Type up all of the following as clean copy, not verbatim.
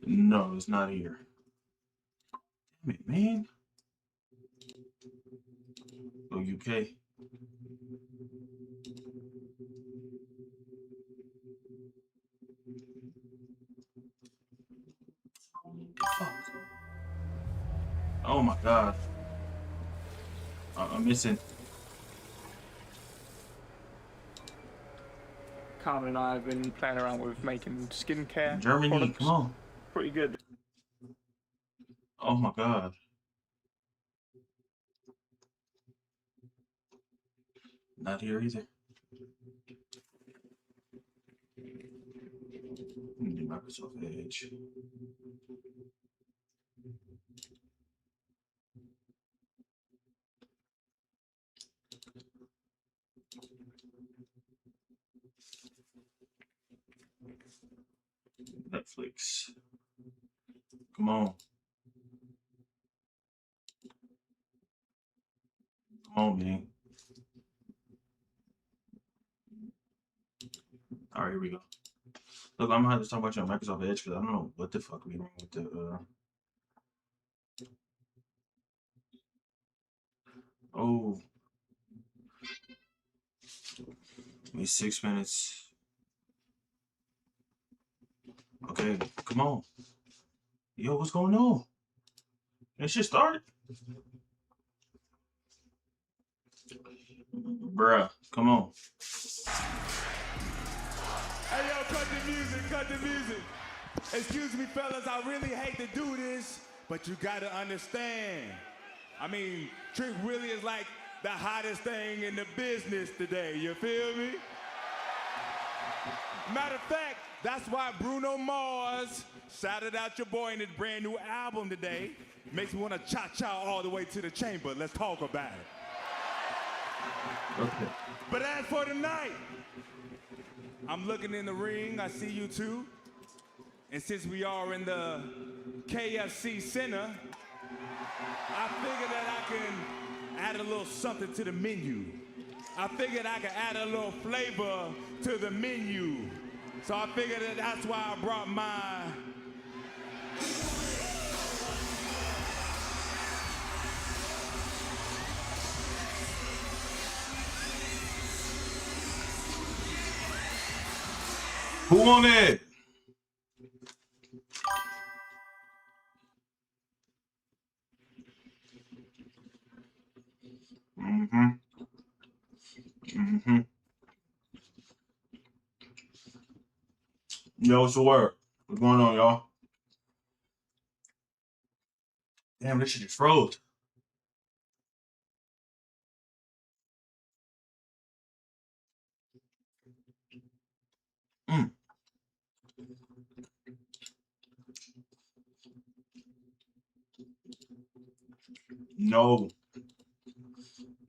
No, it's not here. Damn it, man. Go UK. Fuck. Oh my god. I'm missing. Carmen and I have been playing around with making skincare Germany, products. come on. Pretty good. Oh my god. Not here either. Microsoft Edge. Netflix. Come on. Come on, man. All right, here we go. Look, I'm gonna have to talk about you on Microsoft Edge because I don't know what the fuck we wrong with the. Oh. Maybe 6 minutes. Okay, come on. Yo, what's going on? That shit started? Bruh, come on. Hey, yo, cut the music, cut the music. Excuse me, fellas, I really hate to do this, but you gotta understand. I mean, Trick really is like the hottest thing in the business today, you feel me? Matter of fact, that's why Bruno Mars shouted out your boy in his brand new album today. Makes me want to cha-cha all the way to the chamber. Let's talk about it. Okay. But as for tonight, I'm looking in the ring, I see you two. And since we are in the KFC Center, I figured that I can add a little something to the menu. I figured I could add a little flavor to the menu. So I figured that that's why I brought my Who on it? Yo, what's the word? What's going on, y'all? Damn, this shit just froze. No.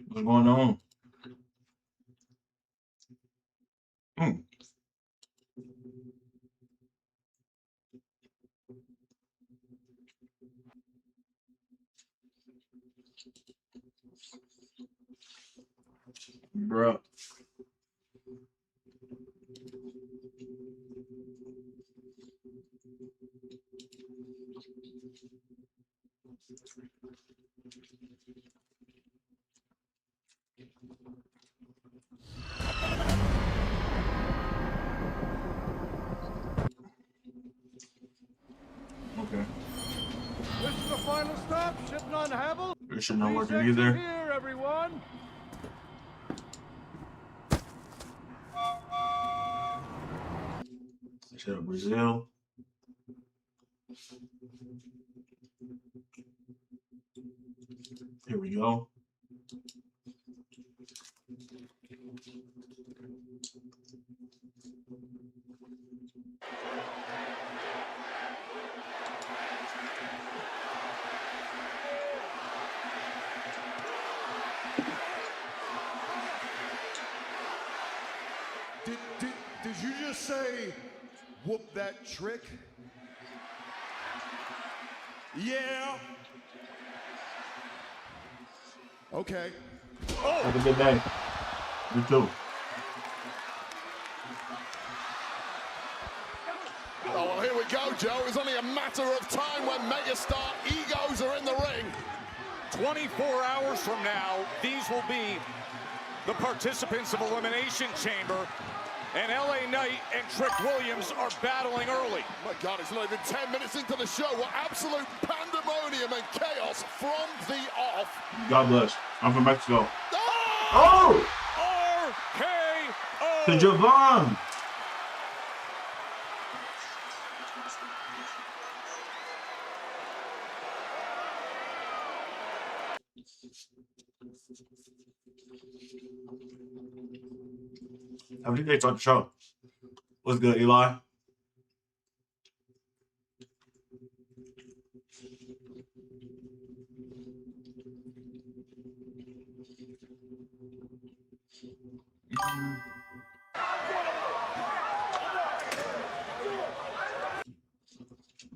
What's going on? Bruh. Okay. This is the final stop, sitting on Havel. This should not work Please either. exit here, everyone. Shut up, Brazil. Here we go. Did you just say, whoop that trick? Yeah. Okay. Have a good day. You too. Oh, well, here we go, Joe. It's only a matter of time when megastar egos are in the ring. 24 hours from now, these will be the participants of Elimination Chamber. And LA Knight and Trick Williams are battling early. My God, it's not even 10 minutes into the show. What absolute pandemonium and chaos from the off. God bless. I'm from Mexico. Oh! RKO! To Javon. I think they start the show. What's good, Eli?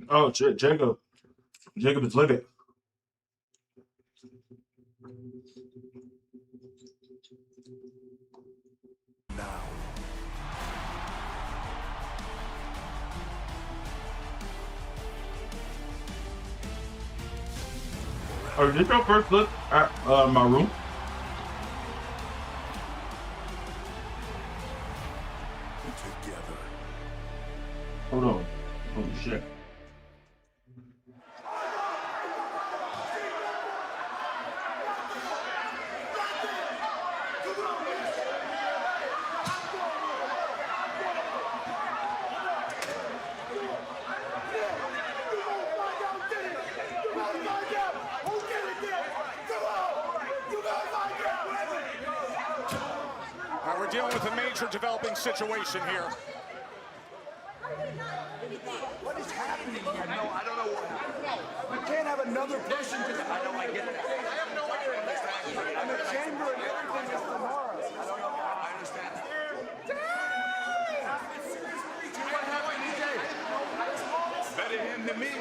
Oh shit, Jacob. Jacob is livid. Oh, is this your first look at my room? Together. Hold on. Holy shit. We're dealing with a major developing situation here. What is happening here? No, I don't know what happened. You can't have another person to I know, I get that. I have no idea. And the chamber and everything is tomorrow. I don't know. I understand. What happened, DJ? Better him than me.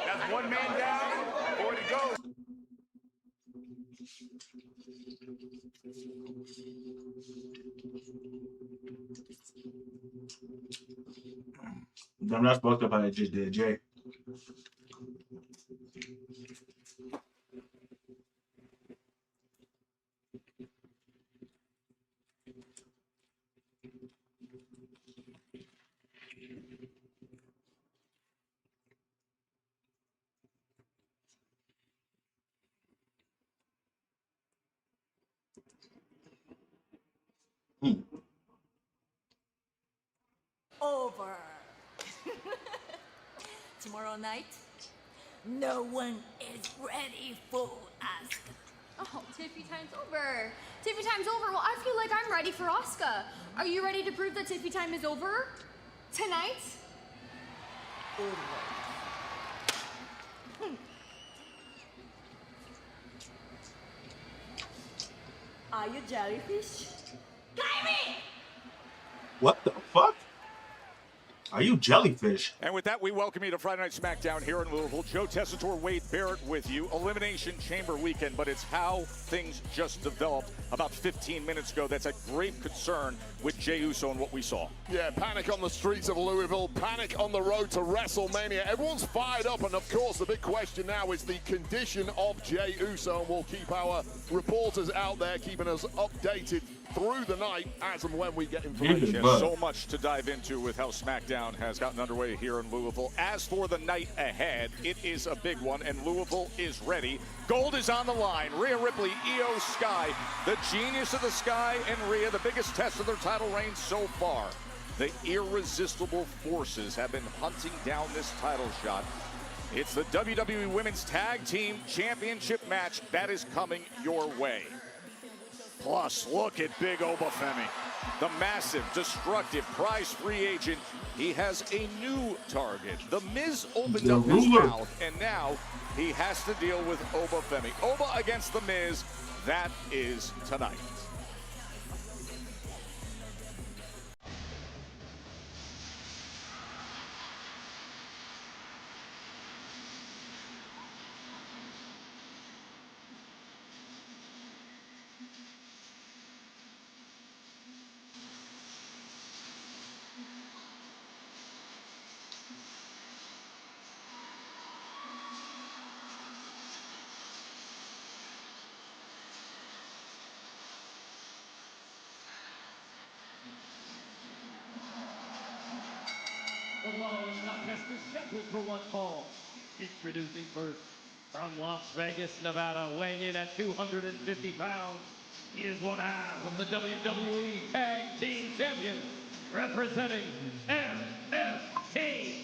That's one man down, 4 to go. I'm not supposed to, but I just did, Jay. Over. Tomorrow night, no one is ready for Asuka. Oh, Tiffy time's over. Tiffy time's over. Well, I feel like I'm ready for Asuka. Are you ready to prove that Tiffy time is over? Tonight? Are you jellyfish? Kyrie! What the fuck? Are you jellyfish? And with that, we welcome you to Friday Night Smackdown here in Louisville. Joe Tessitore, Wade Barrett with you. Elimination Chamber weekend, but it's how things just developed about 15 minutes ago. That's a great concern with Jey Uso and what we saw. Yeah, panic on the streets of Louisville, panic on the road to WrestleMania. Everyone's fired up, and of course, the big question now is the condition of Jey Uso, and we'll keep our reporters out there keeping us updated through the night as and when we get information. So much to dive into with how Smackdown has gotten underway here in Louisville. As for the night ahead, it is a big one, and Louisville is ready. Gold is on the line. Rhea Ripley, Io Sky, the genius of the Sky, and Rhea, the biggest test of their title reign so far. The irresistible forces have been hunting down this title shot. It's the WWE Women's Tag Team Championship match that is coming your way. Plus, look at Big Obafemi, the massive, destructive, prize free agent. He has a new target. The Miz opened up his mouth, and now he has to deal with Obafemi. Oba against the Miz, that is tonight. following contest is scheduled for one fall. Introducing first, from Las Vegas, Nevada, weighing in at 250 pounds, he is one half of the WWE Tag Team Champions, representing MST,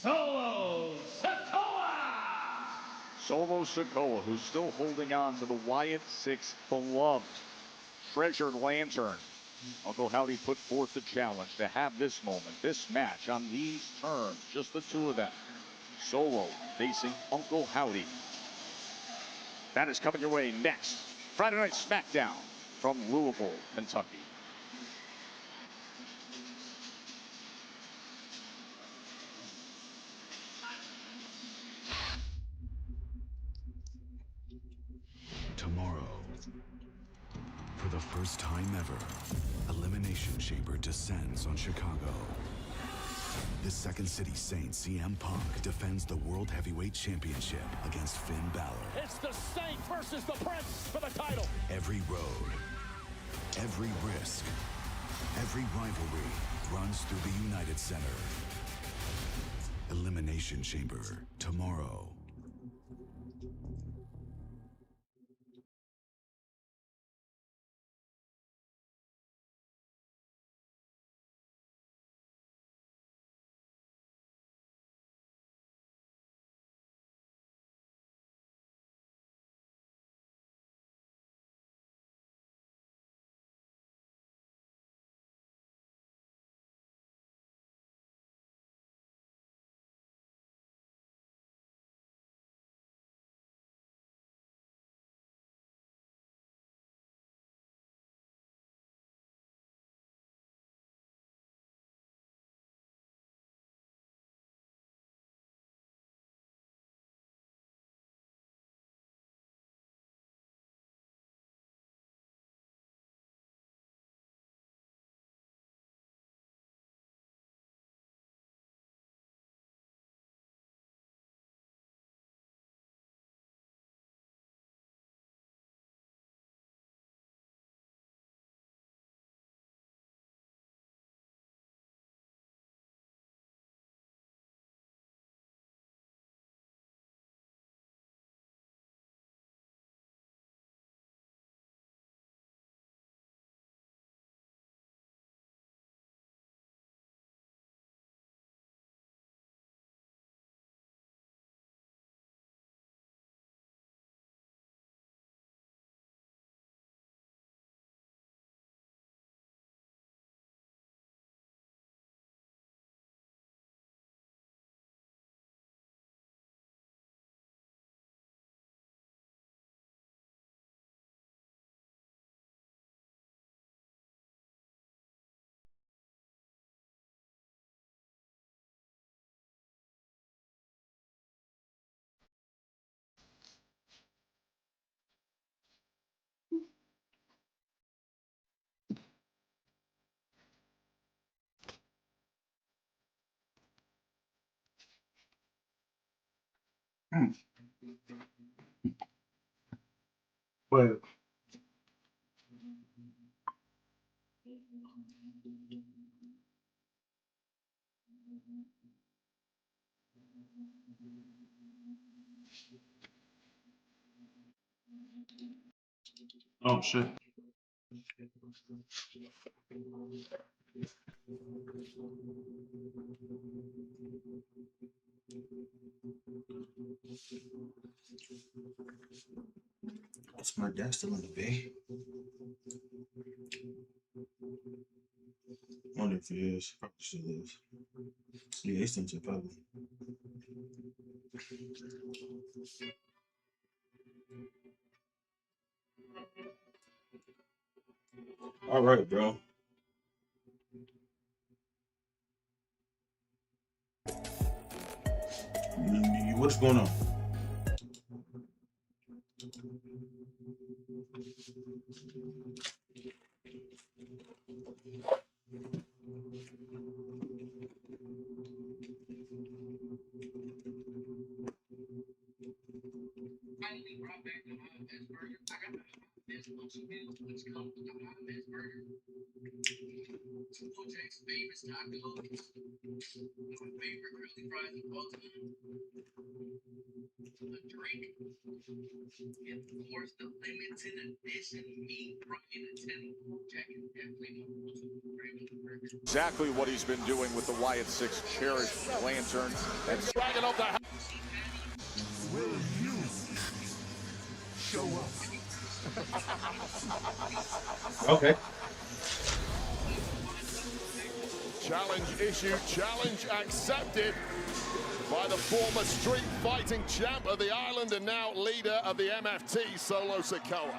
Solo Sikoa! Solo Sikoa, who's still holding on to the Wyatt Six beloved treasured lantern. Uncle Howdy put forth the challenge to have this moment, this match on these terms, just the two of them. Solo facing Uncle Howdy. That is coming your way next. Friday Night Smackdown from Louisville, Kentucky. Tomorrow, for the first time ever, Elimination Chamber descends on Chicago. The Second City Saint CM Punk defends the World Heavyweight Championship against Finn Balor. It's the Saint versus the Prince for the title. Every road, every risk, every rivalry runs through the United Center. Elimination Chamber, tomorrow. Wait. Oh shit. What's my dad still in the bay? I wonder if he is. Probably still is. Yeah, he's still probably. All right, bro. What's going on? Jack's favorite taco. My favorite curly fries of all time. A drink. And of course, the limited edition meat Brian and Teddy. Jack is definitely my go-to. Exactly what he's been doing with the Wyatt 6 cherished lantern. And dragging up the Will you show up? Okay. challenge issued, challenge accepted by the former street fighting champ of the island and now leader of the MFT, Solo Sikoa.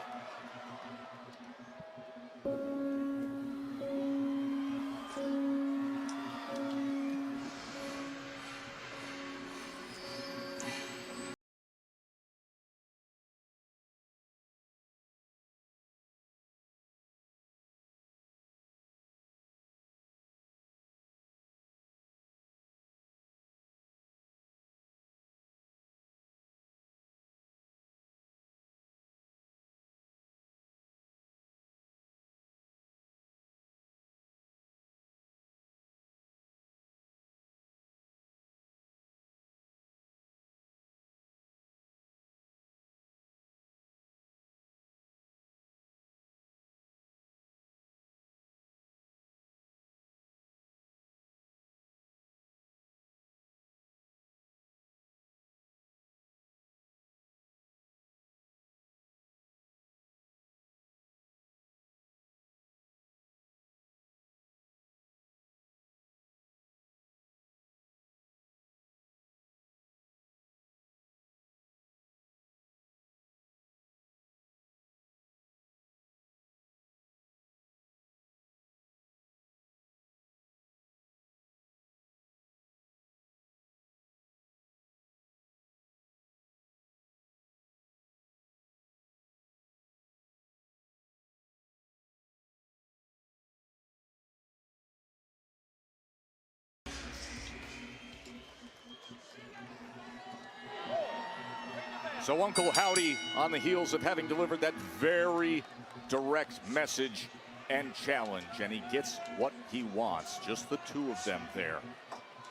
So Uncle Howdy, on the heels of having delivered that very direct message and challenge, and he gets what he wants. Just the two of them there.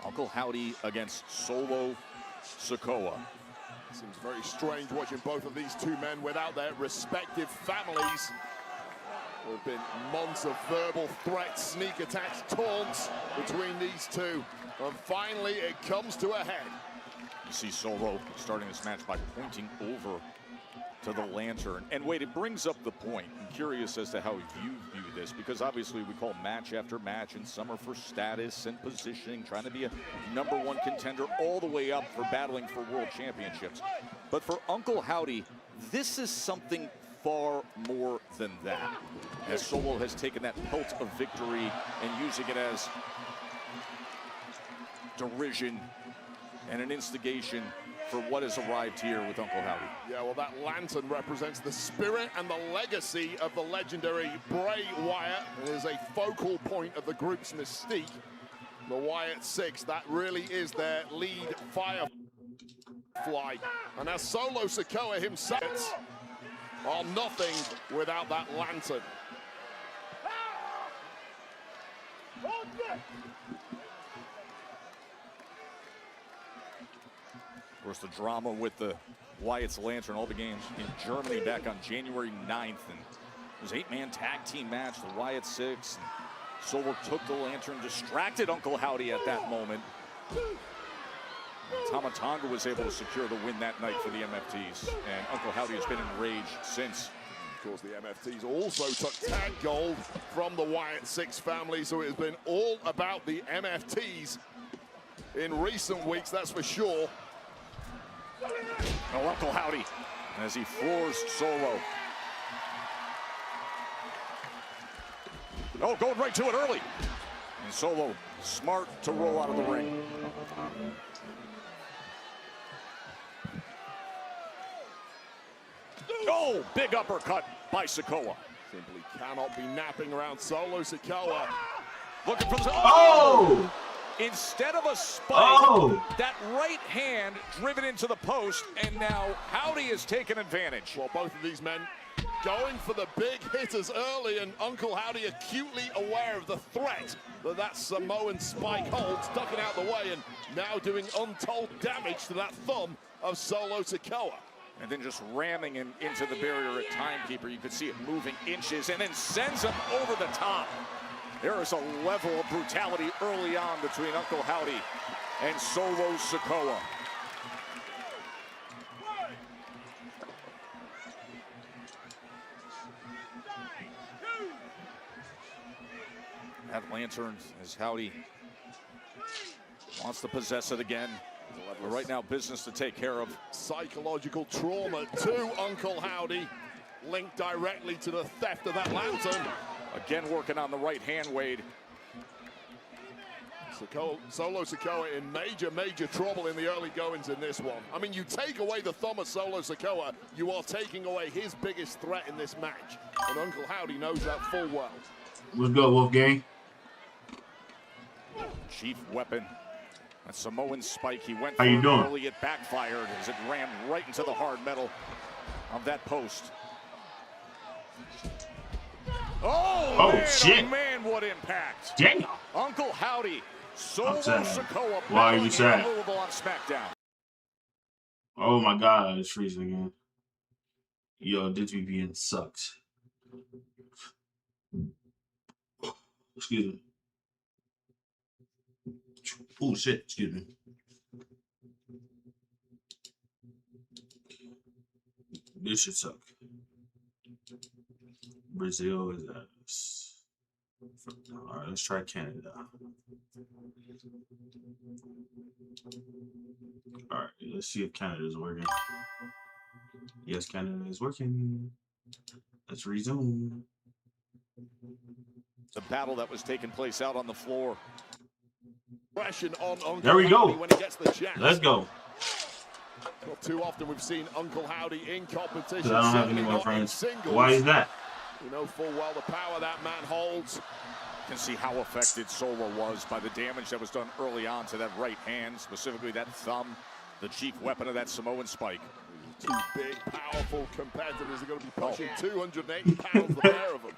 Uncle Howdy against Solo Sikoa. Seems very strange watching both of these two men without their respective families. There have been months of verbal threats, sneak attacks, taunts between these two. And finally, it comes to a head. You see Solo starting this match by pointing over to the lantern. And wait, it brings up the point. I'm curious as to how you view this, because obviously we call match after match, and some are for status and positioning, trying to be a #1 contender all the way up for battling for world championships. But for Uncle Howdy, this is something far more than that, as Solo has taken that pelt of victory and using it as derision and an instigation for what has arrived here with Uncle Howdy. Yeah, well, that lantern represents the spirit and the legacy of the legendary Bray Wyatt. It is a focal point of the group's mystique. The Wyatt 6, that really is their lead firefly. And as Solo Sikoa himself are nothing without that lantern. Of course, the drama with the Wyatt's Lantern, all began in Germany back on January 9th. And it was an 8-man tag team match, the Wyatt 6. Solo took the Lantern, distracted Uncle Howdy at that moment. Tama Tonga was able to secure the win that night for the MFTs. And Uncle Howdy has been enraged since. Of course, the MFTs also took tag gold from the Wyatt 6 family, so it has been all about the MFTs in recent weeks, that's for sure. Oh, Uncle Howdy, as he floors Solo. Oh, going right to it early. And Solo, smart to roll out of the ring. Oh, big uppercut by Sikoa. Simply cannot be napping around Solo Sikoa. Looking for the... Oh! Instead of a spike, that right hand driven into the post, and now Howdy has taken advantage. Well, both of these men going for the big hitters early, and Uncle Howdy acutely aware of the threat that Samoan spike holds, ducking out the way and now doing untold damage to that thumb of Solo Sikoa. And then just ramming him into the barrier at timekeeper. You could see it moving inches and then sends him over the top. There is a level of brutality early on between Uncle Howdy and Solo Sikoa. That lantern as Howdy wants to possess it again. But right now, business to take care of. Psychological trauma to Uncle Howdy, linked directly to the theft of that lantern. Again, working on the right hand, Wade. Solo Sikoa in major trouble in the early goings in this one. I mean, you take away the thumb of Solo Sikoa, you are taking away his biggest threat in this match. And Uncle Howdy knows that full well. Let's go, Wolfgang. Chief weapon. A Samoan spike. He went How you doing? Early. It backfired as it rammed right into the hard metal of that post. Oh man, shit. Oh man, what impact. Damn. Uncle Howdy. Solo Sikoa. Why are you sad? Louisville on Smackdown. Oh my God, it's freezing again. Yo, this VPN sucks. Excuse me. Oh shit, excuse me. This should suck. Brazil is ass. Alright, let's try Canada. Alright, let's see if Canada is working. Yes, Canada is working. Let's resume. The battle that was taking place out on the floor. There we go. Let's go. Not too often we've seen Uncle Howdy in competition. I don't have any more friends. Why is that? You know full well the power that man holds. You can see how affected Solo was by the damage that was done early on to that right hand, specifically that thumb, the chief weapon of that Samoan spike. Two big, powerful competitors are going to be pushing 280 pounds, the pair of them.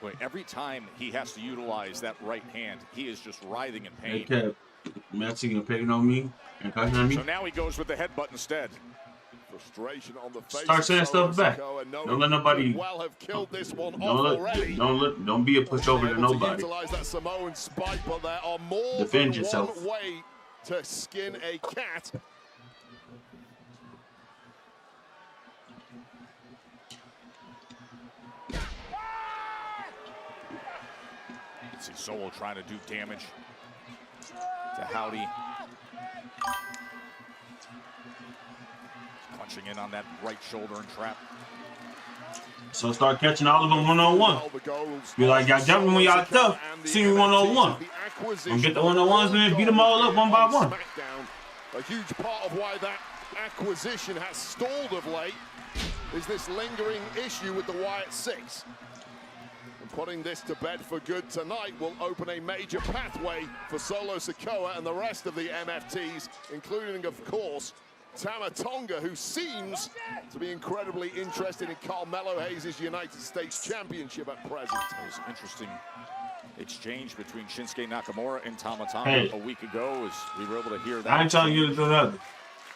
Wait, every time he has to utilize that right hand, he is just writhing in pain. They kept messing and picking on me and cussing at me. So now he goes with the headbutt instead. Frustration on the face. Start saying stuff back. Don't let nobody. Well have killed this one Don't be a pushover to nobody. Utilize that Samoan spike, but there are more Defend than yourself. one way to skin a cat. See Solo trying to do damage to Howdy. Punching in on that right shoulder and trap. So start catching all of them one-on-one. Be like, y'all jumping when y'all tough. See me one-on-one. And get the one-on-ones and beat them all up one by one. A huge part of why that acquisition has stalled of late is this lingering issue with the Wyatt Six. And putting this to bed for good tonight will open a major pathway for Solo Sikoa and the rest of the MFTs, including, of course, Tama Tonga, who seems to be incredibly interested in Carmelo Hayes' United States Championship at present. It was an interesting exchange between Shinsuke Nakamura and Tama Tonga a week ago, as we were able to hear that. I ain't telling you to do nothing.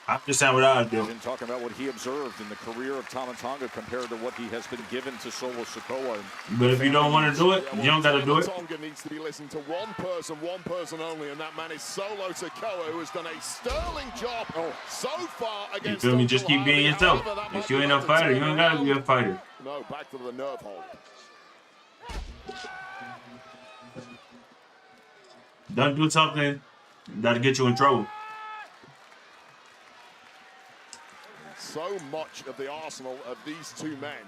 I'm just saying what I do. And talking about what he observed in the career of Tama Tonga compared to what he has been given to Solo Sikoa. But if you don't want to do it, you don't got to do it. Tonga needs to be listened to one person only, and that man is Solo Sikoa, who has done a sterling job so far against. You feel me? Just keep being yourself. If you ain't a fighter, you ain't got to be a fighter. No, back to the nerve hold. Don't do something that'll get you in trouble. So much of the arsenal of these two men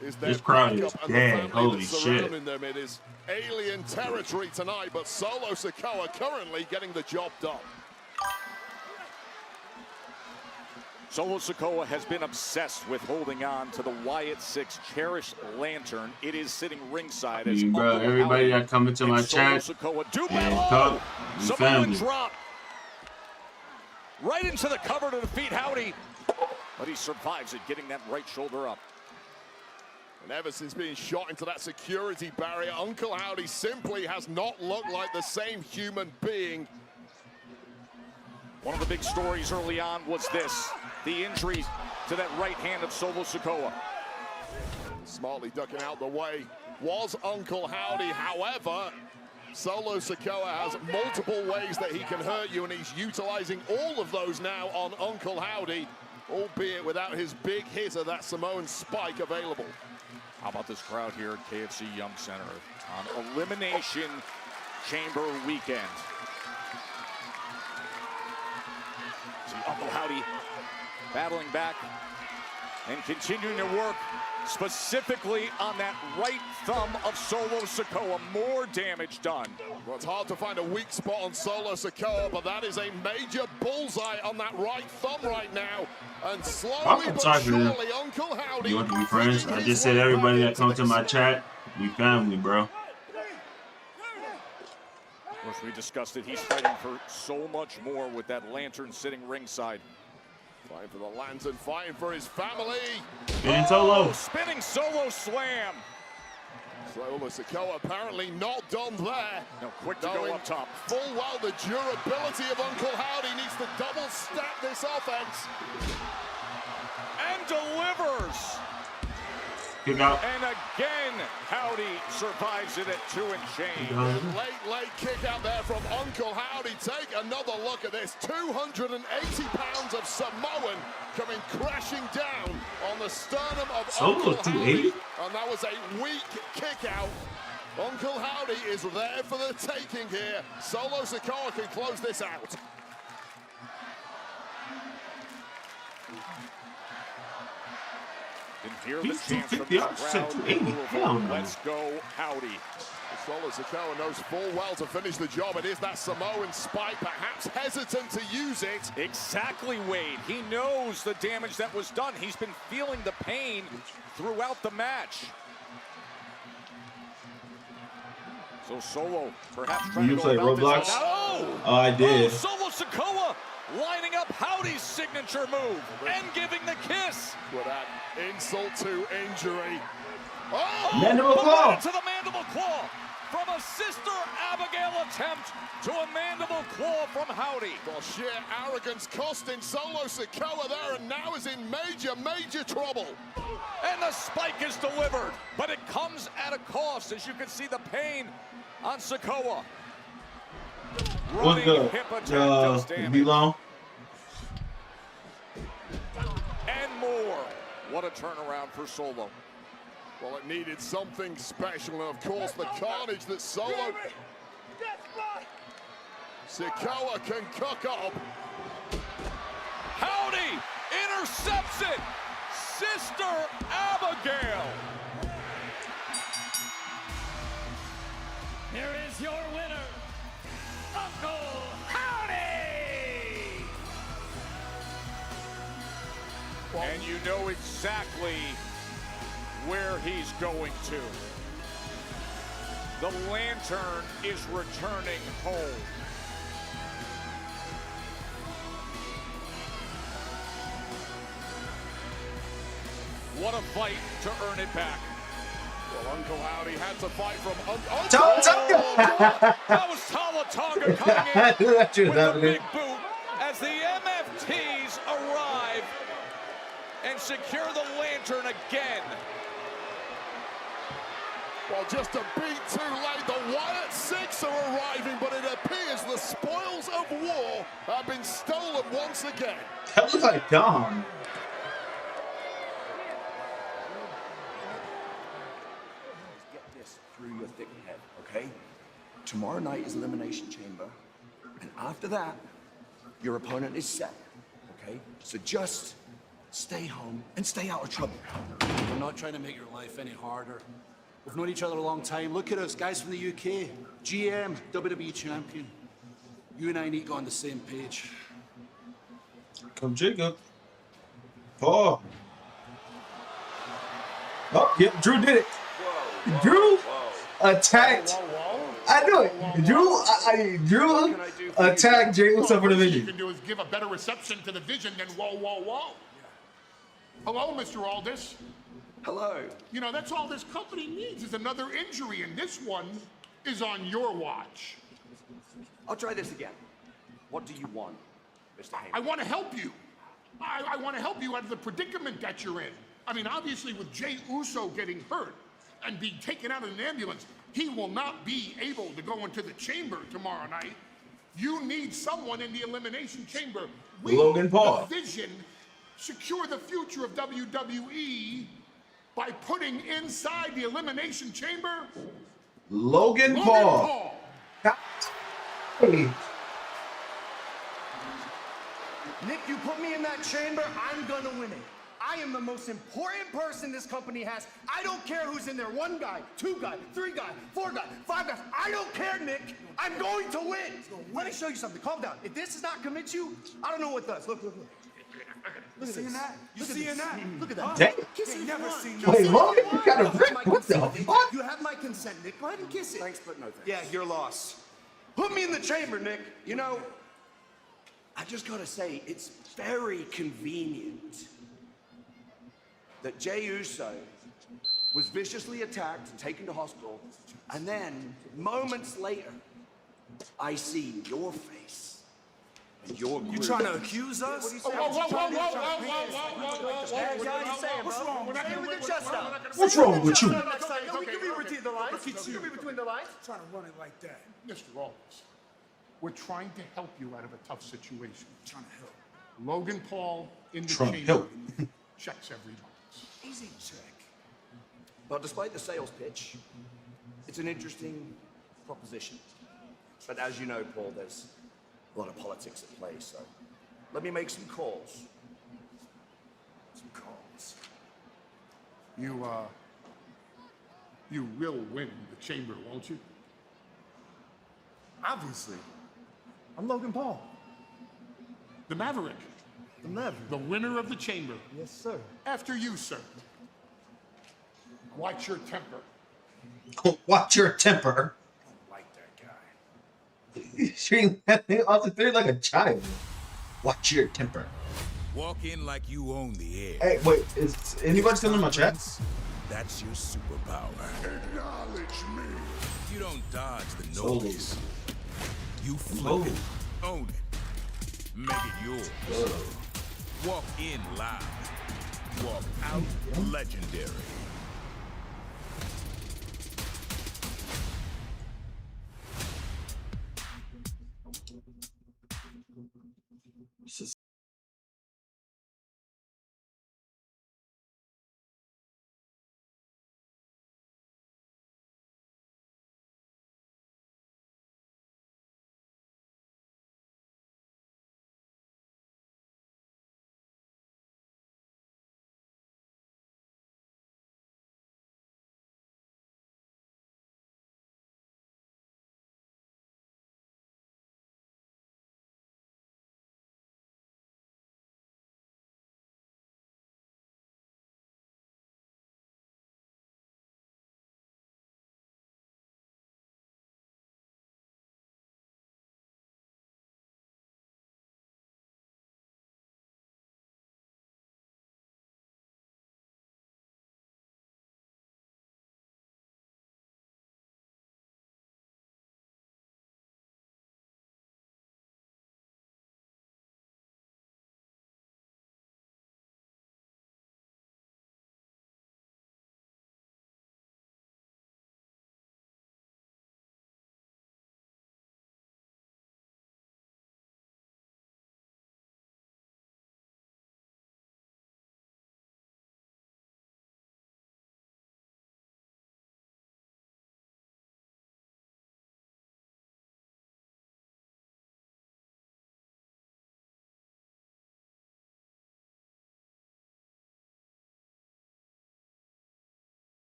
is their this crowd is backup and dead. the Holy that's shit. surrounding them. It is alien territory tonight, but Solo Sikoa currently getting the job done. Solo Sikoa has been obsessed with holding on to the Wyatt Six cherished lantern. It is sitting ringside as bro, everybody that come into my chat and talk, family. Drop right into the cover to defeat Howdy. But he survives it, getting that right shoulder up. And ever since being shot into that security barrier, Uncle Howdy simply has not looked like the same human being. One of the big stories early on was this, the injury to that right hand of Solo Sikoa. Smartly ducking out the way was Uncle Howdy. However, Solo Sikoa has multiple ways that he can hurt you, and he's utilizing all of those now on Uncle Howdy, albeit without his big hitter, that Samoan spike, available. How about this crowd here at KFC Young Center on Elimination Chamber weekend? See Uncle Howdy battling back and continuing to work specifically on that right thumb of Solo Sikoa. More damage done. Well, it's hard to find a weak spot on Solo Sikoa, but that is a major bullseye on that right thumb right now. And slowly but surely, Uncle Howdy. You want to be friends? I just said everybody that comes to my chat, we family, bro. Of course, we discussed it. He's fighting for so much more with that lantern sitting ringside. Fighting for the lantern, fighting for his family. Spinning solo. Spinning solo slam. Solo Sikoa apparently not done there. No, quick to go up top. Full well the durability of Uncle Howdy needs to double stack this offense. And delivers. Kick out. And again, Howdy survives it at 2 and change. Late kick out there from Uncle Howdy. Take another look at this. 280 pounds of Samoan coming crashing down on the sternum of Uncle Howdy. And that was a weak kick out. Uncle Howdy is there for the taking here. Solo Sikoa can close this out. Hear the chance from the crowd. Let's go, Howdy. Solo Sikoa knows full well to finish the job. It is that Samoan spike, perhaps hesitant to use it. Exactly, Wade. He knows the damage that was done. He's been feeling the pain throughout the match. So Solo, perhaps trying to play Roblox? Oh, I did. Oh, Solo Sikoa lining up Howdy's signature move and giving the kiss. With that insult to injury. Oh, mandible claw. To the mandible claw. From a Sister Abigail attempt to a mandible claw from Howdy. Well, sheer arrogance costing Solo Sikoa there, and now is in major trouble. And the spike is delivered, but it comes at a cost. As you can see, the pain on Sikoa. What's good? Be long. And more. What a turnaround for Solo. Well, it needed something special, and of course the carnage that Solo Sikoa can cook up. Howdy intercepts it. Sister Abigail. Here is your winner, Uncle Howdy! And you know exactly where he's going to. The lantern is returning home. What a fight to earn it back. Well, Uncle Howdy had to fight from That was Tala Tonga coming in with a big boot as the MFTs arrive and secure the lantern again. Well, just a beat too late. The Wyatt Six are arriving, but it appears the spoils of war have been stolen once again. That looks like Dom. Get this through your thick head, okay? Tomorrow night is Elimination Chamber, and after that, your opponent is set, okay? So just stay home and stay out of trouble. I'm not trying to make your life any harder. We've known each other a long time. Look at us, guys from the UK. GM, WWE champion. You and I need to go on the same page. Come Jacob. Oh. Oh, yep, Drew did it. Whoa, Drew attacked. Whoa. I knew it. Drew attacked Jay Uso for the What you vision. can do is give a better reception to the vision than whoa, whoa, whoa. Hello, Mr. Aldis. Hello. You know, that's all this company needs is another injury, and this one is on your watch. I'll try this again. What do you want, Mr. Heyman? I want to help you. I want to help you out of the predicament that you're in. I mean, obviously, with Jey Uso getting hurt and being taken out in an ambulance, he will not be able to go into the chamber tomorrow night. You need someone in the Elimination Chamber. Logan Paul. The Vision, secure the future of WWE by putting inside the Elimination Chamber Logan Paul. Hey. Nick, you put me in that chamber, I'm gonna win it. I am the most important person this company has. I don't care who's in there. 1 guy, 2 guys, 3 guys, 4 guys, 5 guys. I don't care, Nick. I'm going to win. Let me show you something. Calm down. If this does not convince you, I don't know what does. Look. Look at seeing this. that? You seeing that? Look at that. Damn. Kiss it. Never seen Wait, Logan, you got a rip. What the fuck? You have my consent, Nick. Go ahead and kiss it. Thanks, but no thanks. Yeah, your loss. Put me in the chamber, Nick. You know, I just gotta say, it's very convenient that Jey Uso was viciously attacked and taken to hospital, and then, moments later, I see your face and your group. You trying to accuse us? Whoa. What's wrong? Say it with your chest out. What's wrong with you? We can read between the lines. We can read between the lines. Trying to run it like that. Mr. Owens, we're trying to help you out of a tough situation. Trying to help. Logan Paul in the chamber checks every box. Easy check. Well, despite the sales pitch, it's an interesting proposition. But as you know, Paul, there's a lot of politics at play, so let me make some calls. Some calls. You will win the chamber, won't you? Obviously. I'm Logan Paul. The Maverick. The Maverick. The winner of the chamber. Yes, sir. After you, sir. Watch your temper. Watch your temper. I like that guy. He's treating that thing off the thing like a child. Watch your temper. Walk in like you own the air. Hey, wait, is anybody still in my chat? That's your superpower. Acknowledge me. You don't dodge the noise. You flip it, own it, make it yours. Walk in loud, walk out legendary. This is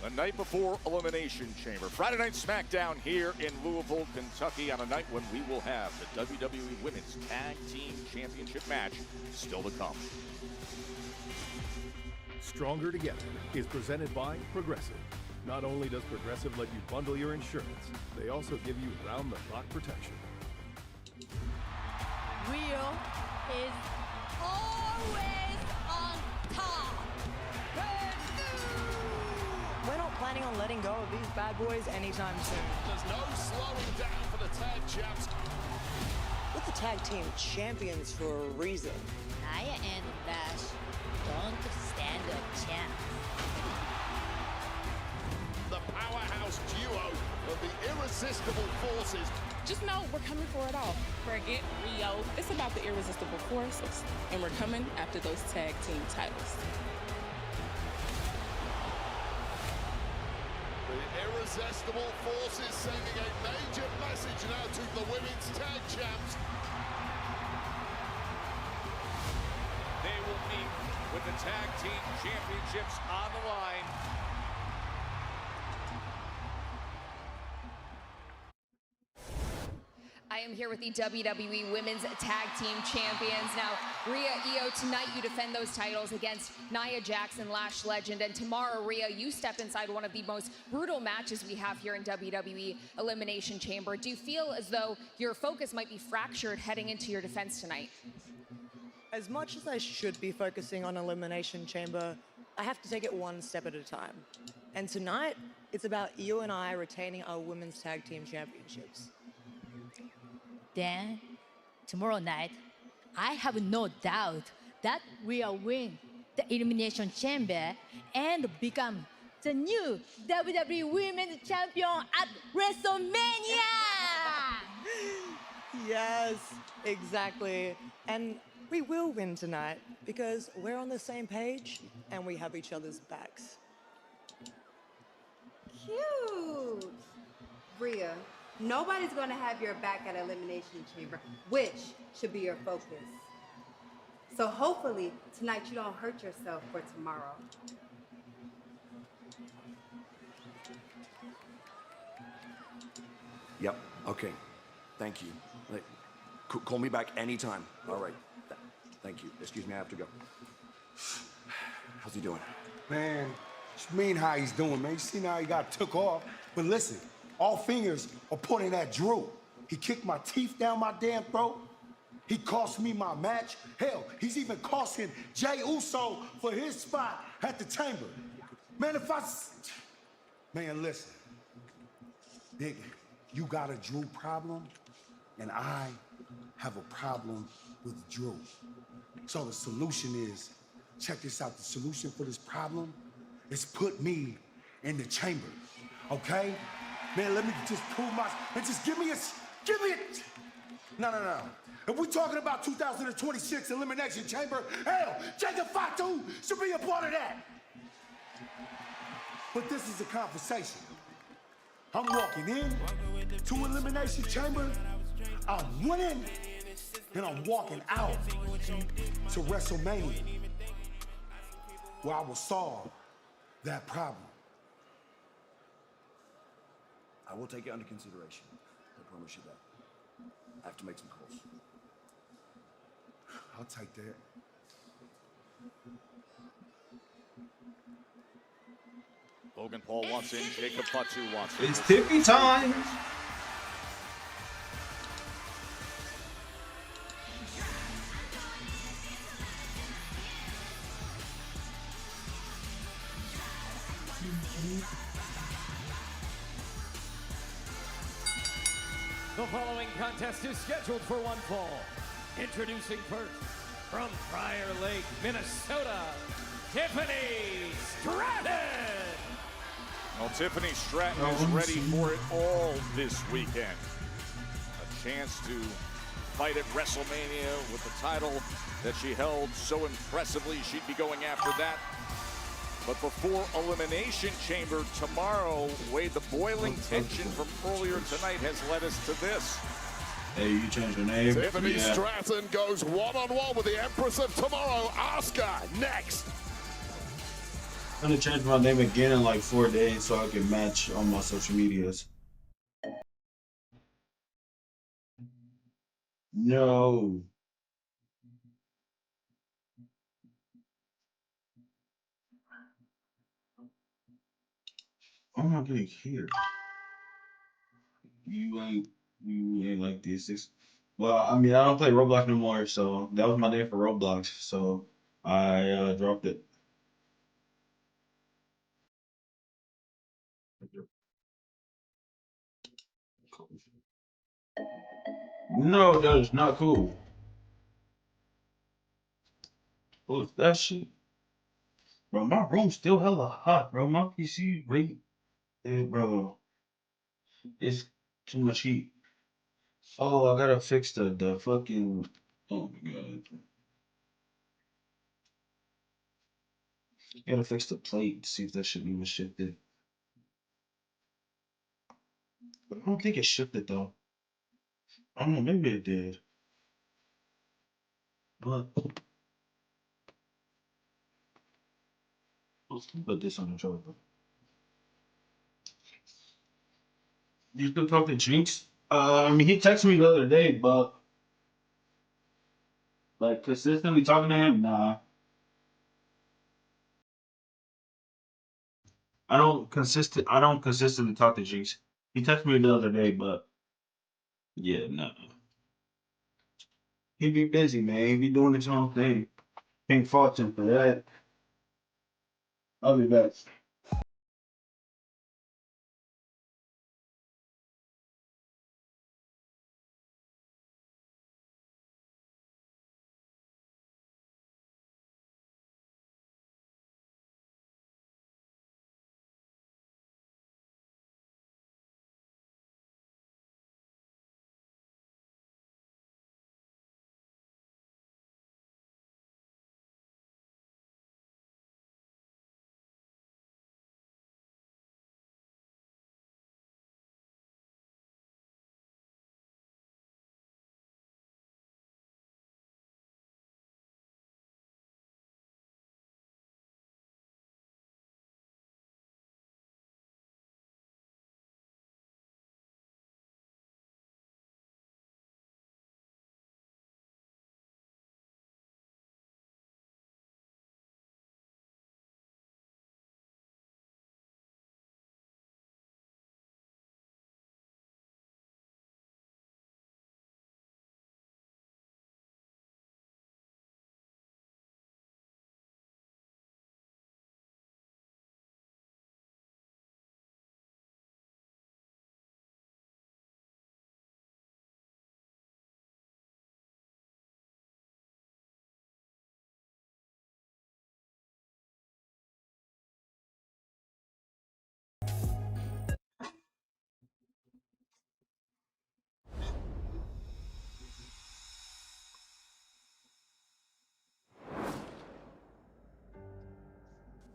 The night before Elimination Chamber. Friday Night Smackdown here in Louisville, Kentucky, on a night when we will have the WWE Women's Tag Team Championship match still to come. Stronger Together is presented by Progressive. Not only does Progressive let you bundle your insurance, they also give you round-the-clock protection. Rio is always on top. We're not planning on letting go of these bad boys anytime soon. There's no slowing down for the tag champs. We're the tag team champions for a reason. Nia and Lash don't stand a chance. The powerhouse duo of the irresistible forces. Just know we're coming for it all. Forget Rio. It's about the irresistible forces, and we're coming after those tag team titles. The irresistible forces sending a major message now to the women's tag champs. They will meet with the tag team championships on the line. I am here with the WWE Women's Tag Team Champions. Now, Rhea, Io, tonight you defend those titles against Nia Jax, Lash Legend. And tomorrow, Rhea, you step inside one of the most brutal matches we have here in WWE Elimination Chamber. Do you feel as though your focus might be fractured heading into your defense tonight? As much as I should be focusing on Elimination Chamber, I have to take it one step at a time. And tonight, it's about Io and I retaining our Women's Tag Team Championships. Then, tomorrow night, I have no doubt that we'll win the Elimination Chamber and become the new WWE Women's Champion at WrestleMania! Yes, exactly. And we will win tonight because we're on the same page and we have each other's backs. Cute. Rhea, nobody's going to have your back at Elimination Chamber, which should be your focus. So hopefully tonight you don't hurt yourself for tomorrow. Yep, okay. Thank you. Call me back anytime. All right. Thank you. Excuse me, I have to go. How's he doing? Man, what you mean how he's doing, man? You see how he got took off? But listen, all fingers are pointing at Drew. He kicked my teeth down my damn throat. He cost me my match. Hell, he's even costing Jey Uso for his spot at the Chamber. Man, Man, listen. Nigga, you got a Drew problem, and I have a problem with Drew. So the solution is, check this out, the solution for this problem is put me in the Chamber, okay? Man, let me just prove and just give me a. No. If we're talking about 2026 Elimination Chamber, hell, Jacob Fatu should be a part of that. But this is a conversation. I'm walking in to Elimination Chamber, I'm winning, and I'm walking out to WrestleMania, where I will solve that problem. I will take it under consideration. I promise you that. I have to make some calls. I'll take that. Logan Paul wants in, Jacob Fatu wants in. It's Tippy time. The following contest is scheduled for one fall. Introducing first, from Prior Lake, Minnesota, Tiffany Stratton. Well, Tiffany Stratton is ready for it all this weekend. A chance to fight at WrestleMania with the title that she held so impressively. She'd be going after that. But before Elimination Chamber tomorrow, Wade, the boiling tension from earlier tonight has led us to this. Hey, you changed your name. Tiffany Stratton goes one-on-one with the Empress of Tomorrow, Asuka, next. I'm gonna change my name again in like 4 days so I can match on my social medias. No. I'm not getting here. You ain't like this. Well, I mean, I don't play Roblox no more, so that was my name for Roblox. So I dropped it. No, that is not cool. What's that shit? Bro, my room's still hella hot, bro. My PC rate, bro, it's too much heat. Oh, I gotta fix the fucking. Oh my god. Gotta fix the plate to see if that shit even shifted. But I don't think it shifted though. I don't know, maybe it did. But let's put this on the charger. You still talk to Jinx? I mean, he texted me the other day, but like consistently talking to him, nah. I don't consistently talk to Jinx. He texted me the other day, but yeah, no. He be busy, man. He be doing his own thing. Can't fault him for that. I'll be back.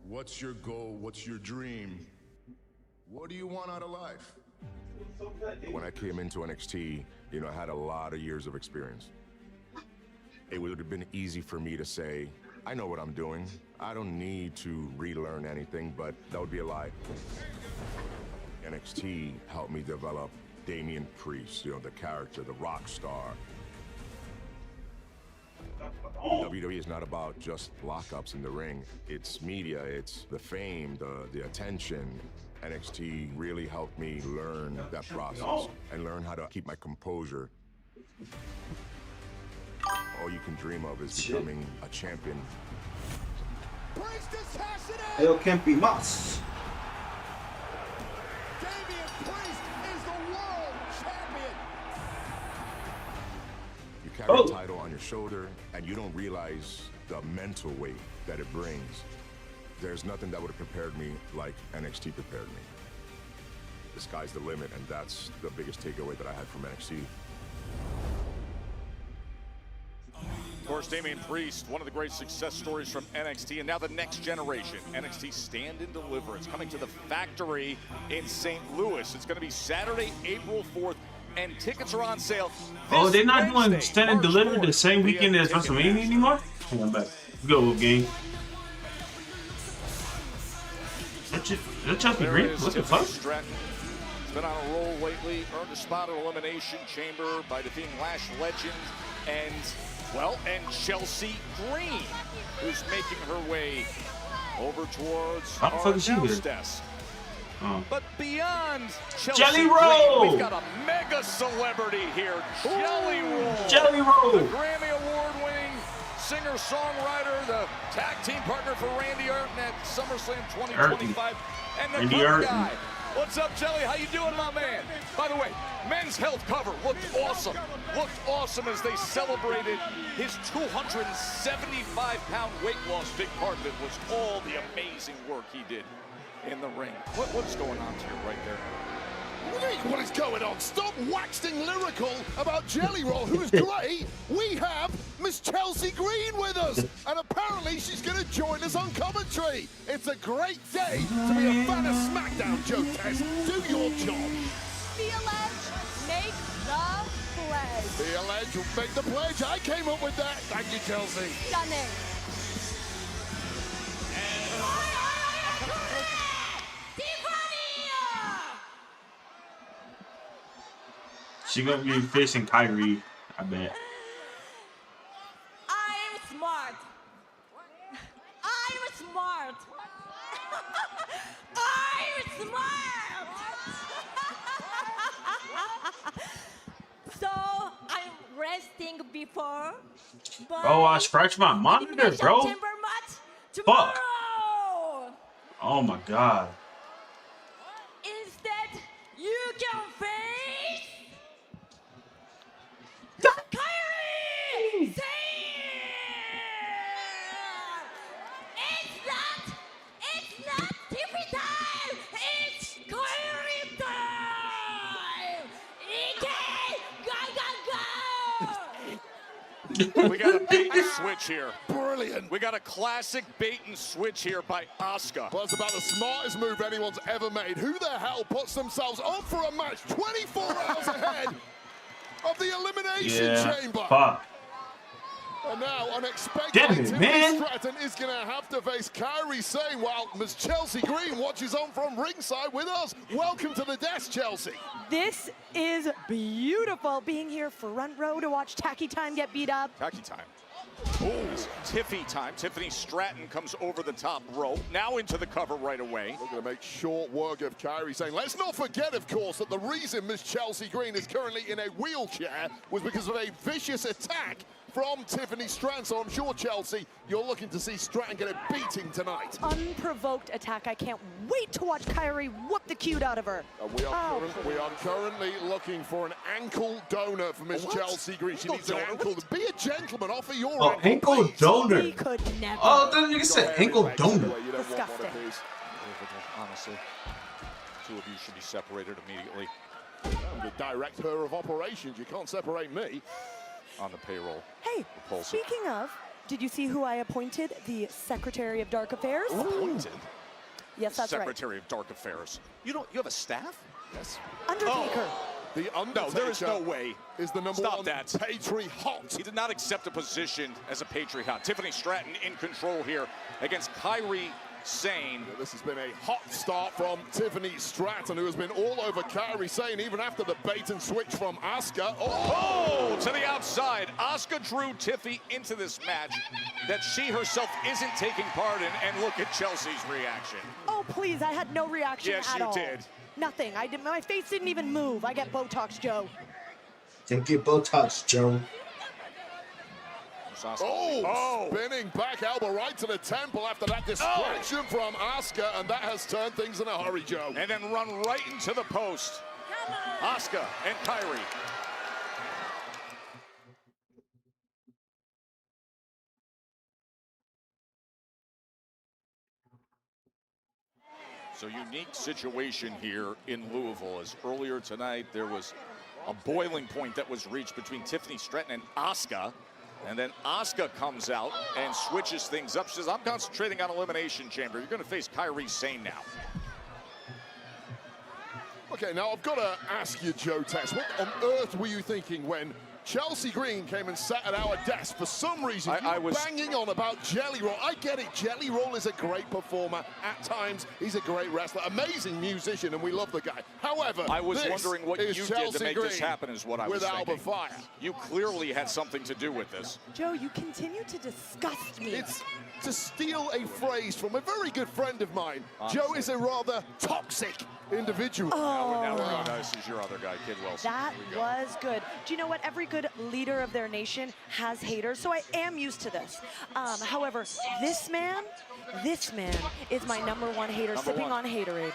What's your goal? What's your dream? What do you want out of life? When I came into NXT, I had a lot of years of experience. It would have been easy for me to say, I know what I'm doing. I don't need to relearn anything, but that would be a lie. NXT helped me develop Damian Priest, the character, the rock star. WWE is not about just lockups in the ring. It's media, it's the fame, the attention. NXT really helped me learn that process and learn how to keep my composure. All you can dream of is becoming a champion. El Kempi Mas. Damian Priest is the world champion. You carry a title on your shoulder and you don't realize the mental weight that it brings. There's nothing that would have prepared me like NXT prepared me. The sky's the limit, and that's the biggest takeaway that I had from NXT. Of course, Damian Priest, one of the great success stories from NXT, and now the next generation, NXT Stand and Deliver. It's coming to the Factory in St. Louis. It's going to be Saturday, April 4th, and tickets are on sale. Oh, they're not doing Stand and Deliver the same weekend as WrestleMania anymore? Hang on back. Go, game. Chelsea Green? What the fuck? Stratton. He's been on a roll lately. Earned a spot in Elimination Chamber by defeating Lash Legend and, well, and Chelsea Green, who's making her way over towards How the our fuck is she here? announce desk. Oh. But beyond Chelsea Jelly Green, Roll! we've got a mega celebrity here, Jelly Roll. Jelly Roll! The Grammy Award-winning singer-songwriter, the tag team partner for Randy Orton at SummerSlam 2025, and the Randy cover Orton. guy. What's up, Jelly? How you doing, my man? By the way, Men's Health cover looked awesome. Looked awesome as they celebrated his 275-pound weight loss. Big part of it was all the amazing work he did in the ring. What's going on here right there? What is going on? Stop waxing lyrical about Jelly Roll, who is great. We have Miss Chelsea Green with us, and apparently she's going to join us on commentary. It's a great day to be a fan of Smackdown, Joe Tess. Do your job. Be alleged, make the pledge. Be alleged, make the pledge. I came up with that. Thank you, Chelsea. Stunning. She gonna be facing Kyrie, I bet. I'm smart. I'm smart. I'm smart. So I'm resting before. But Bro, I scratched my monitor, bro. Chamber match Fuck. tomorrow. Oh my god. Instead, you can face Kyrie! Say it's not TV time! It's Kyrie time! Go! We got a bait and switch here. Brilliant. We got a classic bait and switch here by Asuka. Well, it's about the smartest move anyone's ever made. Who the hell puts themselves on for a match 24 hours ahead of the Elimination Chamber? Fuck. And now, unexpectedly, Damn it, Tiffany man. Stratton is going to have to face Kyrie Sane while Miss Chelsea Green watches on from ringside with us. Welcome to the desk, Chelsea. This is beautiful, being here front row to watch Tacky Time get beat up. Tacky time. It's Tiffy time. Tiffany Stratton comes over the top rope, now into the cover right away. We're going to make short work of Kyrie Sane. Let's not forget, of course, that the reason Miss Chelsea Green is currently in a wheelchair was because of a vicious attack from Tiffany Stratton. So I'm sure, Chelsea, you're looking to see Stratton get a beating tonight. Unprovoked attack. I can't wait to watch Kyrie whoop the cute out of her. We are currently looking for an ankle donor for Miss Chelsea Green. She needs an ankle. Be a gentleman. Offer your ankle donor. He could never. Oh, that nigga said ankle donor. Disgusting. Honestly, two of you should be separated immediately. I'm the director of operations. You can't separate me. On the payroll. Hey, Repulsive. speaking of, did you see who I appointed the Secretary of Dark Affairs? Appointed? Yes, that's right. Secretary of Dark Affairs. You have a staff? Yes. Undertaker. The Undertaker. No, there is no way. Is the number Stop one that. patriot. He did not accept a position as a patriot. Tiffany Stratton in control here against Kyrie Sane. This has been a hot start from Tiffany Stratton, who has been all over Kyrie Sane even after the bait and switch from Asuka. Oh, to the outside. Asuka drew Tiffy into this match that she herself isn't taking part in, and look at Chelsea's reaction. Oh, please, I had no reaction Yes, at you all. did. Nothing. My face didn't even move. I get Botox, Joe. Take your Botox, Joe. Oh, spinning back elbow right to the temple after that distraction from Asuka, and that has turned things in a hurry, Joe. And then run right into the post. Asuka and Kyrie. So unique situation here in Louisville, as earlier tonight there was a boiling point that was reached between Tiffany Stratton and Asuka. And then Asuka comes out and switches things up. She says, I'm concentrating on Elimination Chamber. You're going to face Kyrie Sane now. Okay, now I've got to ask you, Joe Tess, what on earth were you thinking when Chelsea Green came and sat at our desk. For some reason, I was banging on about Jelly Roll. I get it. Jelly Roll is a great performer. At times, he's a great wrestler, amazing musician, and we love the guy. However, I was this wondering what is you Chelsea did to make Green this happen is what I was with thinking. Alba Fire. You clearly had something to do with this. Joe, you continue to disgust me. It's to steal a phrase from a very good friend of mine. Honestly. Joe is a rather toxic individual. Now we're on ice is your other guy, Kid Wilson. That was good. Do you know what? Every good leader of their nation has haters, so I am used to this. However, this man is my #1 hater, sipping on haterade.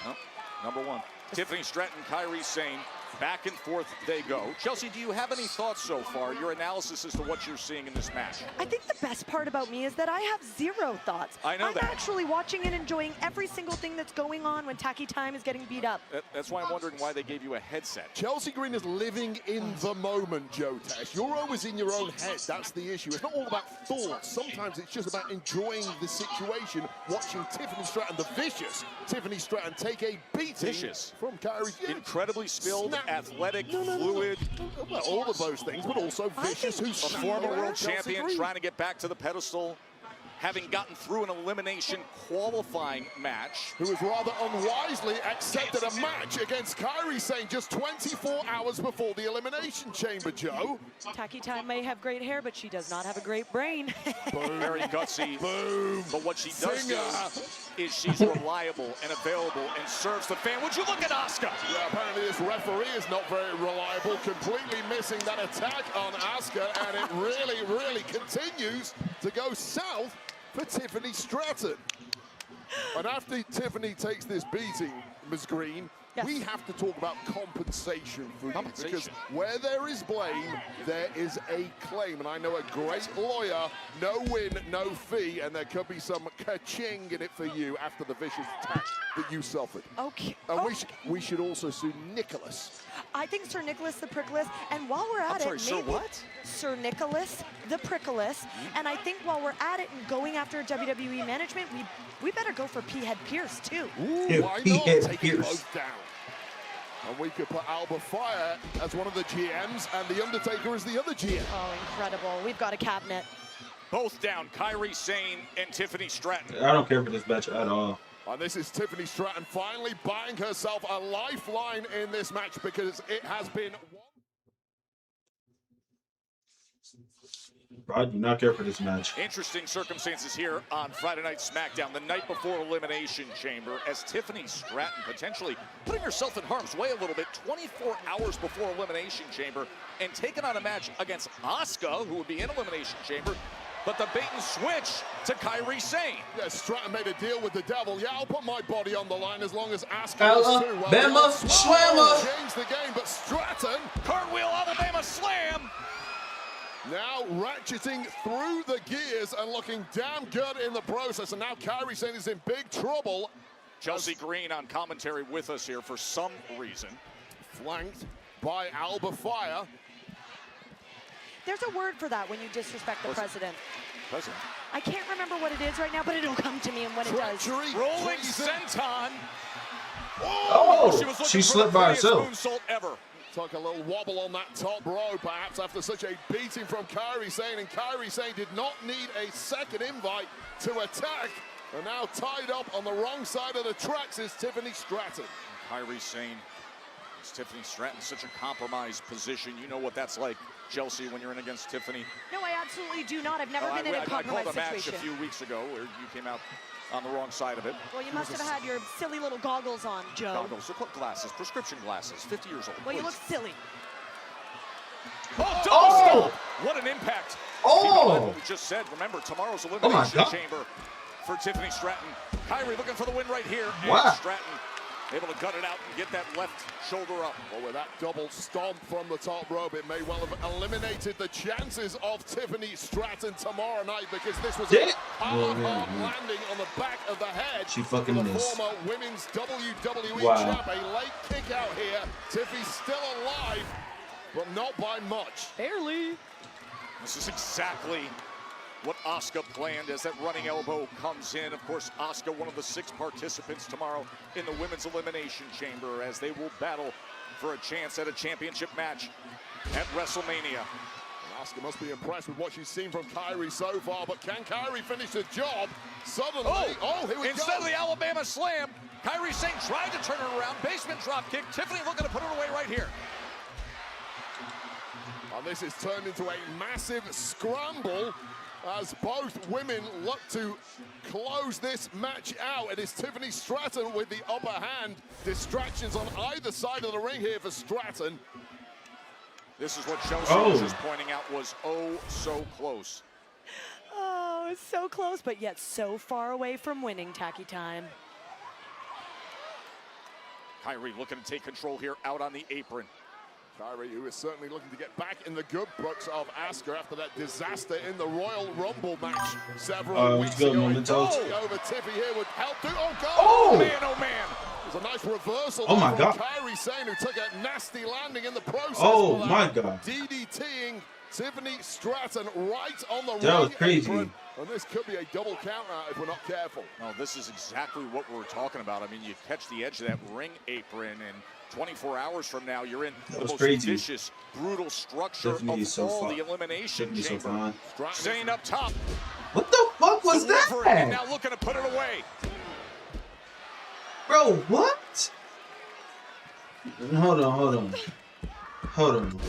Number 1. Tiffany Stratton, Kairi Sane, back and forth they go. Chelsea, do you have any thoughts so far? Your analysis as to what you're seeing in this match? I think the best part about me is that I have 0 thoughts. I know I'm that. actually watching and enjoying every single thing that's going on when Tacky Time is getting beat up. That's why I'm wondering why they gave you a headset. Chelsea Green is living in the moment, Joe Tesh. You're always in your own head. That's the issue. It's not all about thoughts. Sometimes it's just about enjoying the situation, watching Tiffany Stratton, the vicious Tiffany Stratton, take a beating from Kairi. Yeah. Incredibly skilled, athletic, fluid. Well, all of those things, but also vicious. Who's a former world champion trying to get back to the pedestal, having gotten through an elimination qualifying match. Who has rather unwisely accepted a match against Kairi Sane just 24 hours before the Elimination Chamber, Joe. Tacky Time may have great hair, but she does not have a great brain. Very gutsy. Boom. But what she does do is she's reliable and available and serves the fan. Would you look at Asuka? Yeah, apparently this referee is not very reliable, completely missing that attack on Asuka, and it really, really continues to go south for Tiffany Stratton. And after Tiffany takes this beating, Ms. Green, we have to talk about compensation for you, because where there is blame, there is a claim. And I know a great lawyer, no win, no fee, and there could be some ka-ching in it for you after the vicious attack that you suffered. Okay. And we should also sue Nicholas. I think Sir Nicholas the Prickless, and while we're at sorry, Sir what? Sir Nicholas the Prickless, and I think while we're at it and going after WWE management, we better go for P-Head Pierce too. Ooh, why not take it both down? And we could put Alba Fire as one of the GMs and The Undertaker as the other GM. Oh, incredible. We've got a cabinet. Both down, Kairi Sane and Tiffany Stratton. I don't care for this match at all. And this is Tiffany Stratton finally buying herself a lifeline in this match, because it has been... I do not care for this match. Interesting circumstances here on Friday Night Smackdown, the night before Elimination Chamber, as Tiffany Stratton potentially putting herself in harm's way a little bit 24 hours before Elimination Chamber and taking on a match against Asuka, who would be in Elimination Chamber, but the bait and switch to Kairi Sane. Yeah, Stratton made a deal with the devil. Yeah, I'll put my body on the line as long as Asuka Alabama Slammer. Changed the game, but Stratton... Cartwheel Alabama Slam. Now ratcheting through the gears and looking damn good in the process. And now Kairi Sane is in big trouble. Chelsea Green on commentary with us here for some reason. Flanked by Alba Fire. There's a word for that when you disrespect the president. President? I can't remember what it is right now, but it'll come to me, and when it does. Rolling senton. Oh, she slipped by herself. Moonsault ever. Took a little wobble on that top row, perhaps after such a beating from Kairi Sane, and Kairi Sane did not need a second invite to attack. And now tied up on the wrong side of the tracks is Tiffany Stratton. Kairi Sane, it's Tiffany Stratton, such a compromised position. You know what that's like, Chelsea, when you're in against Tiffany. No, I absolutely do not. I've never been in a compromised situation. I called a match a few weeks ago where you came out on the wrong side of it. Well, you must have had your silly little goggles on, Joe. Goggles, glasses, prescription glasses, 50 years old. Well, you look silly. Oh, double stop! What an impact. Oh! What we just said, remember, tomorrow's Elimination Chamber for Tiffany Stratton. Kairi looking for the win right here. Wow. And Stratton able to gut it out and get that left shoulder up. Well, with that double stomp from the top rope, it may well have eliminated the chances of Tiffany Stratton tomorrow night, because this was a hard landing on the back of the head. She fucking the missed. former women's WWE champ. A late kick out here. Tiffy's still alive, but not by much. Barely. This is exactly what Asuka planned as that running elbow comes in. Of course, Asuka, one of the 6 participants tomorrow in the Women's Elimination Chamber, as they will battle for a chance at a championship match at WrestleMania. Asuka must be impressed with what she's seen from Kyrie so far, but can Kyrie finish the job? Suddenly, here we Instead go. of the Alabama slam, Kyrie Sane tried to turn it around. Basement drop kick. Tiffany looking to put it away right here. And this is turned into a massive scramble as both women look to close this match out. It is Tiffany Stratton with the upper hand. Distractions on either side of the ring here for Stratton. This is what Chelsea was just pointing out was so close. Oh, it's so close, but yet so far away from winning, Tacky Time. Kyrie looking to take control here out on the apron. Kyrie, who is certainly looking to get back in the good books of Asuka after that disaster in the Royal Rumble match several weeks ago. Over Tiffy here would help do. Oh, man, oh, man. There's a nice reversal from Kyrie Sane, who took a nasty landing in the process. Oh, my God. DDTing Tiffany Stratton right on the that was ring crazy. apron. And this could be a double count out if we're not careful. No, this is exactly what we're talking about. I mean, you catch the edge of that ring apron, and 24 hours from now, you're in the most vicious, brutal structure of all the elimination chamber. Staying up top. What the fuck was that? And now looking to put it away. Bro, what? Hold on.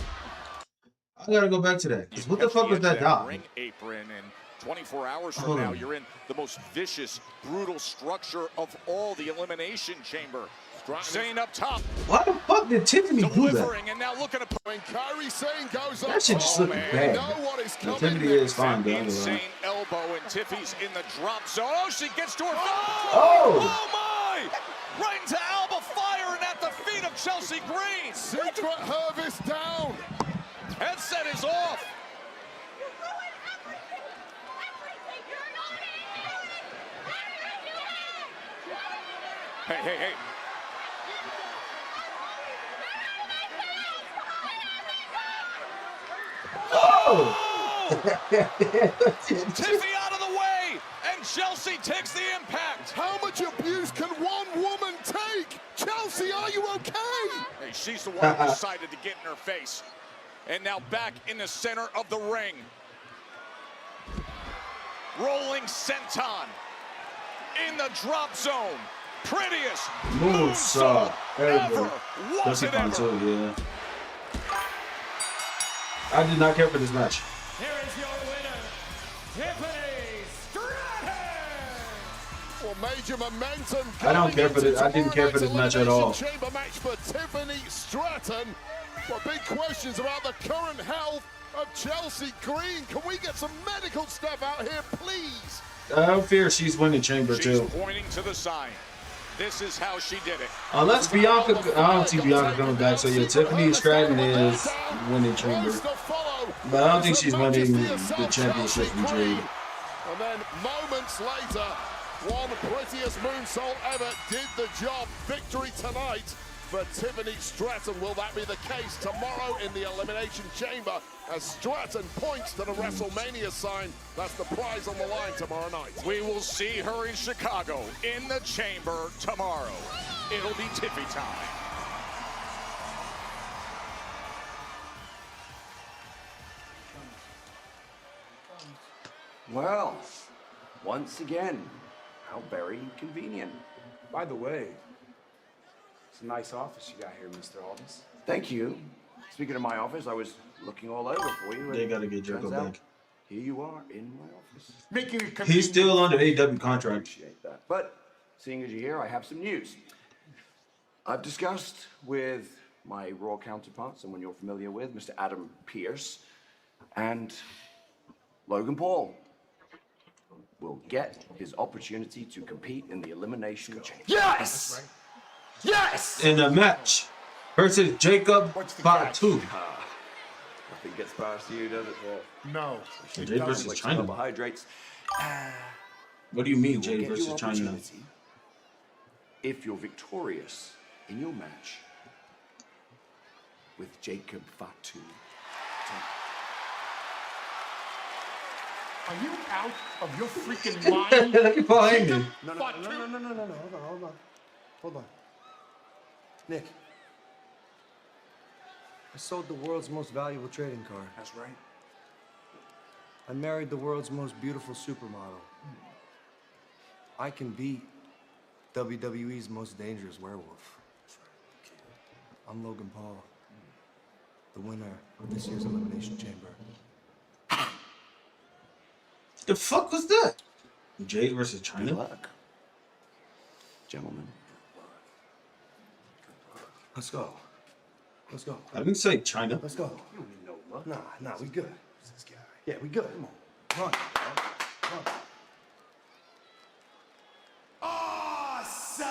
I gotta go back to that. 'Cause what the fuck was that dog? Ring apron, and 24 hours from now, you're in the most vicious, brutal structure of all the elimination chamber. Staying up top. Why the fuck did Tiffany do that? And now looking to when Kyrie Sane goes up. That shit just looked bad. Tiffany is fine, though. Insane elbow, and Tiffy's in the drop zone. Oh, she gets to her. Oh my! Right into Alba Fire and at the feet of Chelsea Green. Secret Hervis down. Headset is off. Hey. Tiffy out of the way, and Chelsea takes the impact. How much abuse can one woman take? Chelsea, are you okay? Hey, she's the one who decided to get in her face. And now back in the center of the ring. Rolling senton in the drop zone. Prettiest moonsault ever. Was it ever? Too, yeah. I did not care for this match. Here is your winner, Tiffany Stratton. Well, major momentum. I don't care for this. I didn't care for this match at all. Chamber match for Tiffany Stratton. Well, big questions about the current health of Chelsea Green. Can we get some medical stuff out here, please? I fear she's winning chamber too. She's pointing to the sign. This is how she did it. Unless Bianca, I don't see Bianca coming back. So yeah, Tiffany Stratton is winning chamber, but I don't think she's winning the championship from Jade. And then moments later, one prettiest moonsault ever did the job. Victory tonight for Tiffany Stratton. Will that be the case tomorrow in the Elimination Chamber as Stratton points to the WrestleMania sign? That's the prize on the line tomorrow night. We will see her in Chicago in the chamber tomorrow. It'll be Tiffy time. Well, once again, how very convenient. By the way, it's a nice office you got here, Mr. Aldis. Thank you. Speaking of my office, I was looking all over for you. They gotta get Jericho back. Here you are in my office. Making it convenient. He's still under AW contract. Appreciate that. But seeing as you're here, I have some news. I've discussed with my Raw counterpart, someone you're familiar with, Mr. Adam Pearce, and Logan Paul will get his opportunity to compete in the Elimination Chamber. Yes! Yes! In a match versus Jacob Fatu. Nothing gets past you, does it? No. Jade versus Like China. carbohydrates. What do you mean, will Jade get versus your China? opportunity if you're victorious in your match with Jacob Fatu. Are you out of your freaking mind? Look at behind you. No. Hold on. Nick. I sold the world's most valuable trading card. That's right. I married the world's most beautiful supermodel. I can beat WWE's most dangerous werewolf. I'm Logan Paul, the winner of this year's Elimination Chamber. The fuck was that? Jade versus China? Good luck, gentlemen. Let's go. Let's go. I didn't say China. Let's go. You don't need no luck. Nah, we good. This guy. Yeah, we good. Come on. Run. Run. Awesome!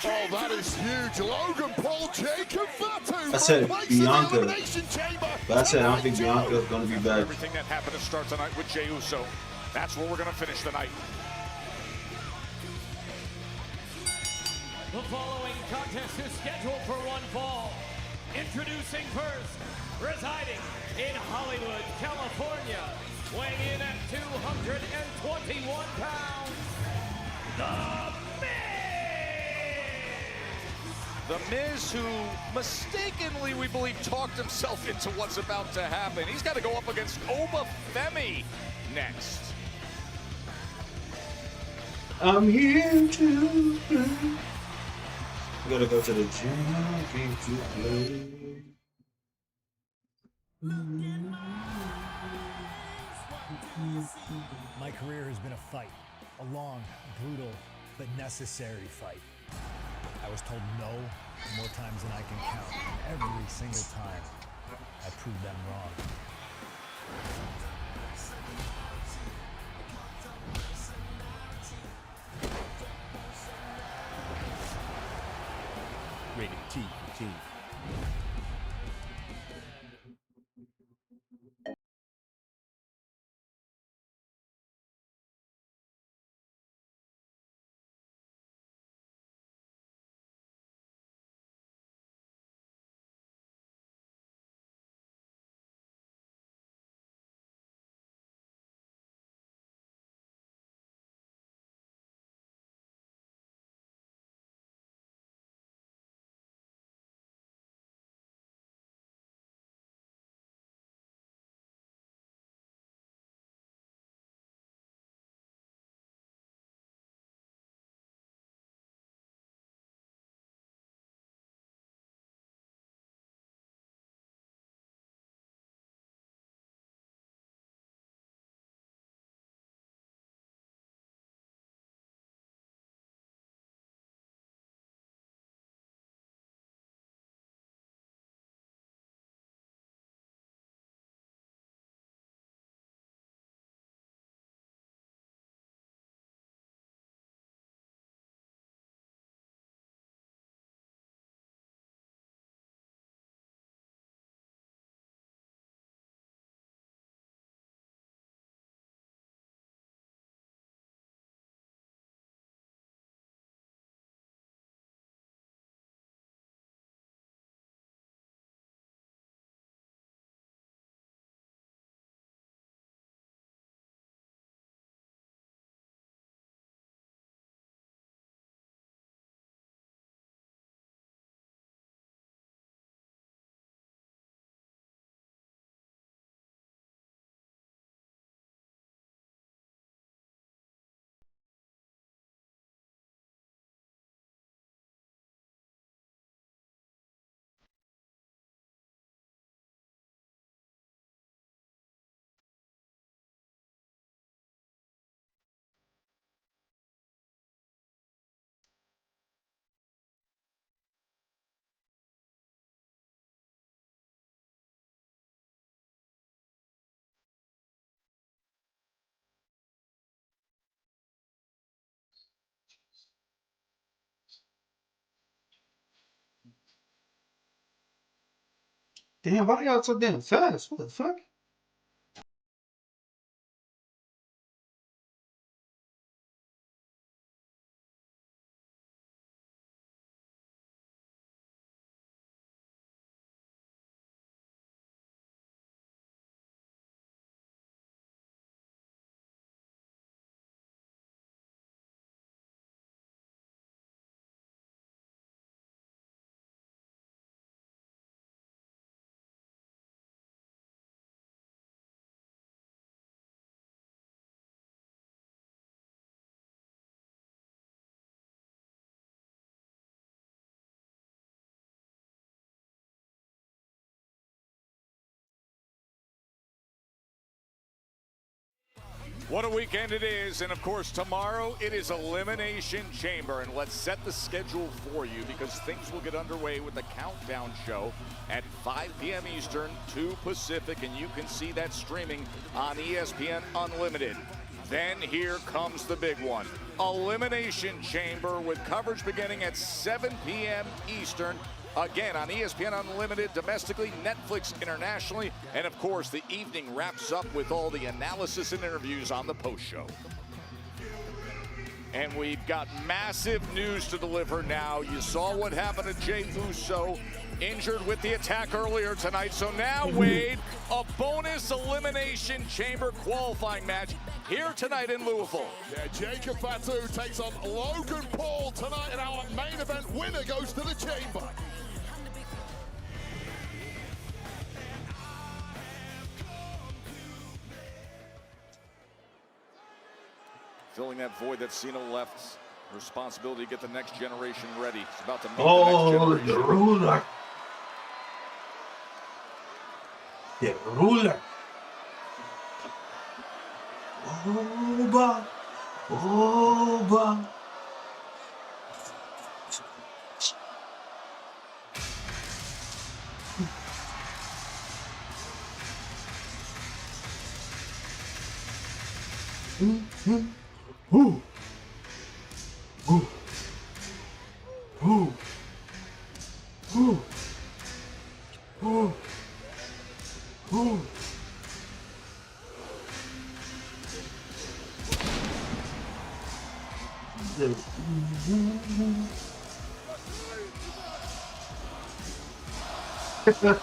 Oh, that is huge. Logan Paul, Jacob Fatu. I said Bianca, but I said I don't think Tonight. Bianca's gonna be back. Everything that happened to start tonight with Jey Uso. That's where we're going to finish the night. The following contest is scheduled for one fall. Introducing first, residing in Hollywood, California, weighing in at 221 pounds, The Miz, who mistakenly, we believe, talked himself into what's about to happen. He's got to go up against Oba Femi next. I'm here to play. I gotta go to the gym. I'm here to play. My career has been a fight, a long, brutal, but necessary fight. I was told no more times than I can count. Every single time, I proved them wrong. Rated T for Teen. Damn, why y'all so damn fast? What the fuck? What a weekend it is, and of course tomorrow it is Elimination Chamber, and let's set the schedule for you because things will get underway with the Countdown show at 5 p.m. Eastern, 2 Pacific, and you can see that streaming on ESPN Unlimited. Then here comes the big one, Elimination Chamber, with coverage beginning at 7 p.m. Eastern. Again, on ESPN Unlimited, domestically, Netflix internationally, and of course, the evening wraps up with all the analysis and interviews on the post show. And we've got massive news to deliver now. You saw what happened to Jey Uso, injured with the attack earlier tonight. So now, Wade, a bonus Elimination Chamber qualifying match here tonight in Louisville. Yeah, Jacob Fatu takes on Logan Paul tonight, and our main event winner goes to the Chamber. Filling that void that Cena left. Responsibility to get the next generation ready. It's about to meet the next generation. The ruler. The ruler. Oba. Oba. Ooh. Ooh. Ooh. Ooh. Ooh. Ooh.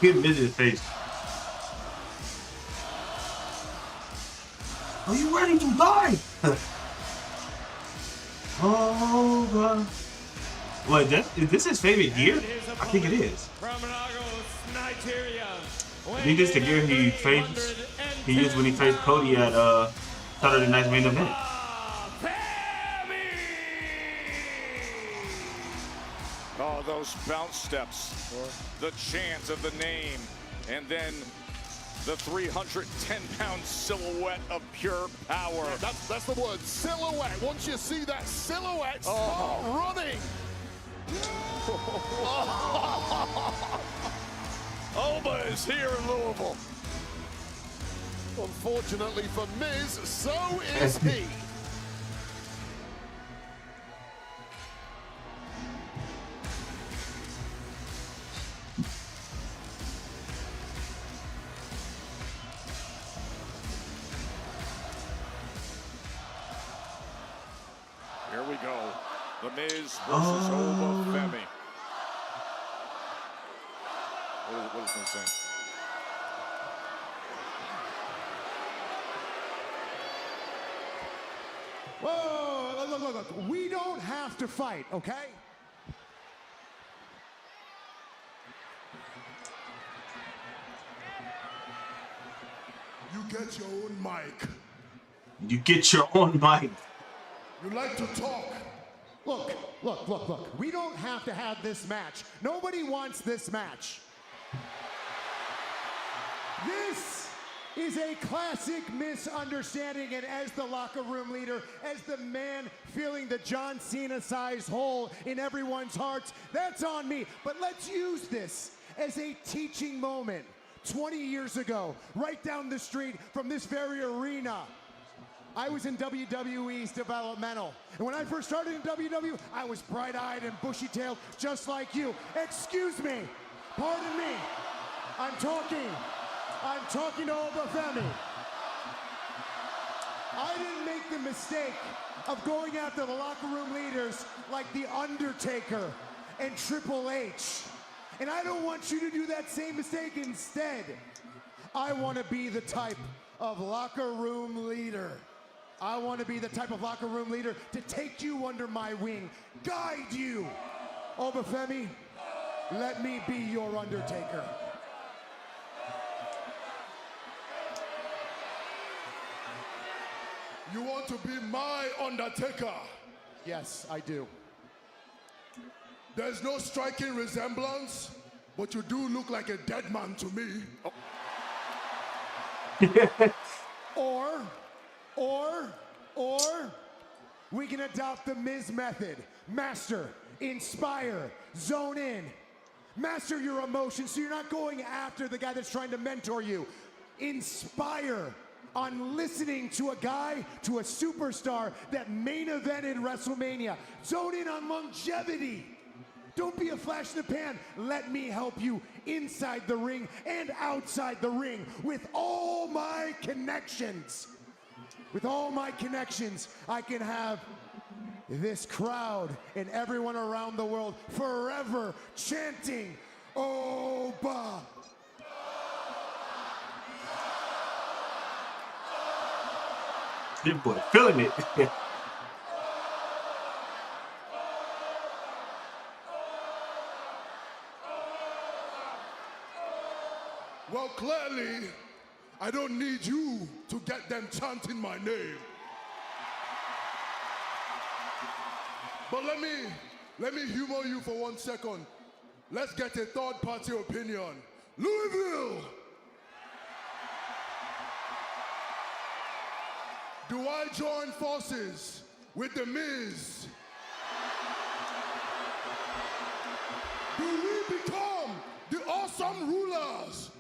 Get Miz's face. Are you ready to die? Oh God. Wait, is this his favorite gear? I think it is. I think this is the gear he used when he faced Cody at Saturday Night's main event. Oh, those bounce steps, the chant of the name, and then the 310-pound silhouette of pure power. Yeah, that's the word, silhouette. Once you see that silhouette, start running. Oba is here in Louisville. Unfortunately for Miz, so is he. Here we go. The Miz versus Oba Femi. What is this saying? Whoa, look. We don't have to fight, okay? You get your own mic. You get your own mic. You like to talk. Look. We don't have to have this match. Nobody wants this match. This is a classic misunderstanding, and as the locker room leader, as the man filling the John Cena-sized hole in everyone's hearts, that's on me. But let's use this as a teaching moment. 20 years ago, right down the street from this very arena, I was in WWE's developmental. And when I first started in WWE, I was bright-eyed and bushy-tailed, just like you. Excuse me, pardon me, I'm talking to Oba Femi. I didn't make the mistake of going after the locker room leaders like The Undertaker and Triple H. And I don't want you to do that same mistake. Instead, I want to be the type of locker room leader. I want to be the type of locker room leader to take you under my wing, guide you. Oba Femi, let me be your Undertaker. You want to be my Undertaker? Yes, I do. There's no striking resemblance, but you do look like a dead man to me. Or we can adopt the Miz method. Master, inspire, zone in. Master your emotions so you're not going after the guy that's trying to mentor you. Inspire on listening to a guy, to a superstar that main evented WrestleMania. Zone in on longevity. Don't be a flash in the pan. Let me help you inside the ring and outside the ring with all my connections. With all my connections, I can have this crowd and everyone around the world forever chanting, Oba. This boy feeling it. Well, clearly, I don't need you to get them chanting my name. But let me humor you for 1 second. Let's get a third-party opinion. Louisville! Do I join forces with The Miz? Do we become the awesome rulers?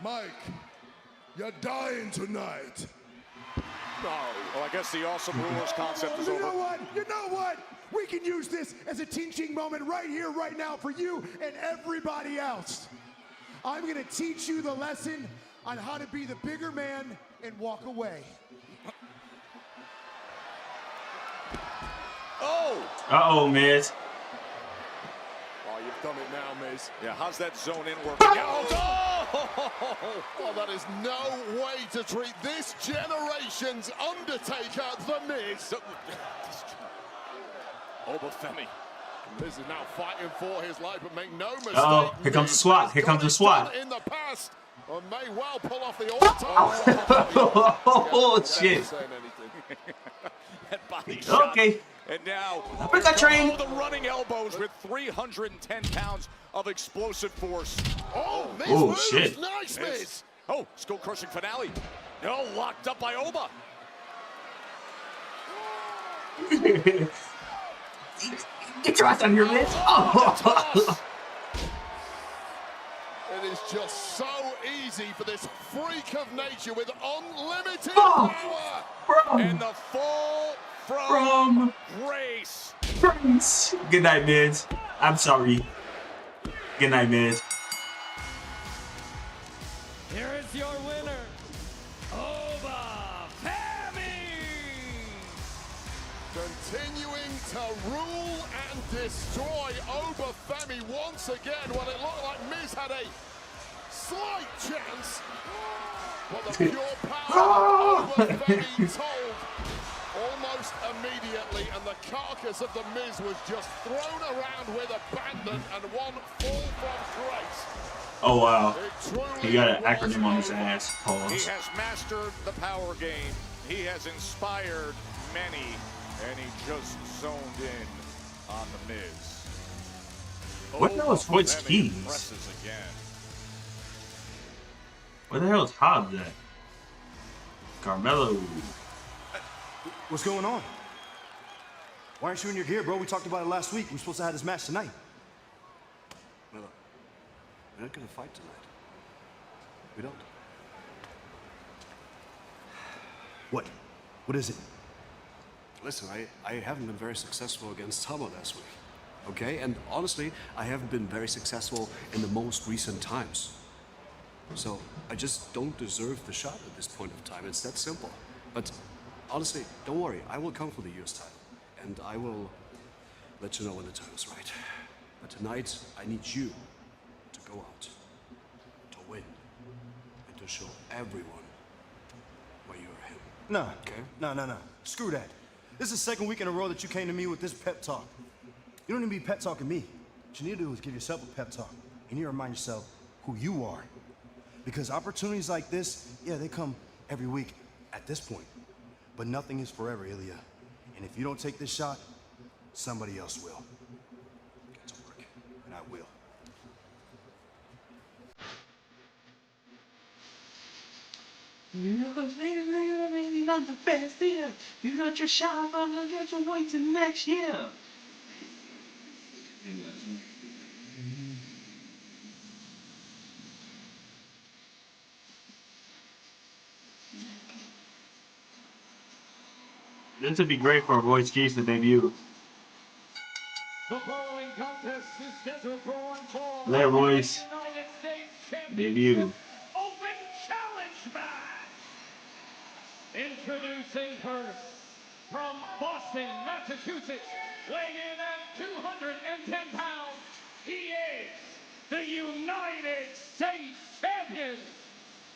Mike, you're dying tonight. No. Well, I guess the awesome rulers concept is over. You know what? We can use this as a teaching moment right here, right now for you and everybody else. I'm gonna teach you the lesson on how to be the bigger man and walk away. Oh! Uh-oh, Miz. Oh, you've done it now, Miz. Yeah, how's that zone in working out? Oh, that is no way to treat this generation's Undertaker, The Miz. Obafemi. Miz is now fighting for his life, but make no mistake. Uh-oh, here comes the SWAT. Here comes the SWAT. In the past, or may well pull off the all-time. Oh, shit. That body shot. Okay. And now, the running elbows with 310 pounds of explosive force. Oh, Miz oh moves. shit. Nice, Miz. Oh, skull-crushing finale. No, locked up by Oba. Get your ass out of here, Miz. Oh. It is just so easy for this freak of nature with unlimited power. And the fall from grace. Good night, Miz. I'm sorry. Good night, Miz. Here is your winner, Obafemi. Continuing to rule and destroy Obafemi once again. Well, it looked like Miz had a slight chance, but the pure power of Obafemi told almost immediately, and the carcass of the Miz was just thrown around with abandon and one fall from grace. Oh, wow. He got an acronym on his ass. Pause. He has mastered the power game. He has inspired many, and he just zoned in on the Miz. What the hell is Hoyt's keys? Presses again. Where the hell is Hobbs at? Carmelo. What's going on? Why aren't you in your gear, bro? We talked about it last week. We're supposed to have this match tonight. Well, we're not gonna fight tonight. We don't. What? What is it? Listen, I haven't been very successful against Tomo last week. Okay? And honestly, I haven't been very successful in the most recent times. So I just don't deserve the shot at this point of time. It's that simple. But honestly, don't worry. I will come for the US title. And I will let you know when the time is right. But tonight, I need you to go out, to win, and to show everyone why you're him. No. Okay? No. Screw that. This is the second week in a row that you came to me with this pep talk. You don't need to be pep talking me. What you need to do is give yourself a pep talk. You need to remind yourself who you are. Because opportunities like this, yeah, they come every week at this point. But nothing is forever, Ilya. And if you don't take this shot, somebody else will. Get to work. You're not the best here. You got your shot, but you got to wait till next year. This would be great for Royce Keys to debut. The following contest is scheduled for one fall. Let Royce United States debut. Open Challenge match. Introducing first, from Boston, Massachusetts, weighing in at 210 pounds, he is the United States champion,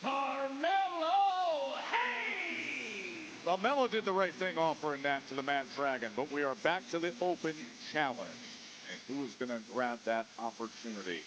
Carmelo Hayes. Well, Melo did the right thing offering that to the Mad Dragon, but we are back to the Open Challenge. And who is going to grab that opportunity?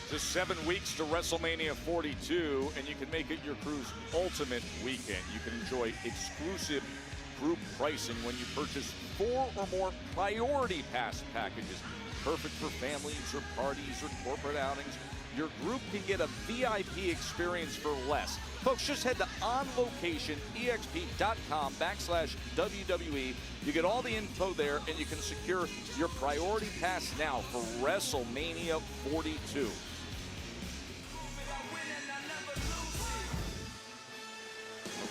Just 7 weeks to WrestleMania 42, and you can make it your crew's ultimate weekend. You can enjoy exclusive group pricing when you purchase 4 or more priority pass packages. Perfect for families or parties or corporate outings. your group can get a VIP experience for less. Folks, just head to onlocation.exp.com/WWE. You get all the info there, and you can secure your priority pass now for WrestleMania 42.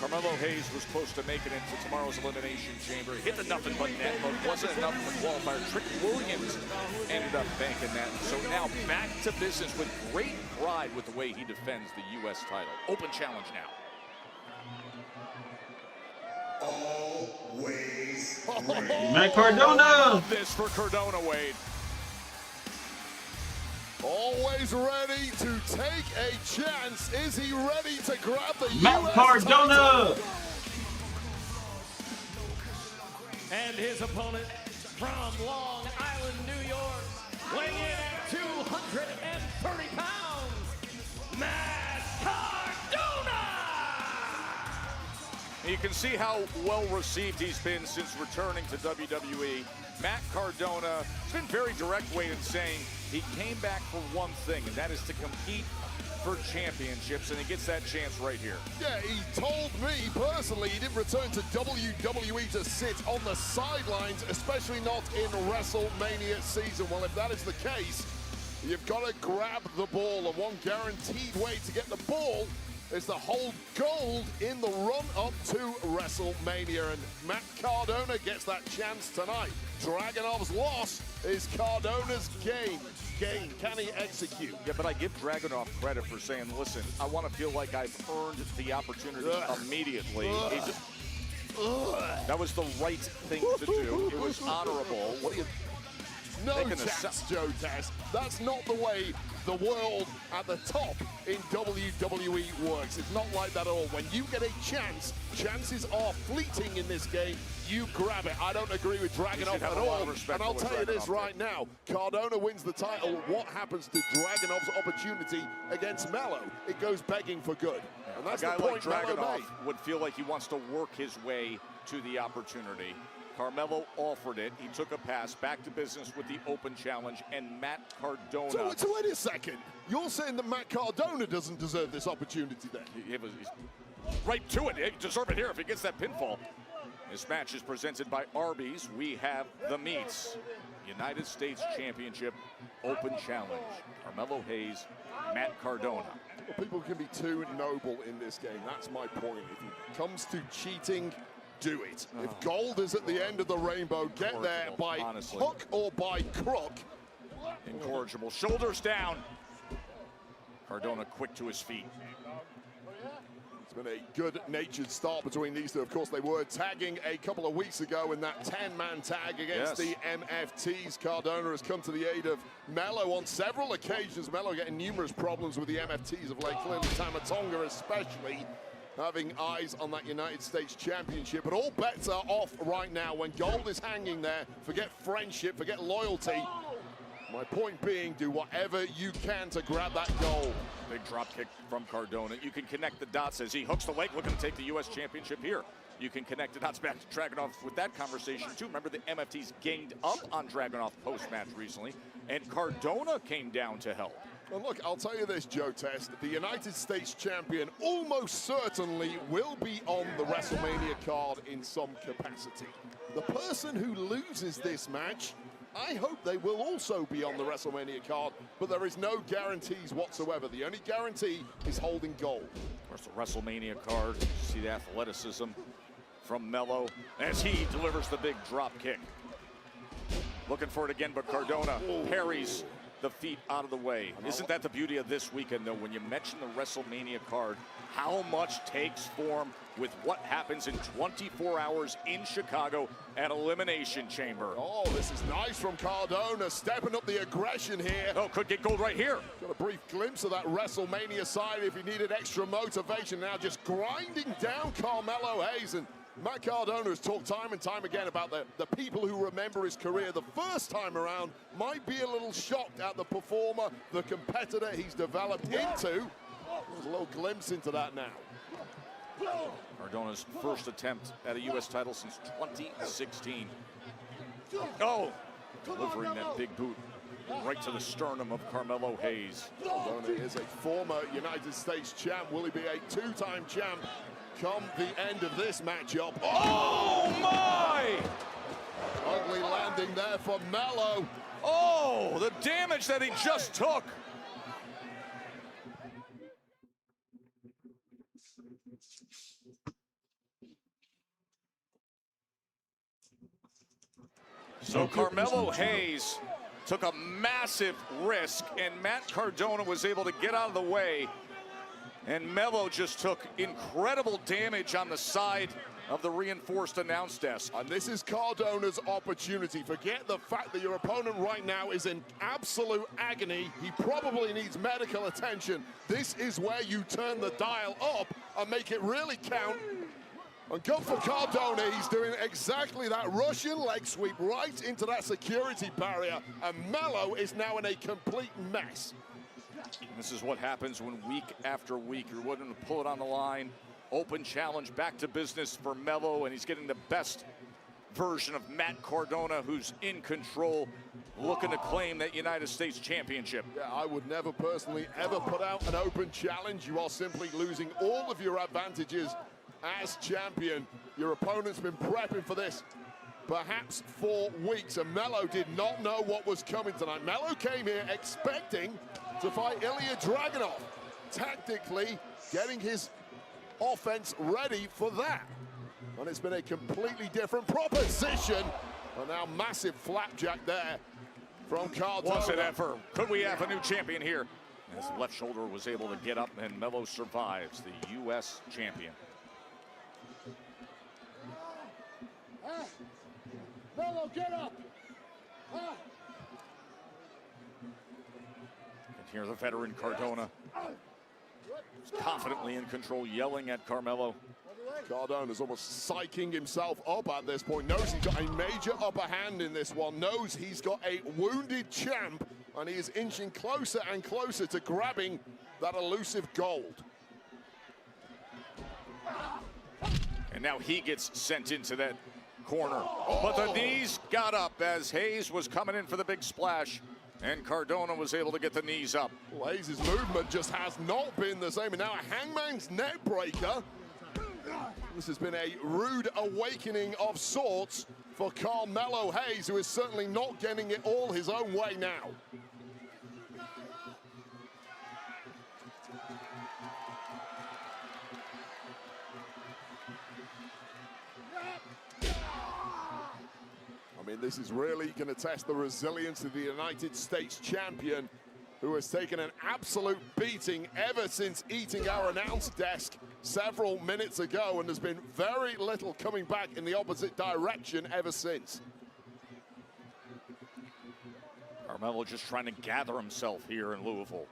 Carmelo Hayes was supposed to make it into tomorrow's Elimination Chamber. Hit the nothing but net, but wasn't enough for the qualifier. Trick Williams ended up banking that. So now back to business with great pride with the way he defends the U.S. title. Open challenge now. Always Matt Cardona. This for Cardona, Wade. Always ready to take a chance. Is he ready to grab the Matt US Cardona. title? And his opponent from Long Island, New York, weighing in at 230 pounds, Matt Cardona! You can see how well received he's been since returning to WWE. Matt Cardona has been very direct, Wade, in saying he came back for one thing, and that is to compete for championships, and he gets that chance right here. Yeah, he told me personally he didn't return to WWE to sit on the sidelines, especially not in WrestleMania season. Well, if that is the case, you've got to grab the ball, and one guaranteed way to get the ball is to hold gold in the run-up to WrestleMania, and Matt Cardona gets that chance tonight. Dragunov's loss is Cardona's gain. Can he execute? Yeah, but I give Dragunov credit for saying, listen, I want to feel like I've earned the opportunity immediately. That was the right thing to do. It was honorable. What do you... No chance, Joe Test. That's not the way the world at the top in WWE works. It's not like that at all. When you get a chance, chances are fleeting in this game. You grab it. I don't agree with Dragunov at all. And I'll tell you this right now. Cardona wins the title. What happens to Dragunov's opportunity against Melo? It goes begging for good. And that's a guy the point like Melo Dragunov made. would feel like he wants to work his way to the opportunity. Carmelo offered it. He took a pass, back to business with the open challenge, and Matt Cardona. So wait a second. You're saying that Matt Cardona doesn't deserve this opportunity then? He's right to it. He deserves it here if he gets that pinfall. This match is presented by Arby's. We have the meats. United States Championship Open Challenge. Carmelo Hayes, Matt Cardona. Well, people can be too noble in this game. That's my point. If it comes to cheating, do it. If gold is at the end of the rainbow, get there by hook or by crook. Incorrigible. Shoulders down. Cardona quick to his feet. It's been a good-natured start between these two. Of course, they were tagging a couple of weeks ago in that 10-man tag against the MFTs. Cardona has come to the aid of Melo on several occasions. Melo getting numerous problems with the MFTs of late. Clearly, Tama Tonga especially having eyes on that United States Championship. But all bets are off right now. When gold is hanging there, forget friendship, forget loyalty. My point being, do whatever you can to grab that gold. Big drop kick from Cardona. You can connect the dots as he hooks the leg, looking to take the U.S. Championship here. You can connect the dots back to Dragunov with that conversation, too. Remember, the MFTs ganged up on Dragunov post-match recently, and Cardona came down to help. Well, look, I'll tell you this, Joe Test. The United States champion almost certainly will be on the WrestleMania card in some capacity. The person who loses this match, I hope they will also be on the WrestleMania card, but there is no guarantees whatsoever. The only guarantee is holding gold. Of course, the WrestleMania card. You see the athleticism from Melo as he delivers the big drop kick. Looking for it again, but Cardona parries the feet out of the way. Isn't that the beauty of this weekend, though, when you mention the WrestleMania card, how much takes form with what happens in 24 hours in Chicago at Elimination Chamber. Oh, this is nice from Cardona, stepping up the aggression here. Oh, could get gold right here. Got a brief glimpse of that WrestleMania side if he needed extra motivation. Now just grinding down Carmelo Hayes. And Matt Cardona has talked time and time again about the people who remember his career the first time around might be a little shocked at the performer, the competitor he's developed into. There's a little glimpse into that now. Cardona's first attempt at a U.S. title since 2016. Oh, delivering that big boot right to the sternum of Carmelo Hayes. Cardona is a former United States champ. Will he be a two-time champ come the end of this matchup? Oh my! Ugly landing there for Melo. Oh, the damage that he just took. So Carmelo Hayes took a massive risk, and Matt Cardona was able to get out of the way. And Melo just took incredible damage on the side of the reinforced announce desk. And this is Cardona's opportunity. Forget the fact that your opponent right now is in absolute agony. He probably needs medical attention. This is where you turn the dial up and make it really count. And go for Cardona. He's doing exactly that Russian leg sweep right into that security barrier. And Melo is now in a complete mess. This is what happens when week after week you're willing to pull it on the line. Open challenge, back to business for Melo, and he's getting the best version of Matt Cardona, who's in control, looking to claim that United States Championship. Yeah, I would never personally ever put out an open challenge. You are simply losing all of your advantages as champion. Your opponent's been prepping for this perhaps 4 weeks, and Melo did not know what was coming tonight. Melo came here expecting to fight Ilya Dragunov, tactically getting his offense ready for that. And it's been a completely different proposition. And now massive flapjack there from Cardona. Was it ever? Could we have a new champion here? His left shoulder was able to get up, and Melo survives, the U.S. champion. Melo, get up! And here the veteran Cardona is confidently in control, yelling at Carmelo. Cardona's almost psyching himself up at this point. Knows he's got a major upper hand in this one. Knows he's got a wounded champ, and he is inching closer and closer to grabbing that elusive gold. And now he gets sent into that corner. But the knees got up as Hayes was coming in for the big splash, and Cardona was able to get the knees up. Well, Hayes' movement just has not been the same. And now a hangman's neck breaker. This has been a rude awakening of sorts for Carmelo Hayes, who is certainly not getting it all his own way now. I mean, this is really going to test the resilience of the United States champion, who has taken an absolute beating ever since eating our announce desk several minutes ago, and there's been very little coming back in the opposite direction ever since. Carmelo just trying to gather himself here in Louisville.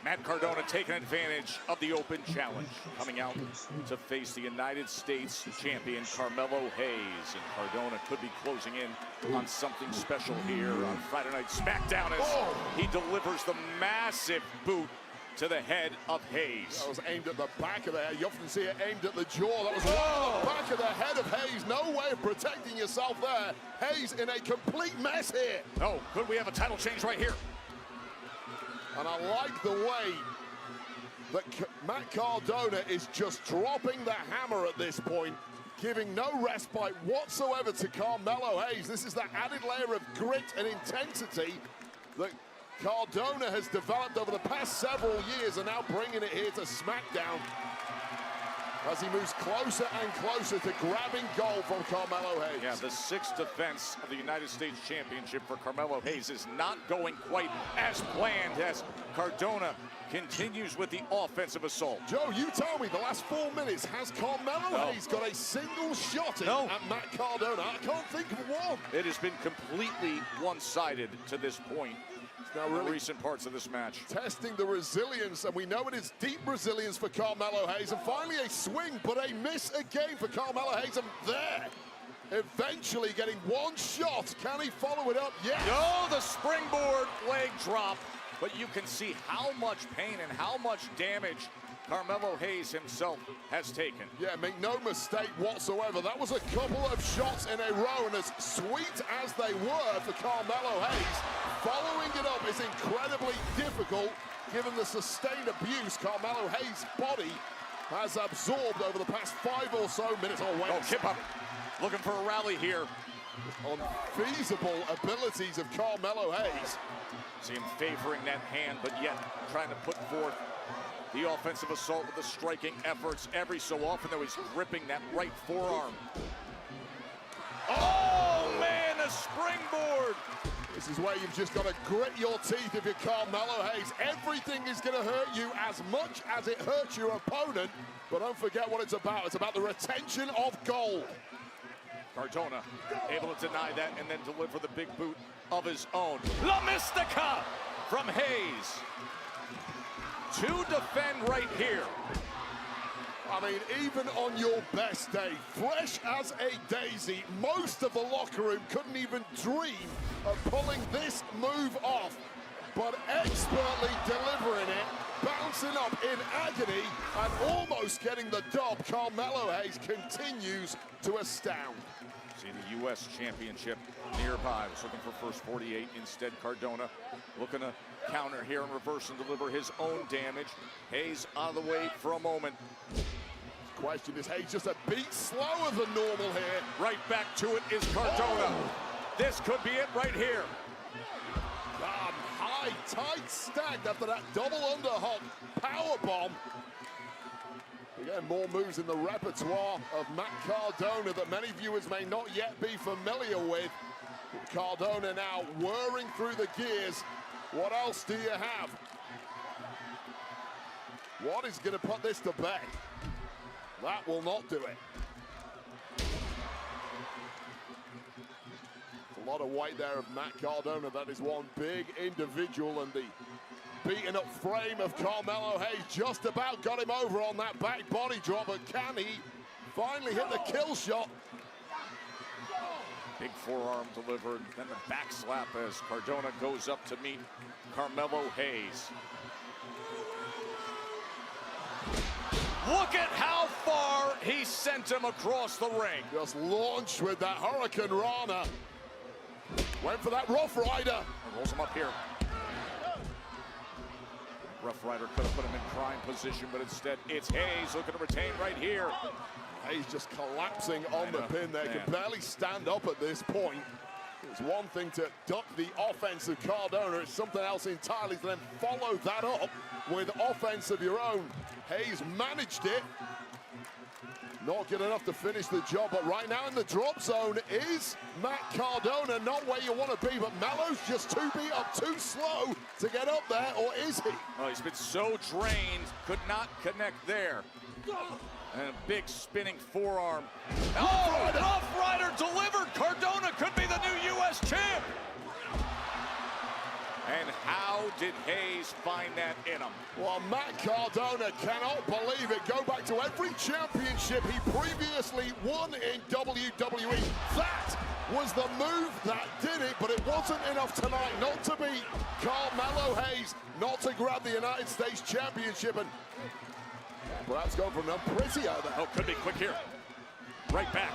Matt Cardona taking advantage of the open challenge, coming out to face the United States champion Carmelo Hayes. And Cardona could be closing in on something special here on Friday Night Smackdown as he delivers the massive boot to the head of Hayes. That was aimed at the back of the head. You often see it aimed at the jaw. That was right at the back of the head of Hayes. No way of protecting yourself there. Hayes in a complete mess here. Oh, could we have a title change right here? And I like the way that Matt Cardona is just dropping the hammer at this point, giving no respite whatsoever to Carmelo Hayes. This is that added layer of grit and intensity that Cardona has developed over the past several years, and now bringing it here to Smackdown as he moves closer and closer to grabbing gold from Carmelo Hayes. Yeah, the sixth defense of the United States Championship for Carmelo Hayes is not going quite as planned as Cardona continues with the offensive assault. Joe, you tell me, the last 4 minutes, has Carmelo Hayes got a single shot in at Matt Cardona? I can't think of one. It has been completely one-sided to this point. Now in really the recent parts of this match. Testing the resilience, and we know it is deep resilience for Carmelo Hayes. And finally a swing, but a miss again for Carmelo Hayes. And there eventually getting one shot. Can he follow it up? Yes. No, the springboard leg drop, but you can see how much pain and how much damage Carmelo Hayes himself has taken. Yeah, make no mistake whatsoever. That was a couple of shots in a row, and as sweet as they were for Carmelo Hayes, following it up is incredibly difficult given the sustained abuse Carmelo Hayes' body has absorbed over the past 5 or so minutes. Oh, wait. Oh, Kip up. Looking for a rally here. Unfeasible abilities of Carmelo Hayes. See him favoring that hand, but yet trying to put forth the offensive assault with the striking efforts. Every so often, though, he's gripping that right forearm. Oh, man, a springboard. This is where you've just got to grit your teeth if you're Carmelo Hayes. Everything is going to hurt you as much as it hurts your opponent. But don't forget what it's about. It's about the retention of gold. Cardona able to deny that and then deliver the big boot of his own. La Mystica from Hayes. To defend right here. I mean, even on your best day, fresh as a daisy, most of the locker room couldn't even dream of pulling this move off. But expertly delivering it, bouncing up in agony, and almost getting the dub, Carmelo Hayes continues to astound. See the U.S. Championship nearby. Was looking for first 48. Instead, Cardona looking to counter here and reverse and deliver his own damage. Hayes out of the way for a moment. Question is Hayes just a beat slower than normal here. Right back to it is Cardona. Oh. This could be it right here. High, tight, stacked after that double underhook power bomb. Again, more moves in the repertoire of Matt Cardona that many viewers may not yet be familiar with. Cardona now whirring through the gears. What else do you have? What is going to put this to bed? That will not do it. A lot of weight there of Matt Cardona. That is one big individual, and the beaten up frame of Carmelo Hayes just about got him over on that back body drop, but can he finally hit the kill shot? Big forearm delivered, then the back slap as Cardona goes up to meet Carmelo Hayes. Look at how far he sent him across the ring. Just launched with that Hurricane Rana. Went for that Rough Rider. Rolls him up here. Rough Rider could have put him in prime position, but instead it's Hayes looking to retain right here. Hayes just collapsing on the pin there. Can barely stand up at this point. It's one thing to duck the offense of Cardona. It's something else entirely to then follow that up with offense of your own. Hayes managed it. Not good enough to finish the job, but right now in the drop zone is Matt Cardona. Not where you want to be, but Melo's just too beat up, too slow to get up there, or is he? Oh, he's been so drained, could not connect there. And a big spinning forearm. Oh, Rough Rider delivered. Cardona could be the new U.S. champ. And how did Hayes find that in him? Well, Matt Cardona cannot believe it. Go back to every championship he previously won in WWE. That was the move that did it, but it wasn't enough tonight not to beat Carmelo Hayes, not to grab the United States Championship, and perhaps go for an pretty out there. Oh, could be quick here. Right back.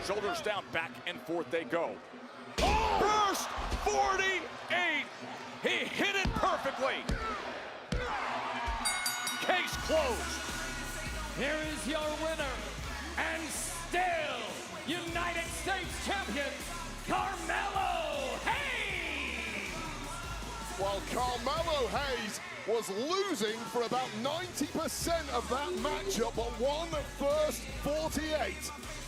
Shoulders down, back and forth they go. Oh! First 48. He hit it perfectly. Case closed. Here is your winner, and still United States champion, Carmelo Hayes. While Carmelo Hayes was losing for about 90% of that matchup, but won the first 48.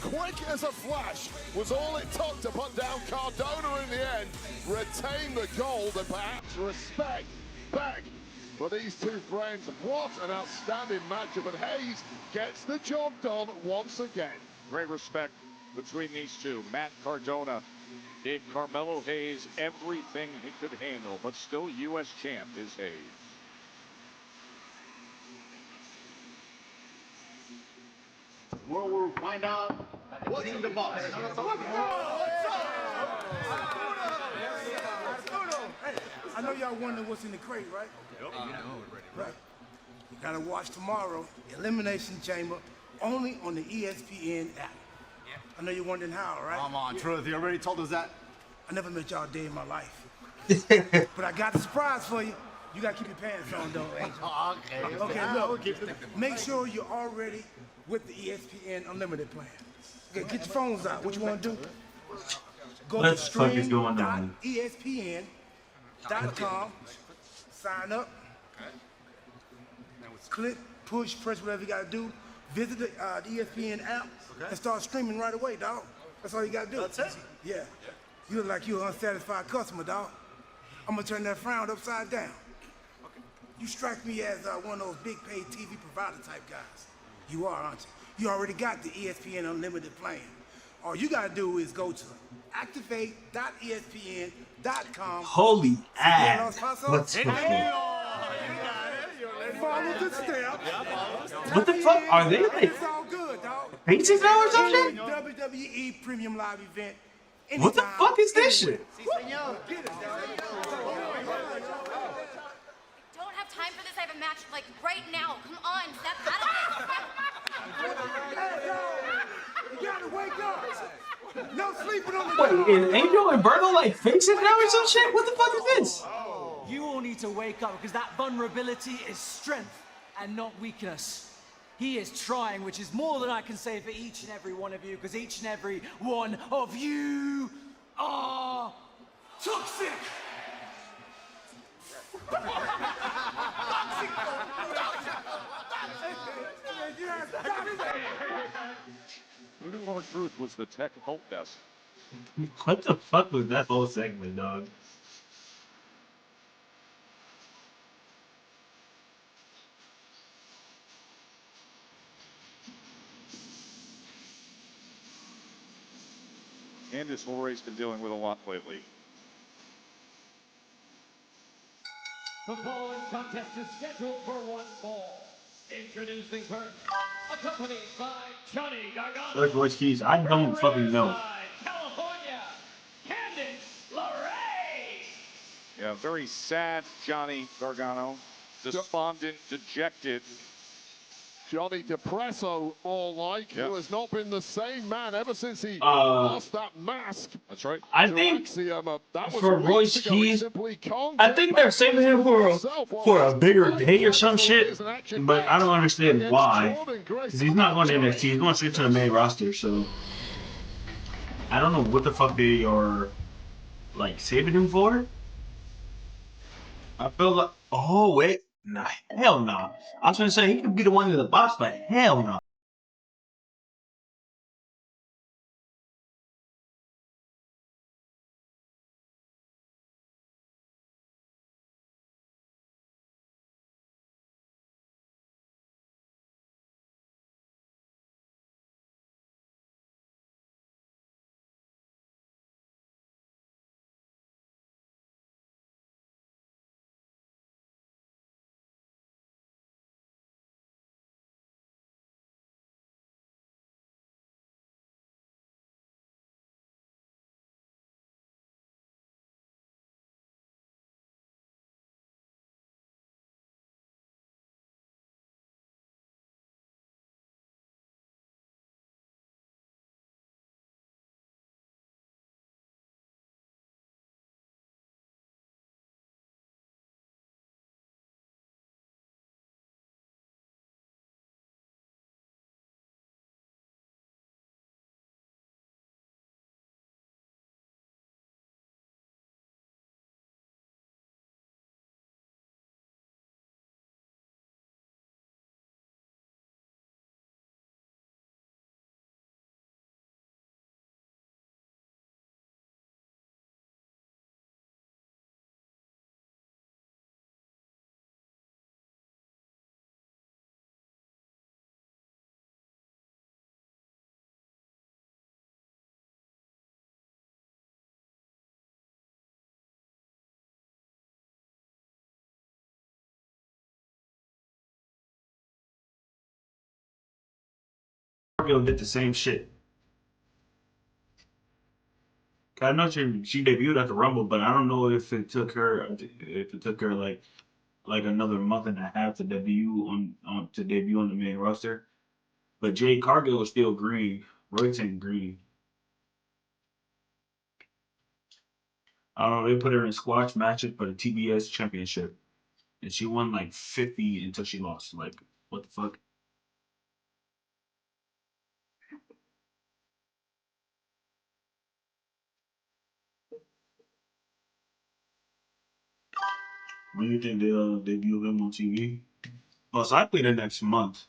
Quick as a flash was all it took to put down Cardona in the end, retain the gold, and perhaps respect back for these two friends. What an outstanding matchup, and Hayes gets the job done once again. Great respect between these two. Matt Cardona gave Carmelo Hayes everything he could handle, but still U.S. champ is Hayes. Well, we'll find out What's the boss? I know y'all wondering what's in the crate, right? Right. You gotta watch tomorrow, Elimination Chamber, only on the ESPN app. I know you're wondering how, right? Come on, Truth, you already told us that. I never met y'all a day in my life. But I got a surprise for you. You gotta keep your pants on, though, Angel. Okay, look. Make sure you're already with the ESPN Unlimited plan. Okay, get your phones out. What you wanna do? Go What to the fuck is going on? stream.espn.com. Sign up. Click, push, press whatever you gotta do. Visit the ESPN app and start streaming right away, dog. That's all you gotta do. That's it? Yeah. You look like you're an unsatisfied customer, dog. I'm gonna turn that frown upside down. You strike me as one of those big paid TV provider type guys. You are, aren't you? You already got the ESPN Unlimited plan. All you gotta do is go to activate.espn.com. Holy ass. What's Follow the steps. What the fuck? Are they like It's all good, dog. faces now or some shit? WWE Premium Live event. What the fuck is this shit? Don't have time for this. I have a match like right now. Come on, step out of You gotta wake up. No sleeping on the Wait, is Angel and Berto like faces now or some shit? What the fuck is this? You all need to wake up because that vulnerability is strength and not weakness. He is trying, which is more than I can say for each and every one of you, because each and every one of you are toxic. Lord Truth was the tech help desk. What the fuck was that whole segment, dog? Candice LeRae's been dealing with a lot lately. The following contest is scheduled for one fall. Introducing first, accompanied by Johnny Gargano. Look, voice keys. I don't fucking know. California, Candice LeRae. Yeah, very sad Johnny Gargano. Despondent, dejected. Johnny Depresso, more like, who has not been the same man ever since he lost that mask. That's right. I think that was for weeks Royce ago. Keys, Simply can't I get think back they're saving him for a bigger day or some shit. But I don't understand why. Because he's not going to NXT. He's going straight to the main roster. So I don't know what the fuck they are like saving him for. I feel like, oh wait, nah, hell no. Nah. I was gonna say he could be the one in the box, but hell no. Nah. Scorpio did the same shit. I know she debuted at the Rumble, but I don't know if it took her like another month and a half to debut on the main roster. But Jade Cargill is still green. Roy's ain't green. I don't know. They put her in squash matches for the TBS championship, and she won like 50 until she lost. Like, what the fuck? When do you think they'll debut him on TV? Most likely the next month.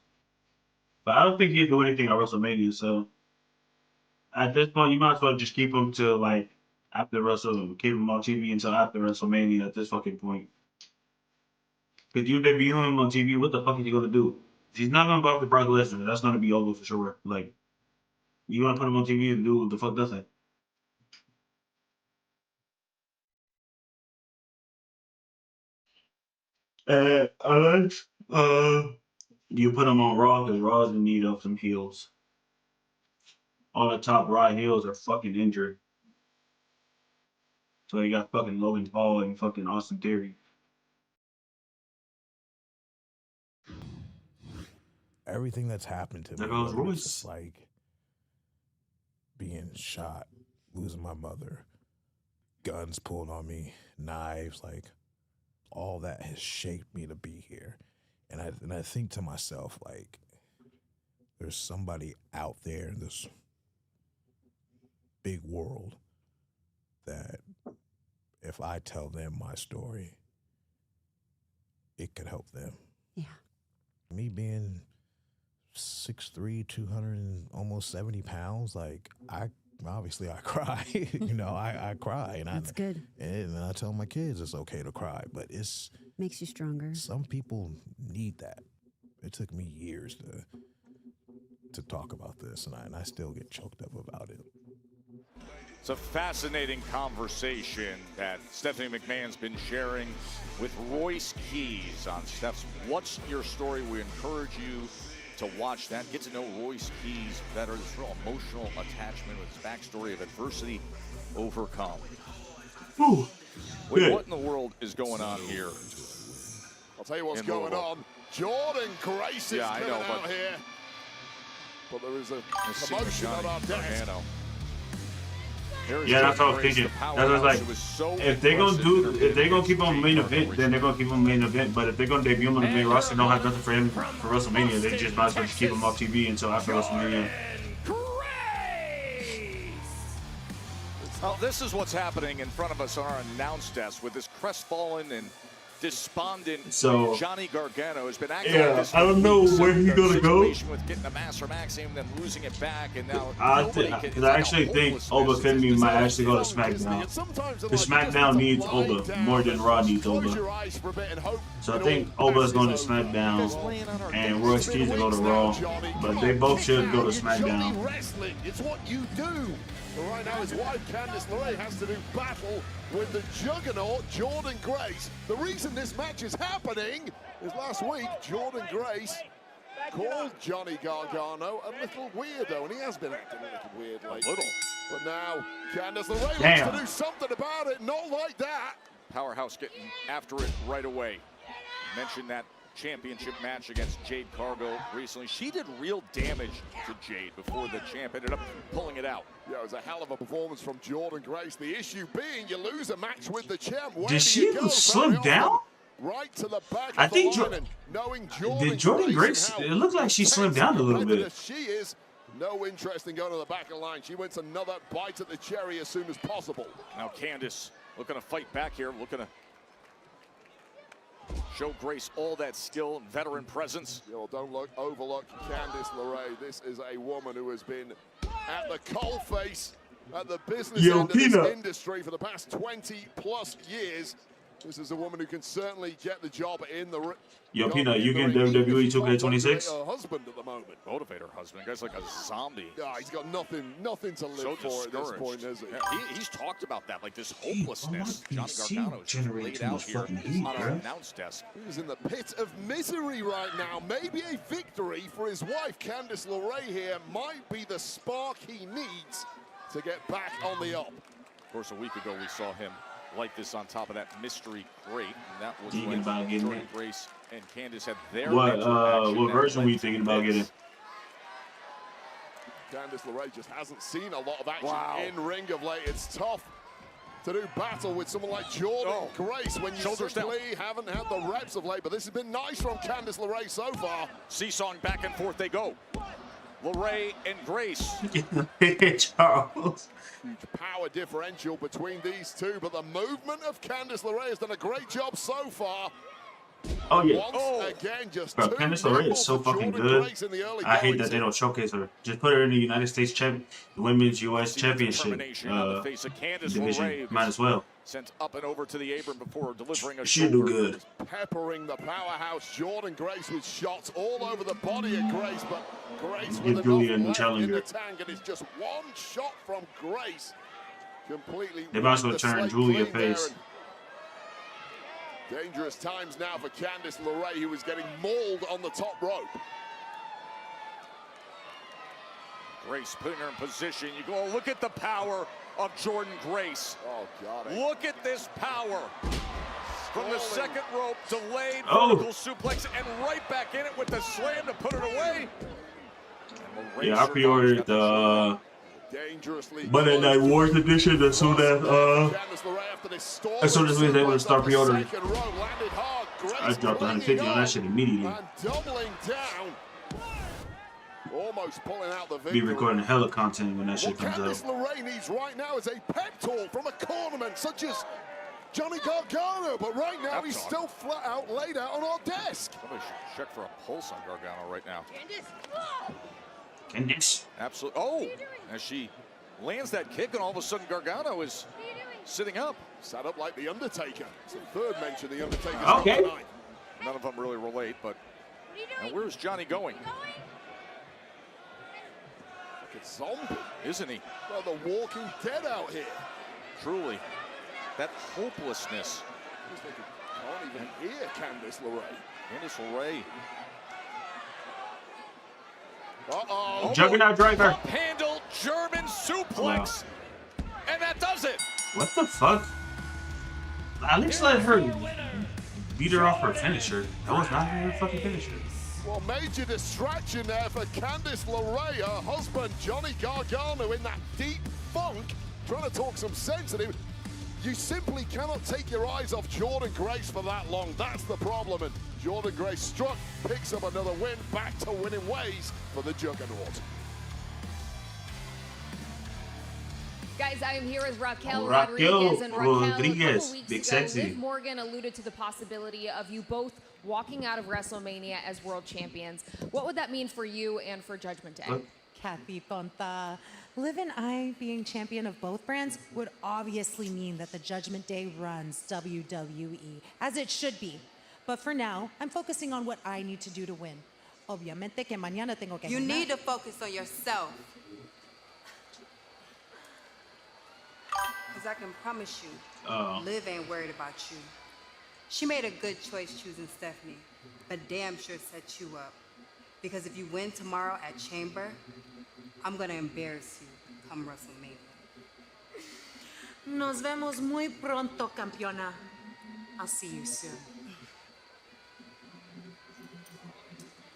But I don't think he'll do anything at WrestleMania. So at this point, you might as well just keep him to like after keep him on TV until after WrestleMania. At this fucking point, because you debut him on TV, what the fuck is he gonna do? He's not gonna go after Brock Lesnar. That's gonna be over for sure. Like, you wanna put him on TV and do what the fuck does that? Alex, you put him on Raw because Raw's in need of some heels. All the top Raw heels are fucking injured. So you got fucking Logan Paul and fucking Austin Theory. Everything that's happened to me, There goes whether Royce. it's just like being shot, losing my mother, guns pulled on me, knives, like all that has shaped me to be here. And I think to myself, like, there's somebody out there in this big world that if I tell them my story, it could help them. Yeah. Me being 6'3", 200 and almost 70 pounds, like I cry. You know, I cry. And That's good. And I tell my kids it's okay to cry, but makes you stronger. Some people need that. It took me years to talk about this, and I still get choked up about it. It's a fascinating conversation that Stephanie McMahon's been sharing with Royce Keys on Steph's What's Your Story? We encourage you to watch that, get to know Royce Keys better. This real emotional attachment with his backstory of adversity overcome. Ooh. Wait, what in the world is going on here? I'll tell you what's going on. Jordan Grace is coming out here. But there is a commotion on our desk. Yeah, that's what I was thinking. That's what I was like. If they're gonna keep on main event, then they're gonna keep on main event. But if they're gonna debut him on the main roster, don't have nothing for him for WrestleMania. They just might as well just keep him off TV until after WrestleMania. Well, this is what's happening in front of us on our announce desk with this crestfallen and despondent Johnny Gargano has been acting like this. I don't know where he's gonna go. With getting the Master Maxim, then losing it back, and now I actually think Oba Femi might actually go to SmackDown. Because SmackDown needs Oba more than Raw needs Oba. So I think Oba's going to SmackDown and Royce Keys will go to Raw. But they both should go to SmackDown. Wrestling, it's what you do. But right now, his wife, Candice LeRae, has to do battle with the juggernaut, Jordan Grace. The reason this match is happening is last week, Jordan Grace called Johnny Gargano a little weirdo, and he has been acting a little weird lately. But now, Candice LeRae wants to do something about it, not like that. Powerhouse getting after it right away. Mentioned that championship match against Jade Cargill recently. She did real damage to Jade before the champ ended up pulling it out. Yeah, it was a hell of a performance from Jordan Grace. The issue being you lose a match with the champ. Where Did she slim down? Right to the back I of think the line, and knowing did Jordan Grace, it looked like she slimmed down a little bit. She is no interest in going to the back of the line. She wants another bite at the cherry as soon as possible. Now Candice looking to fight back here, looking to show Grace all that skill and veteran presence. Yo, don't overlook Candice LeRae. This is a woman who has been at the coalface, at the business end of this industry for the past 20+ years. This is a woman who can certainly get the job in the Yo, Peanut, you getting WWE 2K26? Her husband at the moment. Motivate her husband. Guy's like a zombie. Yeah, he's got nothing to live for at this point, is he? Yeah, he's talked about that, like this hopelessness. Johnny Gargano is laid out here on our announce desk. He's in the pit of misery right now. Maybe a victory for his wife, Candice LeRae here, might be the spark he needs to get back on the up. Of course, a week ago we saw him like this on top of that mystery crate, and that was Thinking when about getting Jordan it. Grace and Candice had their What interaction that version led were you to thinking about this. getting? Candice LeRae just hasn't seen a lot of action Wow. in ring of late. It's tough to do battle with someone like Jordan Grace when you Shoulders simply haven't had the reps of late. But this has been nice from Candice LeRae so far. Seesawing back and forth they go. LeRae and Grace. Charles. Huge power differential between these two, but the movement of Candice LeRae has done a great job so far. Oh yeah. Once again, just Bro, too Candice LeRae nimble is so for fucking Jordan good. Grace in the early I hate goings that they here. don't showcase her. Just put her in the United States Women's US Championship On the face of Candice division. LeRae, Might as well. sent up and over to the apron before delivering a She do shoulder. good. Peppering the powerhouse Jordan Grace with shots all over the body of Grace, but Grace Give with Julia enough the left challenger. in the tank, and it's just one shot from Grace. Completely They might as well wiped the turn slate Julia clean there, face. and dangerous times now for Candice LeRae, who is getting mauled on the top rope. Grace putting her in position. You go, look at the power of Jordan Grace. Oh, God. Look at this power. From the second rope, delayed Oh. vertical suplex, and right back in it with the slam to put it away. And Yeah, I pre-ordered the Dangerously Monday Night Wars edition as soon as we was able to start pre-ordering. I dropped 150 on that shit immediately. And doubling down. Almost pulling out the Be victory. recording hella content when that shit What comes Candice out. LeRae needs right now is a pep talk from a cornerman such as Johnny Gargano, but right now Pep he's talk. still flat out laid out on our desk. Somebody should check for a pulse on Gargano right now. Candice. Absolutely. Oh, as she lands that kick, and all of a sudden Gargano is sitting up. Sat up like The Undertaker. It's the third mention The Undertaker's Okay. got tonight. None of them really relate, but and where's Johnny going? Like a zombie. Isn't he? Well, the Walking Dead out here. Truly. That hopelessness. Just like you can't even hear Candice LeRae. Candice LeRae. Uh-oh. Juggernaut driver. Handle German suplex. And that does it. What the fuck? At least let her beat her off her finisher. That was not her fucking finisher. Well, major distraction there for Candice LeRae. Her husband, Johnny Gargano, in that deep funk, trying to talk some sense at him. You simply cannot take your eyes off Jordan Grace for that long. That's the problem. And Jordan Grace struck, picks up another win, back to winning ways for the Juggernaut. Guys, I am here with Raquel Raquel Rodriguez. And Raquel, a Rodriguez, couple weeks big ago, sexy. Liv Morgan alluded to the possibility of you both walking out of WrestleMania as world champions. What would that mean for you and for Judgment Day? Kathy Tonta. Liv and I being champion of both brands would obviously mean that the Judgment Day runs WWE, as it should be. But for now, I'm focusing on what I need to do to win. Obviamente que mañana tengo que You ganar. need to focus on yourself. Because I can promise you, Liv ain't worried about you. She made a good choice choosing Stephanie, but damn sure set you up. Because if you win tomorrow at Chamber, I'm gonna embarrass you come WrestleMania. Nos vemos muy pronto, campeona. I'll see you soon.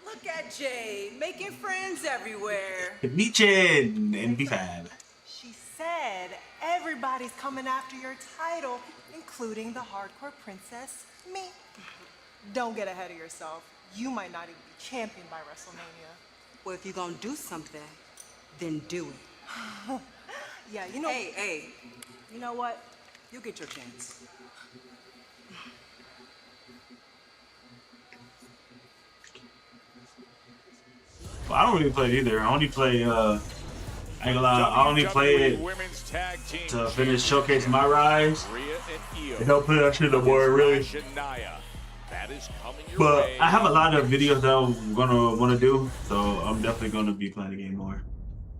Look at Jay, making friends everywhere. Nietzsche and B5. She said everybody's coming after your title, including the hardcore princess, me. Don't get ahead of yourself. You might not even be champion by WrestleMania. Well, if you're gonna do something, then do it. Yeah, you know. Hey. You know what? You'll get your chance. Well, I don't really play it either. I only play, I ain't gonna lie, I only play it Women's Tag Team to finish showcasing my rise. Rhea and Io. I don't play that shit no more, really. Shania. That is coming your But way. I have a lot of videos that I'm gonna want to do, so I'm definitely gonna be playing the game more.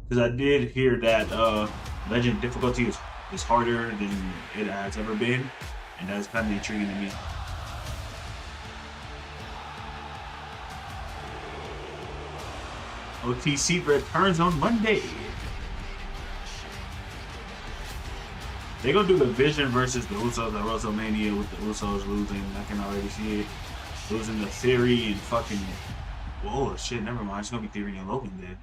Because I did hear that Legend difficulty is harder than it has ever been, and that's kind of intriguing to me. OTC returns on Monday. They're gonna do the Vision versus the Usos at WrestleMania with the Usos losing. I can already see it. Losing the Theory and fucking. Whoa, shit, never mind. It's gonna be Theory and Logan then.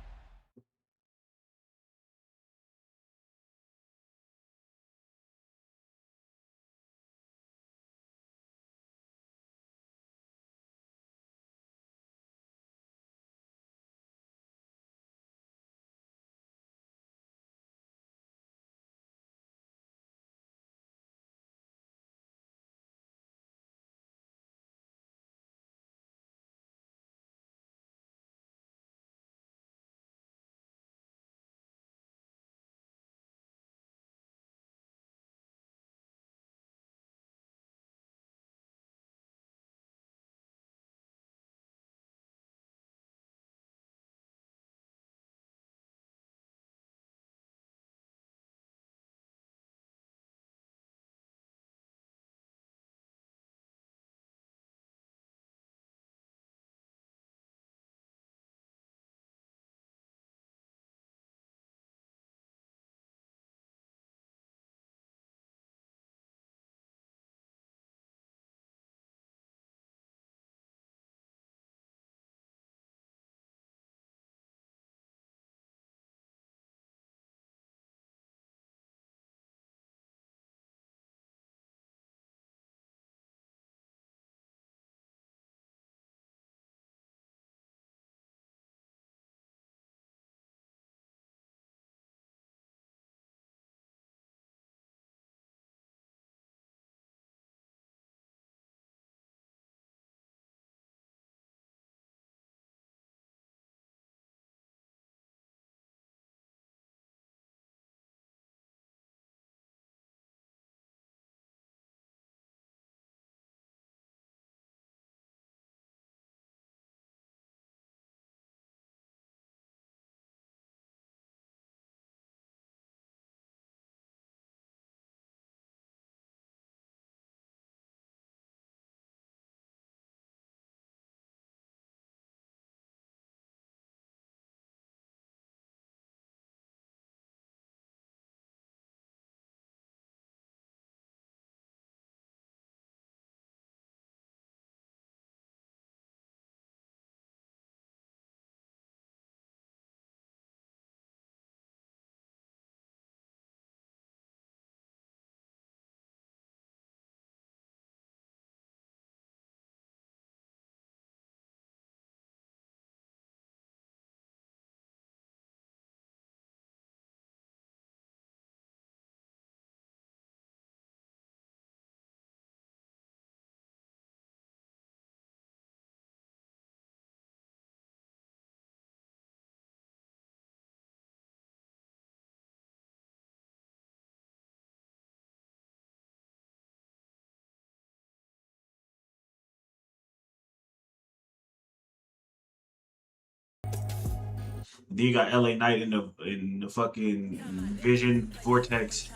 Then you got LA Knight in the fucking Vision Vortex.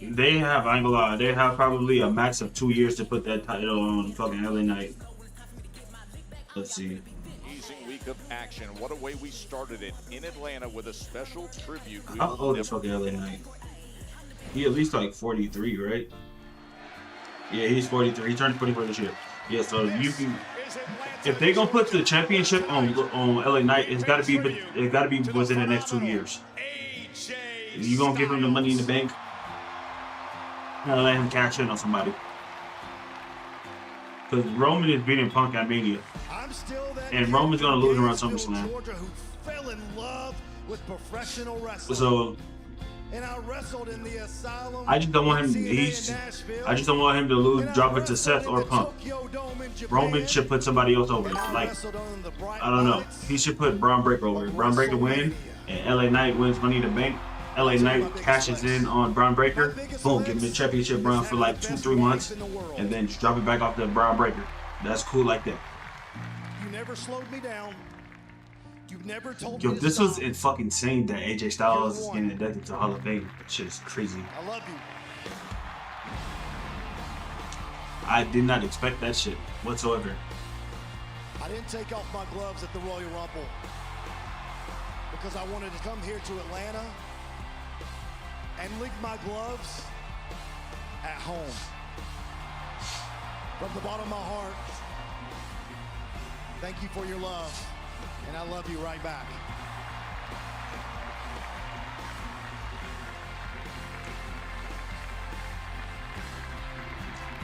They have, I ain't gonna lie, they have probably a max of 2 years to put that title on fucking LA Knight. Let's see. Amazing week of action. What a way we started it in Atlanta with a special tribute. How old is fucking LA Knight? He at least like 43, right? Yeah, he's 43. He turned 44 this year. Yeah, so you can, if they gonna put the championship on LA Knight, it's gotta be within the next 2 years. You gonna give him the Money in the Bank? Gotta let him cash in on somebody. Because Roman is beating Punk at Mania. And Roman's gonna lose around SummerSlam. So I just don't want him. I just don't want him to lose, drop it to Seth or Punk. Roman should put somebody else over. Like, I don't know. He should put Braun Breaker over. Braun Breaker win, and LA Knight wins Money in the Bank. LA Knight cashes in on Braun Breaker. Boom, give him the championship run for like 2-3 months, and then just drop it back off the Braun Breaker. That's cool like that. You never slowed me down. You've never told Yo, me to this was stop. fucking insane that AJ Styles is getting inducted to Hall of Fame. That shit is crazy. I love you. I did not expect that shit whatsoever. I didn't take off my gloves at the Royal Rumble because I wanted to come here to Atlanta and lick my gloves at home. From the bottom of my heart, thank you for your love, and I love you right back.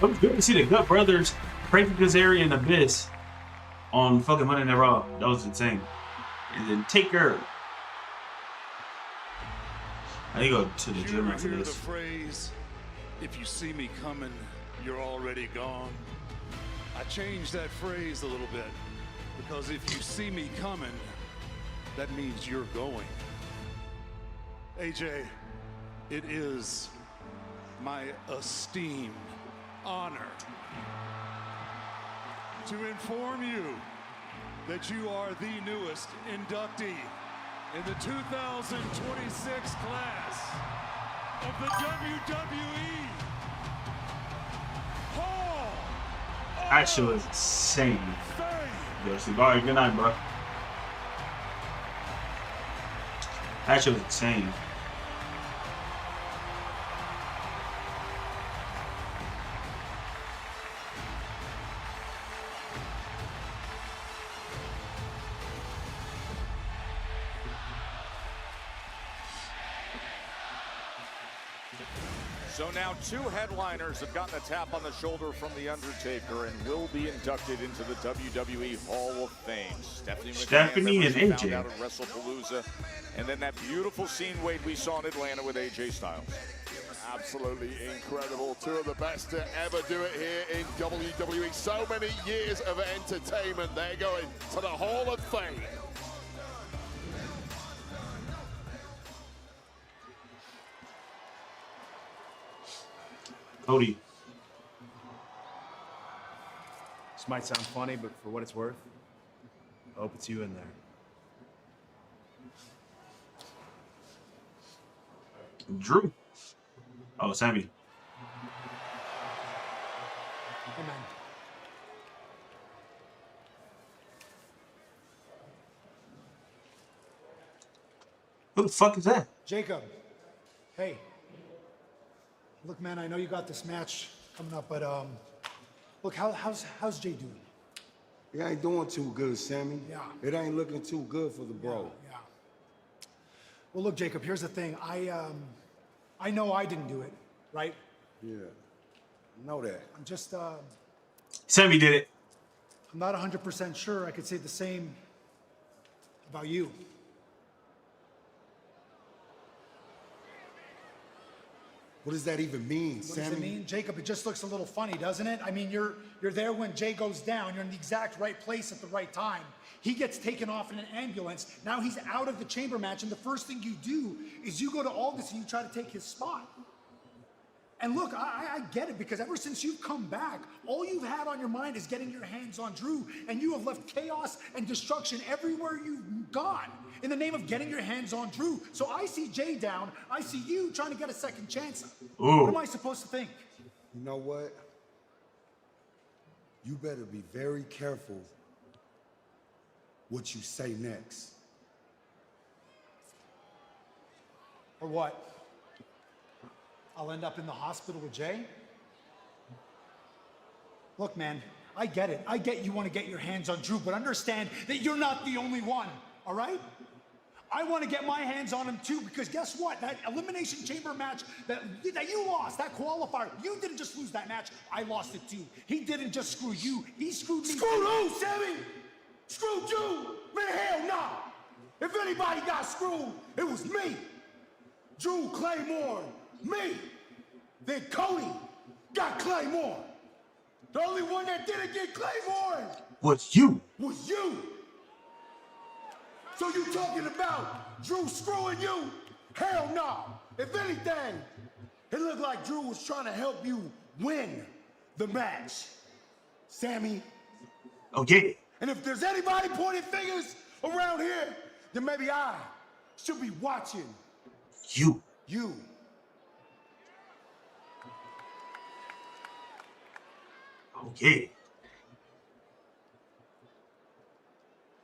It was good to see the Gut Brothers, Frankie Kazarian and Abyss on fucking Monday Night Raw. That was insane. And then Taker. I need to go to the gym after Hear the this. phrase, if you see me coming, you're already gone. I changed that phrase a little bit because if you see me coming, that means you're going. AJ, it is my esteemed honor to inform you that you are the newest inductee in the 2026 class of the WWE Hall. That shit was insane. Yo, see, all right, good night, bro. That shit was insane. So now two headliners have gotten a tap on the shoulder from The Undertaker and will be inducted into the WWE Hall of Fame. Stephanie and AJ. Found out at WrestlePalooza. And then that beautiful scene, Wade, we saw in Atlanta with AJ Styles. Absolutely incredible. Two of the best to ever do it here in WWE. So many years of entertainment. They're going to the Hall of Fame. Cody. This might sound funny, but for what it's worth, I hope it's you in there. Drew. Oh, Sammy. Hey, man. Who the fuck is that? Jacob, hey. Look, man, I know you got this match coming up, but look, how's Jay doing? He ain't doing too good, Sammy. Yeah. It ain't looking too good for the bro. Yeah. Well, look, Jacob, here's the thing. I know I didn't do it, right? Yeah, I know that. I'm just, Sammy did it. I'm not 100% sure I could say the same about you. What does that even mean, Sammy? What does it mean? Jacob, it just looks a little funny, doesn't it? I mean, you're there when Jay goes down. You're in the exact right place at the right time. He gets taken off in an ambulance. Now he's out of the chamber match, and the first thing you do is you go to August and you try to take his spot. And look, I get it, because ever since you've come back, all you've had on your mind is getting your hands on Drew, and you have left chaos and destruction everywhere you've gone in the name of getting your hands on Drew. So I see Jay down, I see you trying to get a second chance. Ooh. What am I supposed to think? You know what? You better be very careful what you say next. Or what? I'll end up in the hospital with Jay? Look, man, I get it. I get you want to get your hands on Drew, but understand that you're not the only one, all right? I want to get my hands on him too, because guess what? That Elimination Chamber match that you lost, that qualifier, you didn't just lose that match, I lost it too. He didn't just screw you, he screwed me. Screw who, Sammy? Screwed you? Man, hell no. If anybody got screwed, it was me. Drew Claymore, me. Then Cody got Claymore. The only one that didn't get Claymore Was you. was you. So you talking about Drew screwing you? Hell no. If anything, it looked like Drew was trying to help you win the match. Sammy. Okay. And if there's anybody pointing fingers around here, then maybe I should be watching. You. You. Okay.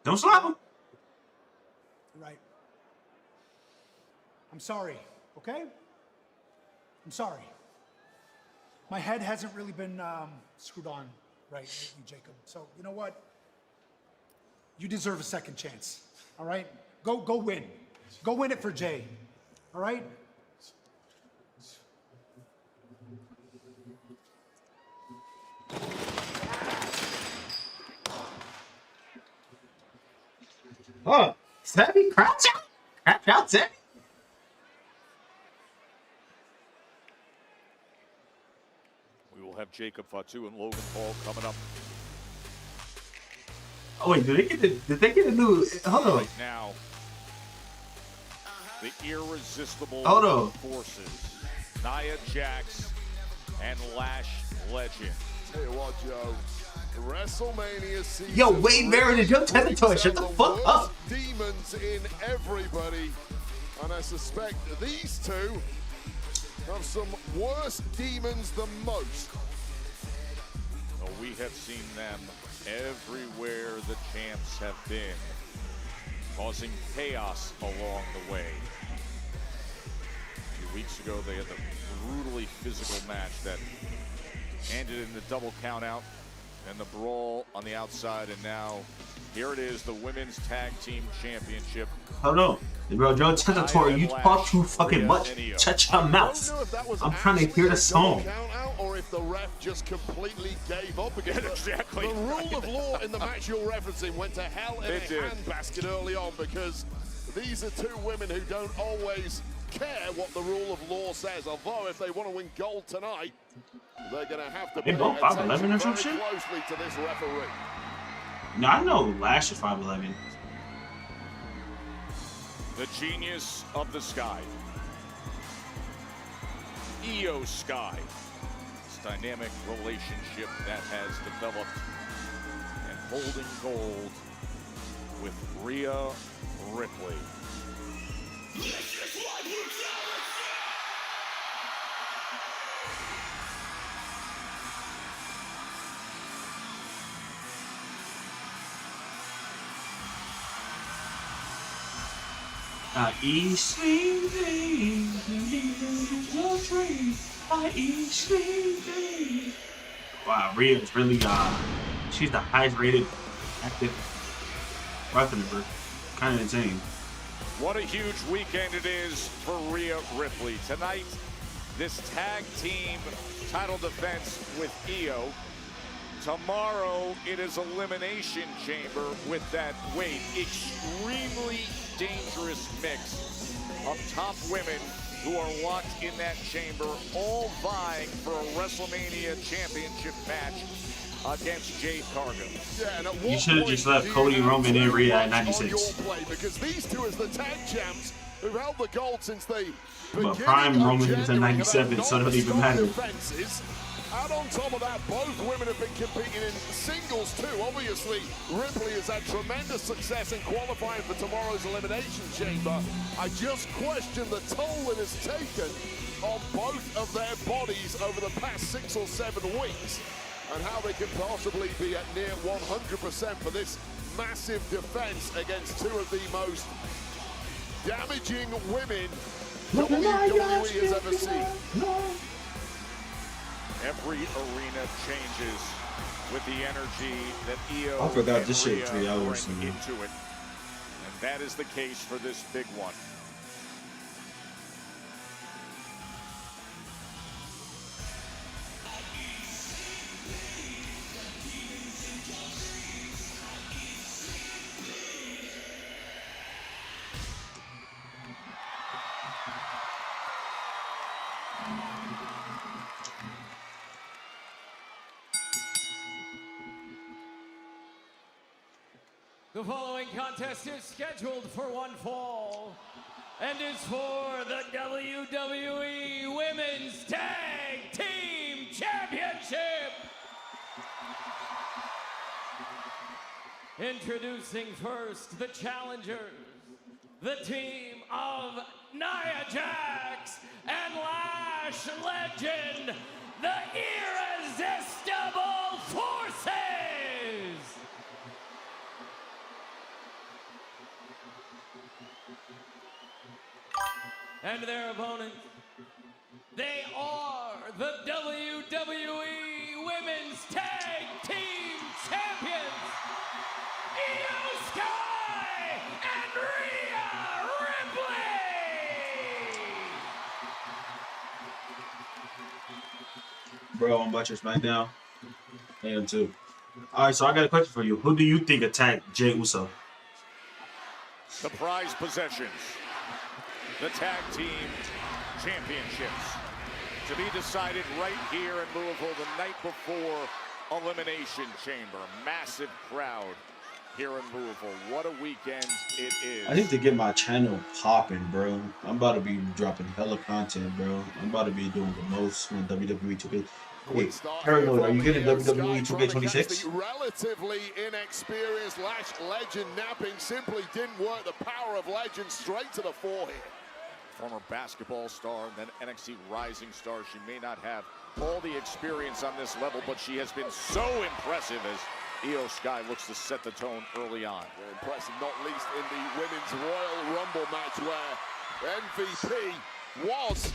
Don't slap him. Right. I'm sorry, okay? I'm sorry. My head hasn't really been screwed on right lately, Jacob. So you know what? You deserve a second chance. All right? Go win. Go win it for Jay. All right? Oh, Sammy, crouch out. Crouch out, Sammy. We will have Jacob Fatu and Logan Paul coming up Oh wait, did they get a new? Hold on. right now. The irresistible Hold on. forces, Nia Jax and Lash Legend. Tell you what, Joe. WrestleMania season. Yo, Wade Barrett is your territory. Shut the fuck up. Demons in everybody, and I suspect these two have some worse demons than most. Oh, we have seen them everywhere the champs have been, causing chaos along the way. A few weeks ago, they had the brutally physical match that ended in the double countout and the brawl on the outside, and now here it is, the Women's Tag Team Championship. Hold on. Bro, Joe territory, you talk too fucking much. Shut your mouth. I'm trying to hear the song. Or if the ref just completely gave up again. Exactly. The rule of law in the match you're referencing went to hell in a handbasket early on, because these are two women who don't always care what the rule of law says. Although if they want to win gold tonight, they're going to have to pay both 5'11" or some very shit? closely to this referee. No, I know Lash is 5'11". The genius of the sky. Io Sky. This dynamic relationship that has developed and holding gold with Rhea Ripley. I eat sleeping, your dream. I eat sleeping. Wow, Rhea's really she's the highest rated active wrestler. Kind of insane. What a huge weekend it is for Rhea Ripley. Tonight, this tag team title defense with Io. Tomorrow, it is Elimination Chamber with that, extremely dangerous mix of top women who are locked in that chamber, all vying for a WrestleMania championship match against Jade Cargill. Yeah, and at You what should have point just left do you Cody have Roman too and Rhea at much on 96. your plate? Because these two as the tag champs who've held the gold since the But prime Roman is at 97, so it don't even matter. Defenses. And on top of that, both women have been competing in singles too. Obviously, Ripley has had tremendous success in qualifying for tomorrow's Elimination Chamber. I just question the toll it has taken on both of their bodies over the past 6 or 7 weeks, and how they can possibly be at near 100% for this massive defense against two of the most damaging women WWE has ever seen. Every arena changes with the energy that Io I forgot and this shit Rhea 3 hours bring ago. into it. And that is the case for this big one. The following contest is scheduled for one fall and is for the WWE Women's Tag Team Championship. Introducing first the challengers, the team of Nia Jax and Lash Legend, the Irresistible Forces. And their opponents, They are the WWE Women's Tag Team Champions, Io Sky and Rhea Ripley! Bro, I'm watching SmackDown. I am too. Alright, so I got a question for you. Who do you think attacked Jey Uso? The prize possessions. The tag team championships. To be decided right here in Louisville the night before Elimination Chamber. Massive crowd here in Louisville. What a weekend it is. I need to get my channel popping, bro. I'm about to be dropping hella content, bro. I'm about to be doing the most when WWE 2K. Wait, Paranoid, are you getting WWE 2K26? The relatively inexperienced Lash Legend napping simply didn't work. The power of Legend straight to the forehead. Former basketball star, then NXT Rising star. She may not have all the experience on this level, but she has been so impressive as Io Sky looks to set the tone early on. Impressive, not least in the Women's Royal Rumble match where MVP was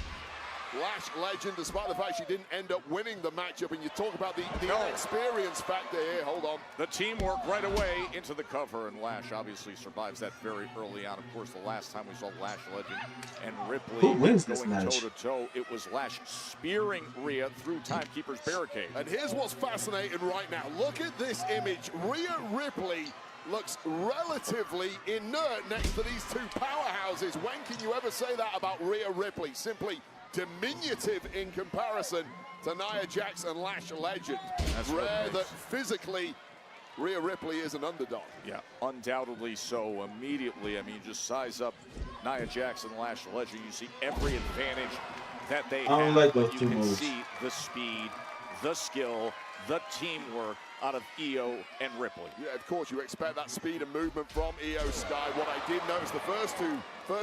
Lash Legend, despite the fact she didn't end up winning the matchup. And you talk about the inexperience factor here. Hold on. The teamwork right away into the cover, and Lash obviously survives that very early on. Of course, the last time we saw Lash Legend and Ripley Who wins this going match? toe-to-toe, it was Lash spearing Rhea through Timekeeper's barricade. And here's what's fascinating right now. Look at this image. Rhea Ripley looks relatively inert next to these two powerhouses. When can you ever say that about Rhea Ripley? Simply diminutive in comparison to Nia Jax and Lash Legend. That's rare that physically Rhea Ripley is an underdog. Yeah, undoubtedly so. Immediately, I mean, just size up Nia Jax and Lash Legend. You see every advantage that they I don't have. like those but two you can moves. see the speed, the skill, the teamwork out of Io and Ripley. Yeah, of course, you expect that speed and movement from Io Sky. What I did notice the first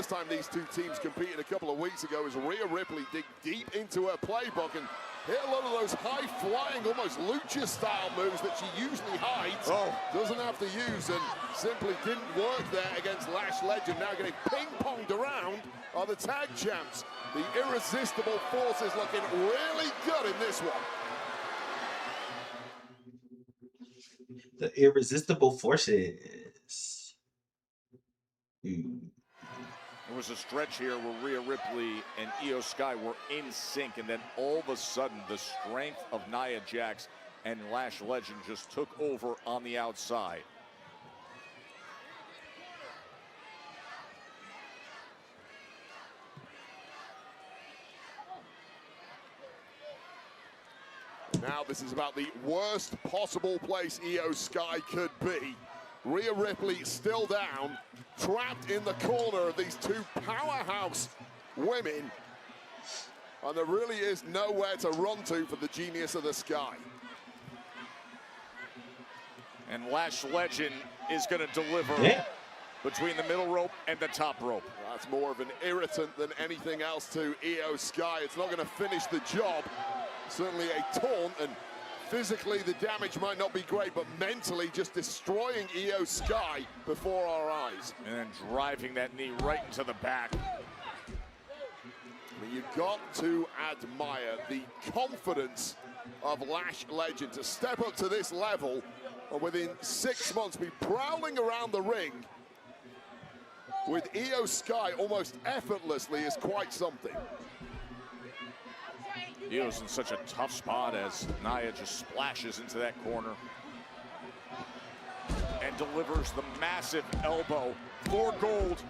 time these two teams competed a couple of weeks ago is Rhea Ripley dig deep into her playbook and hit a lot of those high-flying, almost lucha-style moves that she usually hides. Doesn't have to use, and simply didn't work there against Lash Legend. Now getting ping-ponged around are the tag champs. The irresistible forces looking really good in this one. The irresistible forces. There was a stretch here where Rhea Ripley and Io Sky were in sync, and then all of a sudden the strength of Nia Jax and Lash Legend just took over on the outside. Now this is about the worst possible place Io Sky could be. Rhea Ripley still down, trapped in the corner of these two powerhouse women. And there really is nowhere to run to for the genius of the sky. And Lash Legend is going to deliver between the middle rope and the top rope. That's more of an irritant than anything else to Io Sky. It's not going to finish the job. Certainly a taunt, and physically the damage might not be great, but mentally just destroying Io Sky before our eyes. And then driving that knee right into the back. I mean, you've got to admire the confidence of Lash Legend to step up to this level and within 6 months be prowling around the ring with Io Sky almost effortlessly is quite something. Io's in such a tough spot as Nia just splashes into that corner and delivers the massive elbow for gold.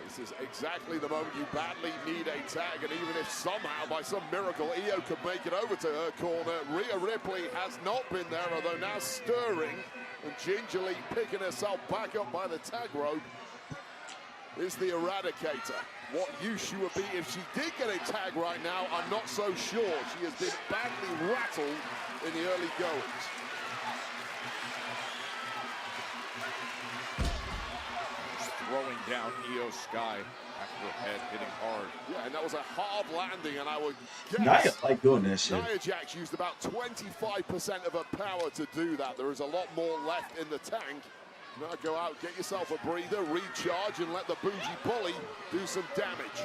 This is exactly the moment you badly need a tag, and even if somehow, by some miracle, Io could make it over to her corner, Rhea Ripley has not been there, although now stirring and gingerly picking herself back up by the tag rope is the Eradicator. What use she would be if she did get a tag right now, I'm not so sure. She has been badly rattled in the early goings. Just throwing down Io Sky after her head, hitting hard. Yeah, and that was a hard landing, and I would Nia guess like doing that shit. Nia Jax used about 25% of her power to do that. There is a lot more left in the tank. Now go out, get yourself a breather, recharge, and let the bougie bully do some damage.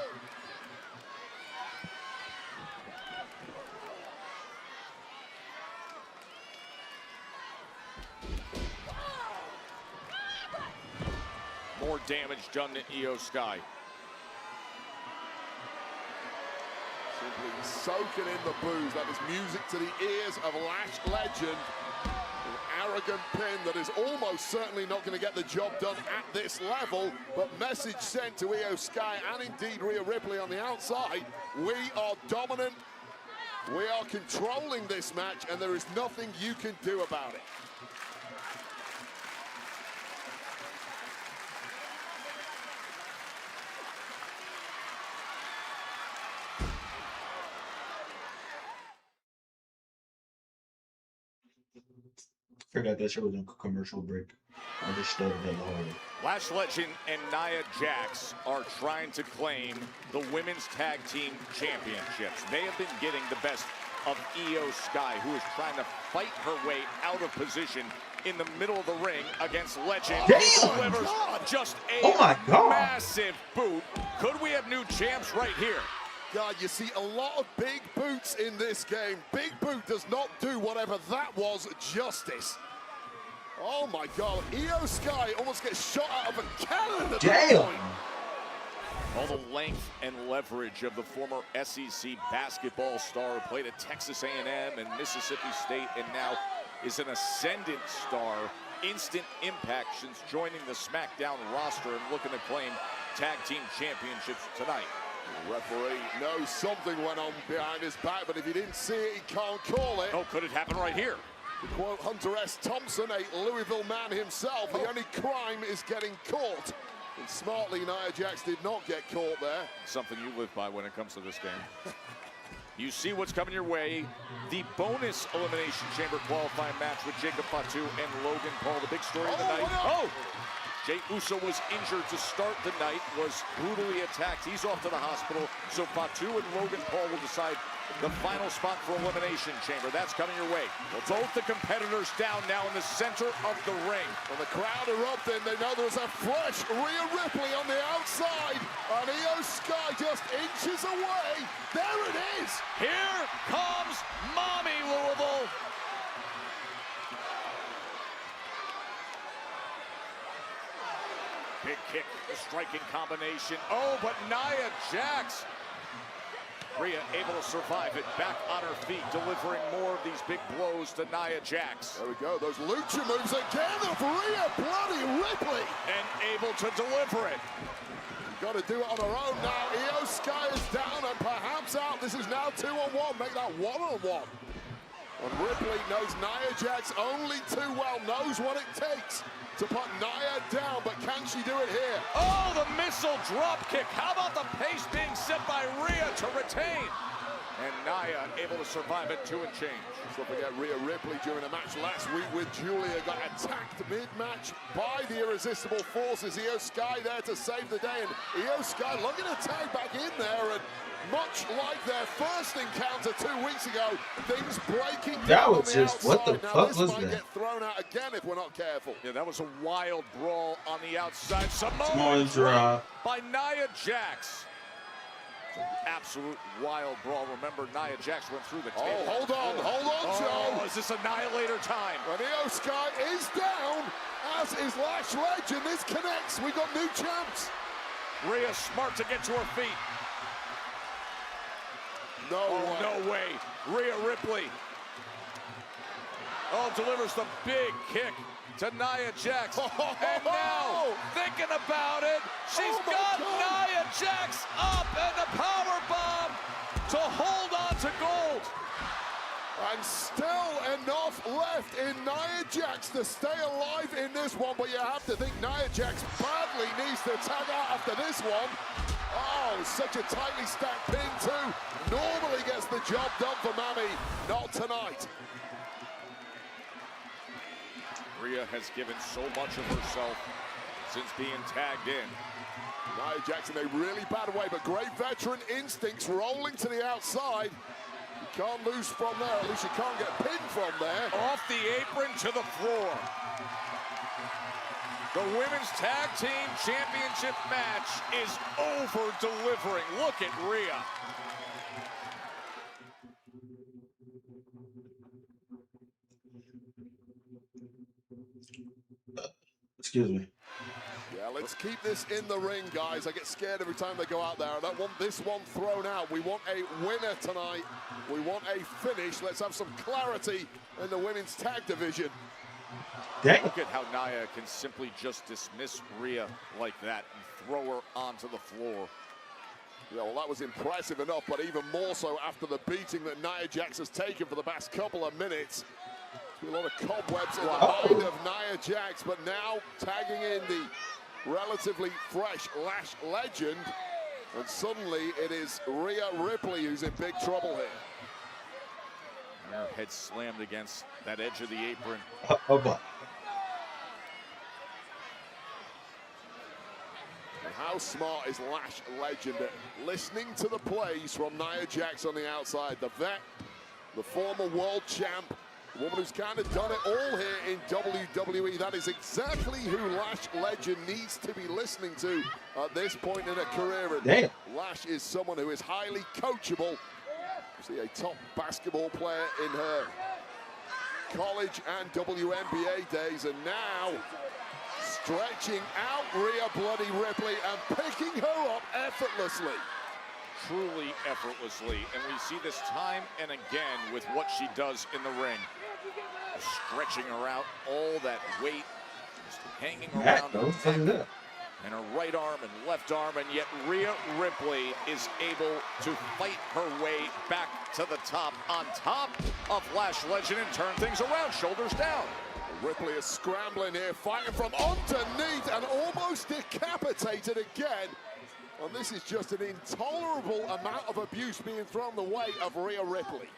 damage done to Io Sky. Simply soaking in the booze. That was music to the ears of Lash Legend. An arrogant pin that is almost certainly not going to get the job done at this level, but message sent to Io Sky and indeed Rhea Ripley on the outside. We are dominant. We are controlling this match, and there is nothing you can do about it. Forgot that show was on commercial break. I just started that hard. Lash Legend and Nia Jax are trying to claim the women's tag team championships. They have been getting the best of Io Sky, who is trying to fight her way out of position in the middle of the ring against Legend. Damn! He delivers just a massive boot. Could we have new champs right here? God, you see a lot of big boots in this game. Big Boot does not do whatever that was justice. Oh my God, Io Sky almost gets shot out of a cannon at that point. All the length and leverage of the former SEC basketball star who played at Texas A&M and Mississippi State and now is an ascendant star. Instant impact since joining the Smackdown roster and looking to claim tag team championships tonight. The referee knows something went on behind his back, but if he didn't see it, he can't call it. Oh, could it happen right here? To quote Hunter S. Thompson, a Louisville man himself, the only crime is getting caught. And smartly, Nia Jax did not get caught there. Something you live by when it comes to this game. You see what's coming your way. The bonus Elimination Chamber qualifying match with Jacob Fatu and Logan Paul. The big story of the night. Oh! Jey Uso was injured to start the night, was brutally attacked. He's off to the hospital. So Fatu and Logan Paul will decide the final spot for Elimination Chamber. That's coming your way. Well, both the competitors down now in the center of the ring. When the crowd erupted, they know there's a fresh Rhea Ripley on the outside. And Io Sky just inches away. There it is. Here comes Mommy Louisville. Big kick, a striking combination. Oh, but Nia Jax. Rhea able to survive it, back on her feet, delivering more of these big blows to Nia Jax. There we go, those lucha moves again of Rhea bloody Ripley. And able to deliver it. Got to do it on her own now. Io Sky is down and perhaps out. This is now 2-on-1, make that 1-on-1. And Ripley knows Nia Jax only too well, knows what it takes to put Nia down, but can she do it here? Oh, the missile drop kick. How about the pace being set by Rhea to retain? And Nia able to survive it 2 and change. Don't forget Rhea Ripley during a match last week with Julia got attacked mid-match by the irresistible forces. Io Sky there to save the day, and Io Sky looking to tag back in there, and much like their first encounter 2 weeks ago, things breaking down. That on was the just, outside. what the now, fuck this was might that? get thrown out again if we're not careful. Yeah, that was a wild brawl on the outside. Samoan Samoan drop drop. by Nia Jax. Absolute wild brawl. Remember, Nia Jax went through the table. Oh, hold on, Joe. Is this Annihilator time? And Io Sky is down, as is Lash Legend. This connects. We got new champs. Rhea smart to get to her feet. No way. Rhea Ripley. Oh, delivers the big kick to Nia Jax. And now, thinking about it, she's got Nia Jax up and the power bomb to hold on to gold. And still enough left in Nia Jax to stay alive in this one, but you have to think Nia Jax badly needs to tag out after this one. Oh, such a tightly stacked pin too. Normally gets the job done for Mami, not tonight. Rhea has given so much of herself since being tagged in. Nia Jax in a really bad way, but great veteran instincts rolling to the outside. You can't lose from there, at least you can't get pinned from there. Off the apron to the floor. The Women's Tag Team Championship match is over delivering. Look at Rhea. Excuse me. Yeah, Let's keep this in the ring, guys. I get scared every time they go out there. I don't want this one thrown out. We want a winner tonight. We want a finish. Let's have some clarity in the women's tag division. Look at how Nia can simply just dismiss Rhea like that and throw her onto the floor. Yeah, well, that was impressive enough, but even more so after the beating that Nia Jax has taken for the past couple of minutes. A lot of cobwebs in the mind of Nia Jax, but now tagging in the relatively fresh Lash legend, and suddenly it is Rhea Ripley who's in big trouble here. Her head slammed against that edge of the apron. And how smart is Lash legend at listening to the plays from Nia Jax on the outside? The vet, the former world champ, the woman who's kind of done it all here in WWE. That is exactly who Lash legend needs to be listening to at this point in her career. And Lash is someone who is highly coachable. See, a top basketball player in her college and WNBA days, and now stretching out Rhea Bloody Ripley and picking her up effortlessly. Truly effortlessly, and we see this time and again with what she does in the ring. Stretching her out, all that weight just hanging around her neck and her right arm and left arm, and yet Rhea Ripley is able to fight her way back to the top, on top of Lash Legend, and turn things around, shoulders down. Ripley is scrambling here, fighting from underneath and almost decapitated again. And this is just an intolerable amount of abuse being thrown the way of Rhea Ripley.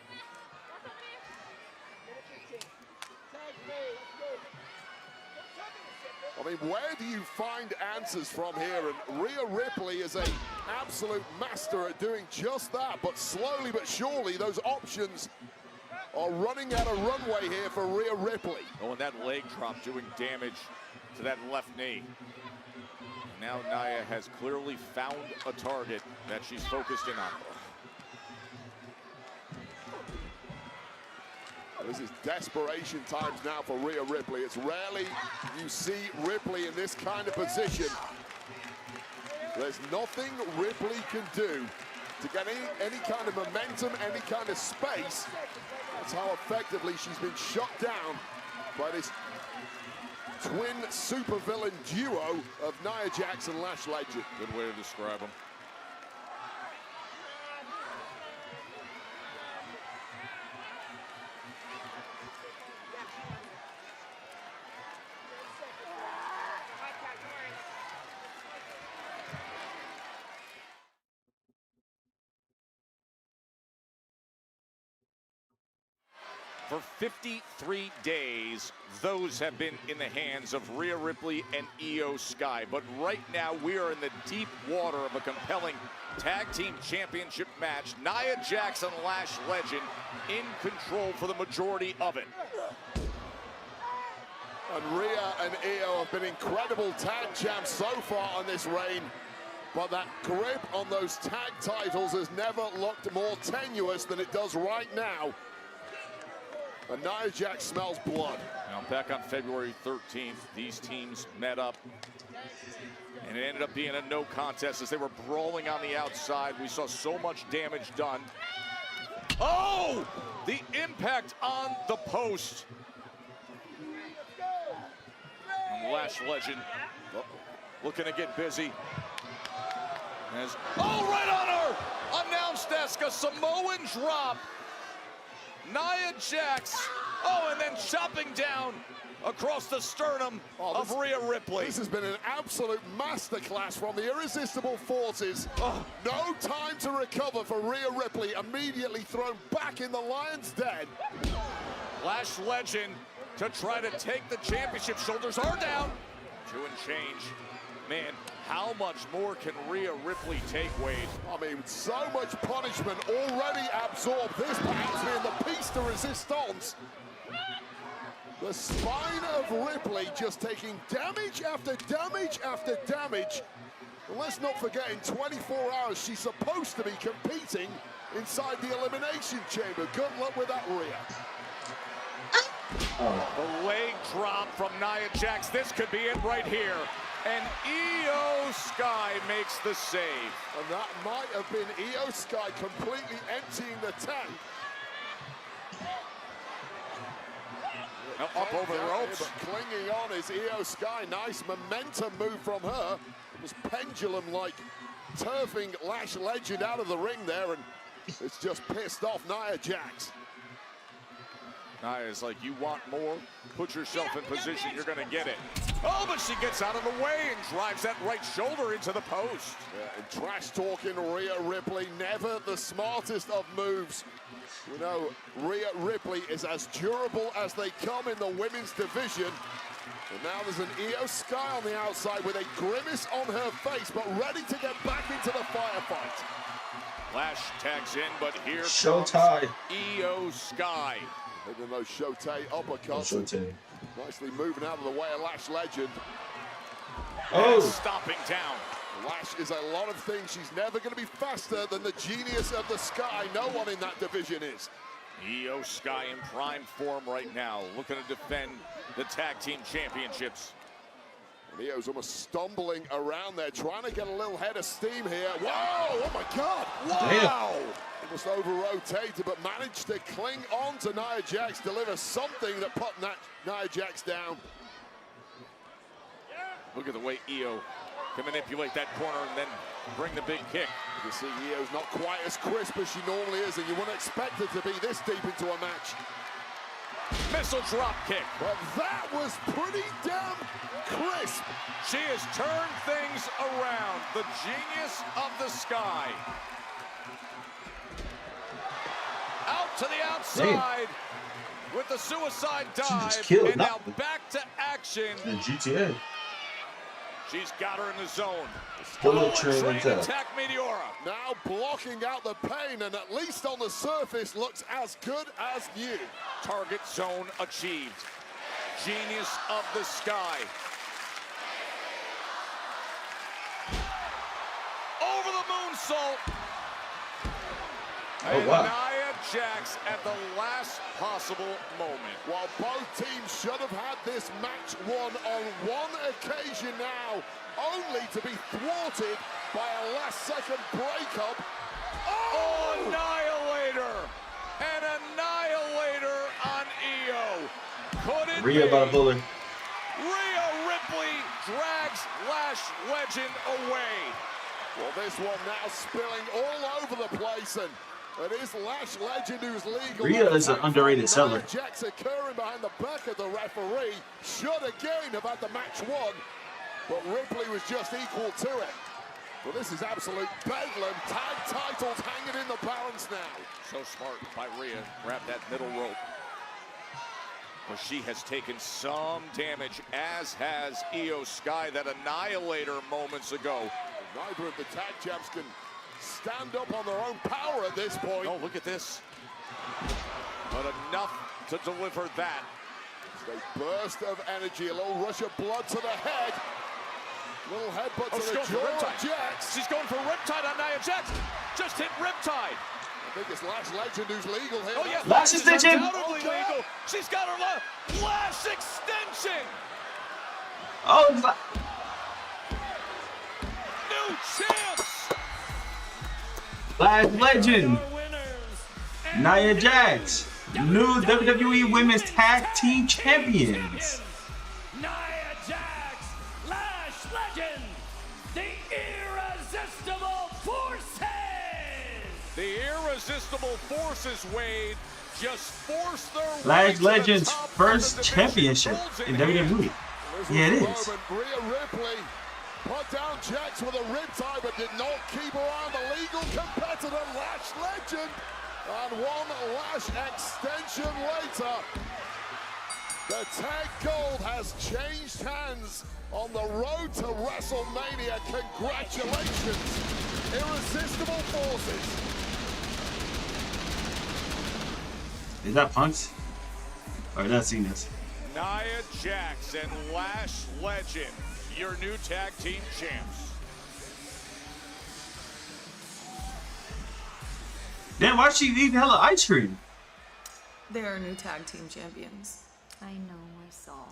I mean, where do you find answers from here? And Rhea Ripley is an absolute master at doing just that. But slowly but surely, those options are running out of runway here for Rhea Ripley. Oh, and that leg drop doing damage to that left knee. Now Nia has clearly found a target that she's focused in on. This is desperation times now for Rhea Ripley. It's rarely you see Ripley in this kind of position. There's nothing Ripley can do to get any kind of momentum, any kind of space. That's how effectively she's been shut down by this twin supervillain duo of Nia Jax and Lash Legend. Good way to describe them. For 53 days, those have been in the hands of Rhea Ripley and Io Sky. But right now, we are in the deep water of a compelling tag team championship match. Nia Jax and Lash Legend in control for the majority of it. And Rhea and Io have been incredible tag champs so far on this reign. But that grip on those tag titles has never looked more tenuous than it does right now. And Nia Jax smells blood. Now, back on February 13th, these teams met up, and it ended up being a no contest as they were brawling on the outside. We saw so much damage done. Oh! The impact on the post. And Lash Legend looking to get busy. As, oh, right on her! Announced desk, a Samoan drop. Nia Jax, oh, and then chopping down across the sternum of Rhea Ripley. This has been an absolute masterclass from the irresistible forces. Oh. No time to recover for Rhea Ripley, immediately thrown back in the lion's den. Lash Legend to try to take the championship. Shoulders are down. 2 and change. Man, how much more can Rhea Ripley take, Wade? I mean, so much punishment already absorbed. This perhaps being the piece de resistance. The spine of Ripley just taking damage after damage after damage. And let's not forget, in 24 hours, she's supposed to be competing inside the Elimination Chamber. Good luck with that, Rhea. The leg drop from Nia Jax. This could be it right here. And Io Sky makes the save. And that might have been Io Sky completely emptying the tank. Now up over the ropes. But clinging on is Io Sky. Nice momentum move from her. It was pendulum-like, turfing Lash Legend out of the ring there, and it's just pissed off Nia Jax. Nia's like, you want more? Put yourself in position, you're gonna get it. Oh, but she gets out of the way and drives that right shoulder into the post. Yeah, and trash talking Rhea Ripley, never the smartest of moves. We know Rhea Ripley is as durable as they come in the women's division. And now there's an Io Sky on the outside with a grimace on her face, but ready to get back into the firefight. Lash tags in, but here Showtime. comes Io Sky. Hitting those Shotay uppercuts. Nicely moving out of the way of Lash Legend. Oh! And stomping down. Lash is a lot of things. She's never going to be faster than the genius of the Sky. No one in that division is. Io Sky in prime form right now, looking to defend the tag team championships. And Io's almost stumbling around there, trying to get a little head of steam here. Whoa! Oh my God! Wow! Damn. Almost over-rotated, but managed to cling on to Nia Jax, deliver something that put Nia Jax down. Look at the way Io can manipulate that corner and then bring the big kick. You see Io's not quite as crisp as she normally is, and you wouldn't expect her to be this deep into a match. Missile drop kick. But that was pretty damn crisp. She has turned things around. The genius of the Sky. Out to the outside with the suicide dive. And now back to action. The GTA. She's got her in the zone. Bullet train attack Meteora. Now blocking out the pain, and at least on the surface looks as good as new. Target zone achieved. Genius of the Sky. Over the moonsault. Oh, and wow. Nia Jax at the last possible moment. While both teams should have had this match won on one occasion now, only to be thwarted by a last-second breakup. Oh! Annihilator! An annihilator on Io. Could it Rhea be? by the bullet. Rhea Ripley drags Lash Legend away. Well, this one now spilling all over the place, and it is Lash Legend who's legal. Rhea is an underrated seller. Jax occurring behind the back of the referee. Should again have had the match won, but Ripley was just equal to it. Well, this is absolute bedlam. Tag titles hanging in the balance now. So smart by Rhea. Grab that middle rope. Well, she has taken some damage, as has Io Sky, that annihilator moments ago. Neither of the tag champs can stand up on their own power at this point. Oh, look at this. But enough to deliver that. It's a burst of energy, a little rush of blood to the head. Little headbutt to the jaw of Jax. She's going for Riptide on Nia Jax. Just hit Riptide. I think it's Lash Legend who's legal here. Oh, yeah. Lash extension. Undoubtedly legal. She's got her Lash extension. Oh, it's like... New champs. Lash Legend. Nia Jax. New WWE Women's Tag Team Champions. Nia Jax, Lash Legend, the Irresistible Forces. The Irresistible Forces, Wade, just force their way Lash to the Legend's top of first the championship in WWE. Yeah, it is. Rhea Ripley put down Jax with a riptide, but did not keep around the legal competitor Lash Legend. And one Lash extension later, the tag gold has changed hands on the road to WrestleMania. Congratulations, Irresistible Forces. Is that Punk's? Or is that Cena's? Nia Jax and Lash Legend, your new tag team champs. Damn, why is she eating hella ice cream? They are new tag team champions. I know, I saw.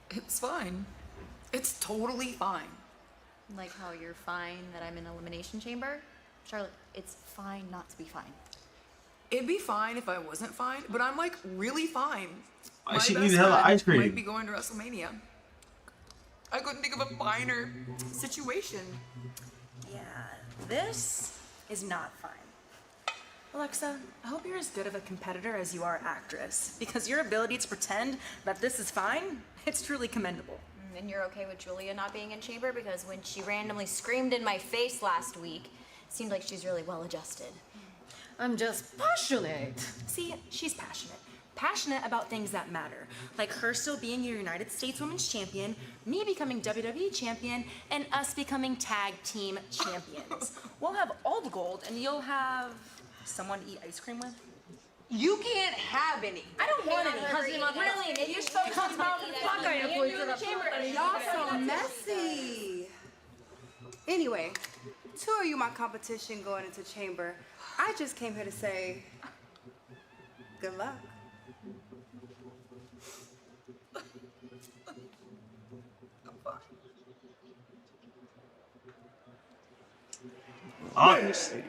It's fine. It's totally fine. Like how you're fine that I'm in Elimination Chamber? Charlotte, it's fine not to be fine. It'd be fine if I wasn't fine, but I'm like really fine. Why she eating hella ice cream? Might be going to WrestleMania. I couldn't think of a finer situation. Yeah, this is not fine. Alexa, I hope you're as good of a competitor as you are actress, because your ability to pretend that this is fine, it's truly commendable. And you're okay with Julia not being in Chamber? Because when she randomly screamed in my face last week, it seemed like she's really well adjusted. I'm just passionate. See, she's passionate. Passionate about things that matter. Like her still being your United States Women's Champion, me becoming WWE Champion, and us becoming Tag Team Champions. We'll have all the gold, and you'll have someone to eat ice cream with. You can't have any. I don't want any. Really? You're supposed to smell the fuck out of your Y'all so messy. Anyway, two of you my competition going into Chamber. I just came here to say good luck. Obviously.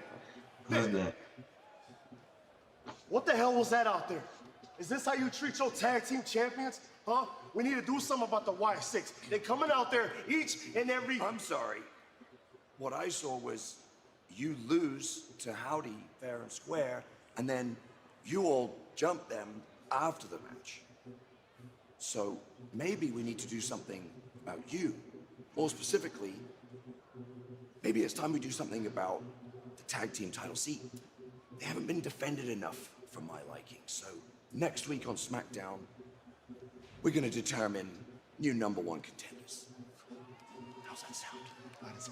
How's that? What the hell was that out there? Is this how you treat your tag team champions? Huh? We need to do something about the Y6. They're coming out there each and every... I'm sorry. What I saw was you lose to Howdy fair and square, and then you all jump them after the match. So maybe we need to do something about you. More specifically, maybe it's time we do something about the tag team title seat. They haven't been defended enough for my liking. So next week on Smackdown, we're going to determine new #1 contenders. How's that sound? How does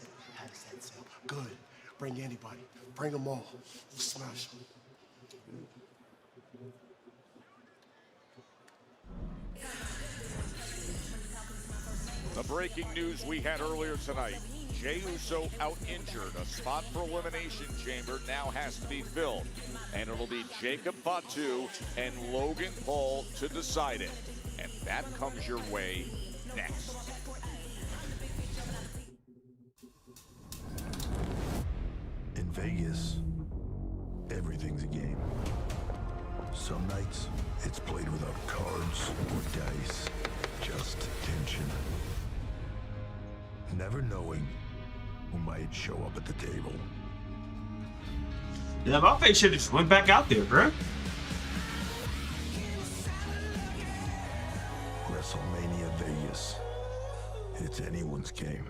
that sound? Good. Bring anybody. Bring them all. We'll smash them. The breaking news we had earlier tonight. Jey Uso out injured. A spot for Elimination Chamber now has to be filled. And it'll be Jacob Fatu and Logan Paul to decide it. And that comes your way next. In Vegas, everything's a game. Some nights, it's played without cards or dice, just tension. Never knowing who might show up at the table. Yeah, my face should have just went back out there, bro. WrestleMania Vegas. It's anyone's game.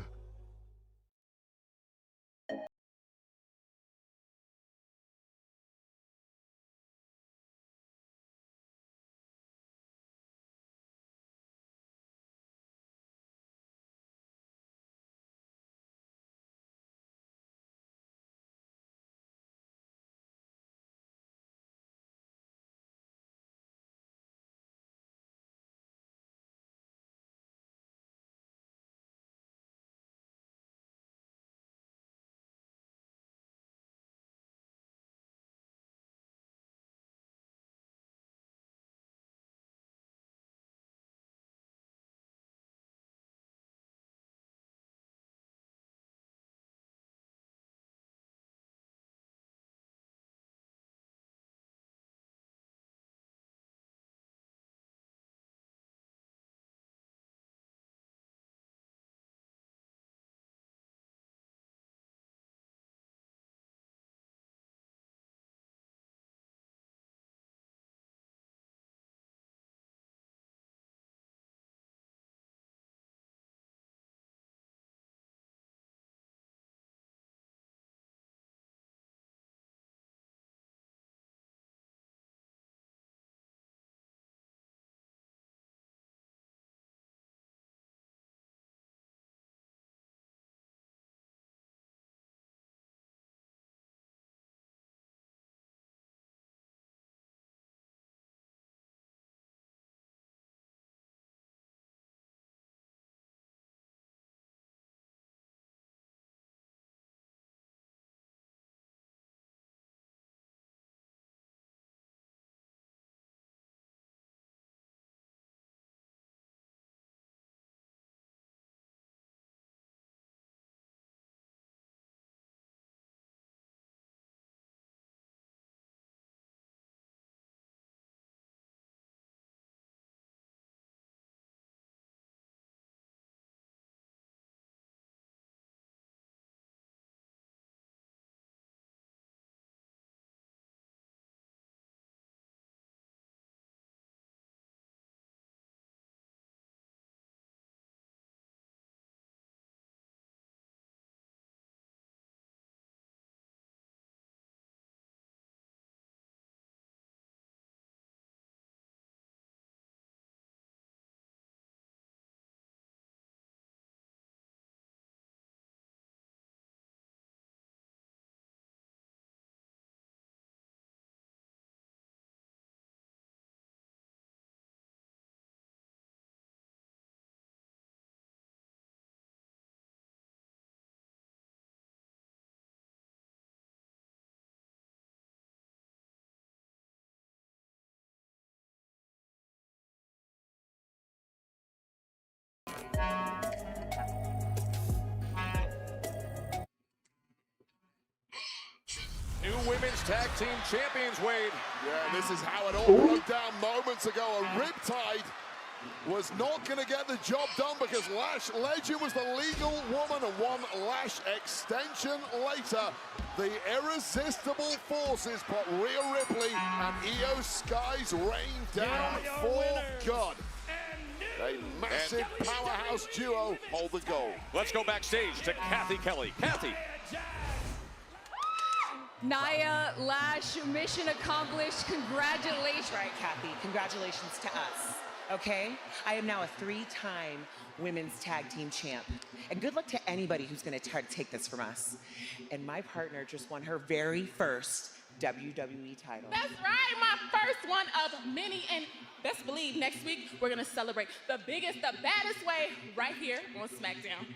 New women's tag team champions, Wade. Yeah, this is how it all broke down moments ago. A riptide was not going to get the job done because Lash Legend was the legal woman, and one Lash extension later, the irresistible forces put Rhea Ripley and Io Sky's reign down for good. A massive powerhouse duo hold the gold. Let's go backstage to Kathy Kelly. Kathy. Nia Lash, mission accomplished. Congratulations. Right, Kathy. Congratulations to us. Okay? I am now a 3-time women's tag team champ. And good luck to anybody who's going to try to take this from us. And my partner just won her very first WWE title. That's right, my first one of many. And best believe next week we're going to celebrate the biggest, the baddest way right here on Smackdown.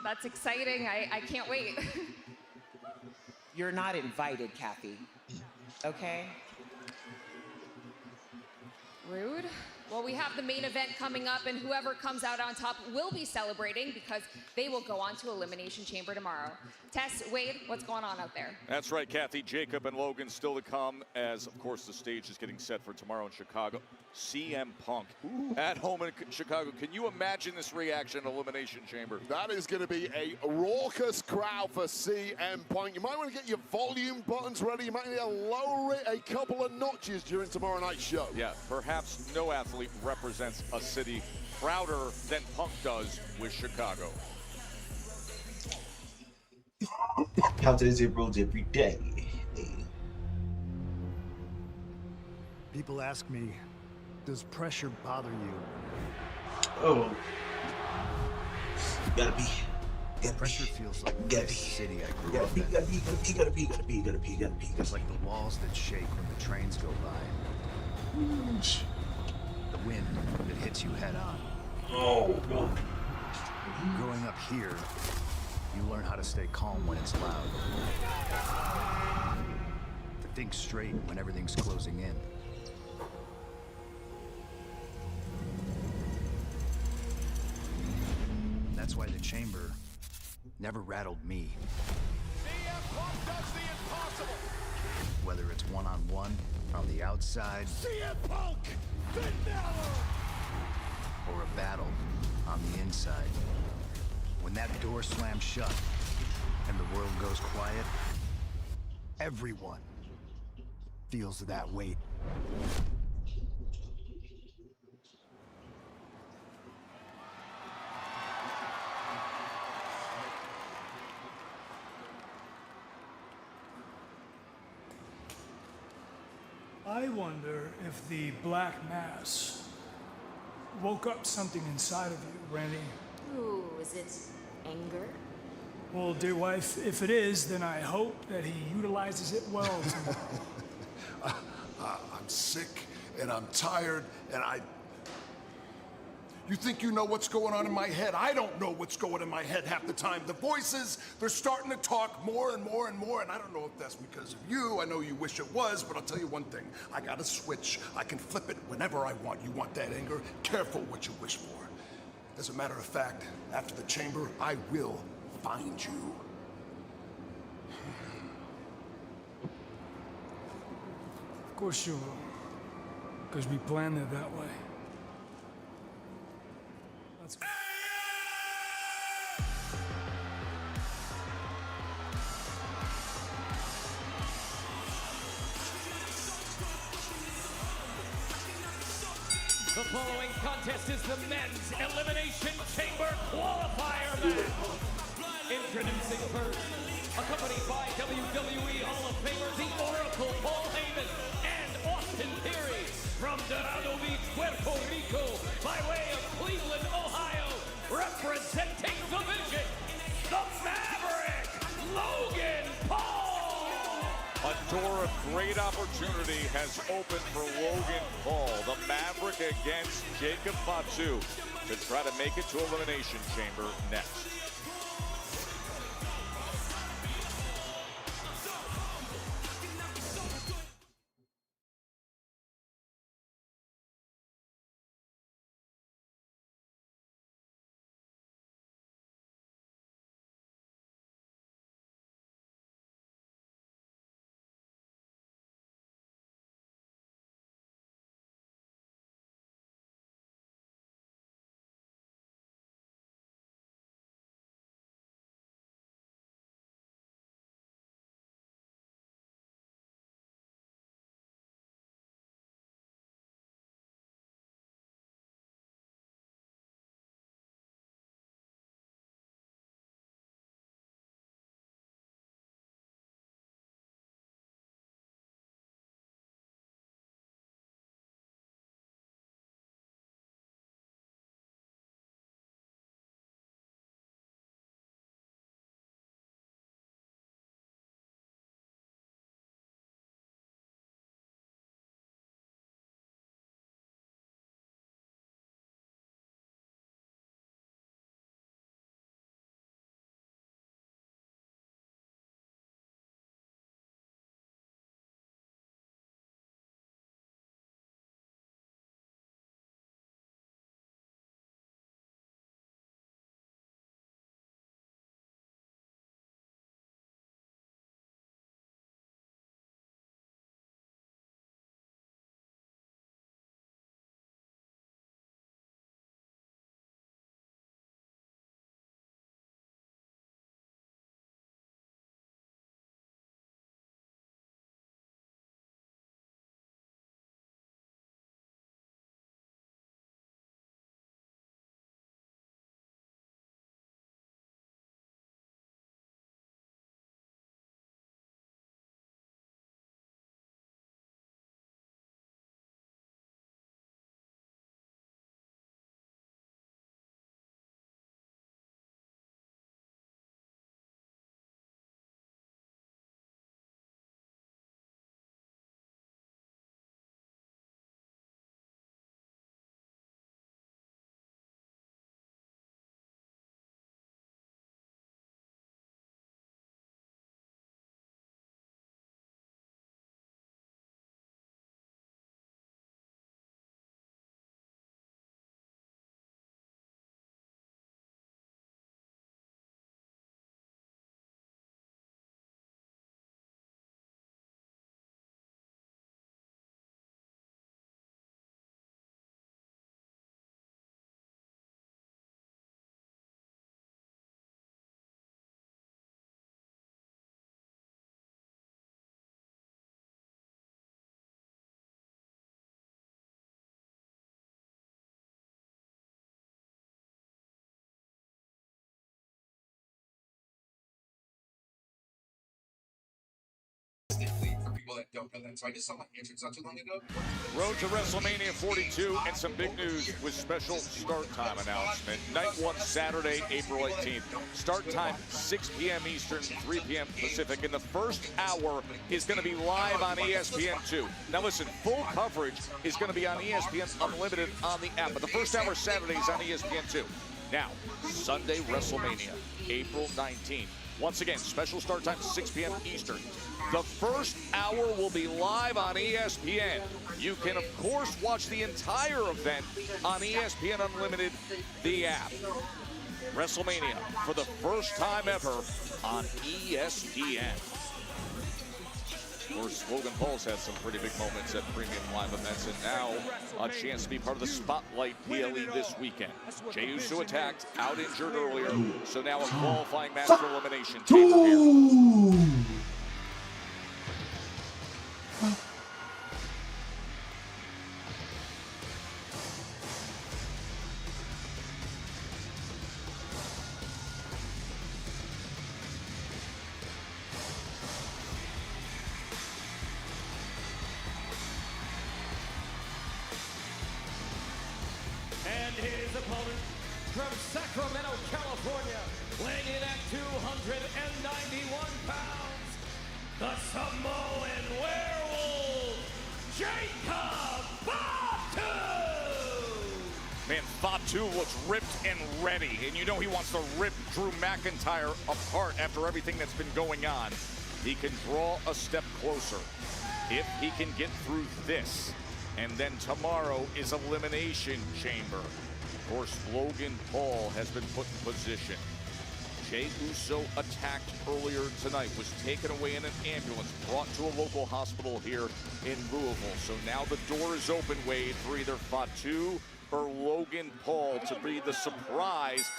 That's exciting. I can't wait. You're not invited, Kathy. Okay? Rude. Well, we have the main event coming up, and whoever comes out on top will be celebrating because they will go on to Elimination Chamber tomorrow. Tess, Wade, what's going on out there? That's right, Kathy. Jacob and Logan still to come as, of course, the stage is getting set for tomorrow in Chicago. CM Punk at home in Chicago. Can you imagine this reaction in Elimination Chamber? That is going to be a raucous crowd for CM Punk. You might want to get your volume buttons ready. You might need to lower it a couple of notches during tomorrow night's show. Yeah, perhaps no athlete represents a city prouder than Punk does with Chicago. How to zip roads every day. People ask me, does pressure bother you? Oh. Gotta be. Pressure feels like Gotta this be. city I grew Gotta up be, in. gotta be. It's like the walls that shake when the trains go by. The wind that hits you head on. Oh, no. Growing up here, you learn how to stay calm when it's loud. To think straight when everything's closing in. That's why the chamber never rattled me. CM Punk does the impossible. Whether it's one-on-one, on the outside, CM Punk, Finn Balor. or a battle on the inside. When that door slams shut and the world goes quiet, everyone feels that weight. I wonder if the Black Mass woke up something inside of you, Randy. Ooh, is it anger? Well, dear wife, if it is, then I hope that he utilizes it well tomorrow. I'm sick and I'm tired and You think you know what's going on in my head? I don't know what's going on in my head half the time. The voices, they're starting to talk more and more and more, and I don't know if that's because of you. I know you wish it was, but I'll tell you one thing. I got a switch. I can flip it whenever I want. You want that anger? Careful what you wish for. As a matter of fact, after the chamber, I will find you. Of course you will. Because we planned it that way. Let's go. The following contest is the men's Elimination Chamber qualifier match. Introducing first, accompanied by WWE Hall of Famer The Oracle Paul Heyman and Austin Theory from Dorado Beach, Puerto Rico, by way of Cleveland, Ohio, representing the Vision, the Maverick, Logan Paul. A door of great opportunity has opened for Logan Paul, the Maverick against Jacob Fatu, to try to make it to Elimination Chamber next. people that don't know that. So I just saw my entrance not too long ago. Road to WrestleMania 42 and some big news with special start time announcement. Night 1 Saturday, April 18th. Start time 6 p.m. Eastern, 3 p.m. Pacific. And the first hour is going to be live on ESPN2. Now listen, full coverage is going to be on ESPN Unlimited on the app. But the first hour Saturday is on ESPN2. Now, Sunday WrestleMania, April 19th. Once again, special start time 6 p.m. Eastern. The first hour will be live on ESPN. You can, of course, watch the entire event on ESPN Unlimited, the app. WrestleMania, for the first time ever, on ESPN. Of course, Logan Paul's had some pretty big moments at premium live events, and now a chance to be part of the Spotlight PLE this weekend. Jey Uso attacked, out injured earlier, so now a qualifying match for elimination chamber here. And his opponent from Sacramento, California, weighing in at 291 pounds, the Samoan Werewolf, Jacob Fatu! Man, Fatu looks ripped and ready, and you know he wants to rip Drew McIntyre apart after everything that's been going on. He can draw a step closer if he can get through this. And then tomorrow is Elimination Chamber. Of course, Logan Paul has been put in position. Jey Uso attacked earlier tonight, was taken away in an ambulance, brought to a local hospital here in Louisville. So now the door is open, Wade, for either Fatu or Logan Paul to be the surprise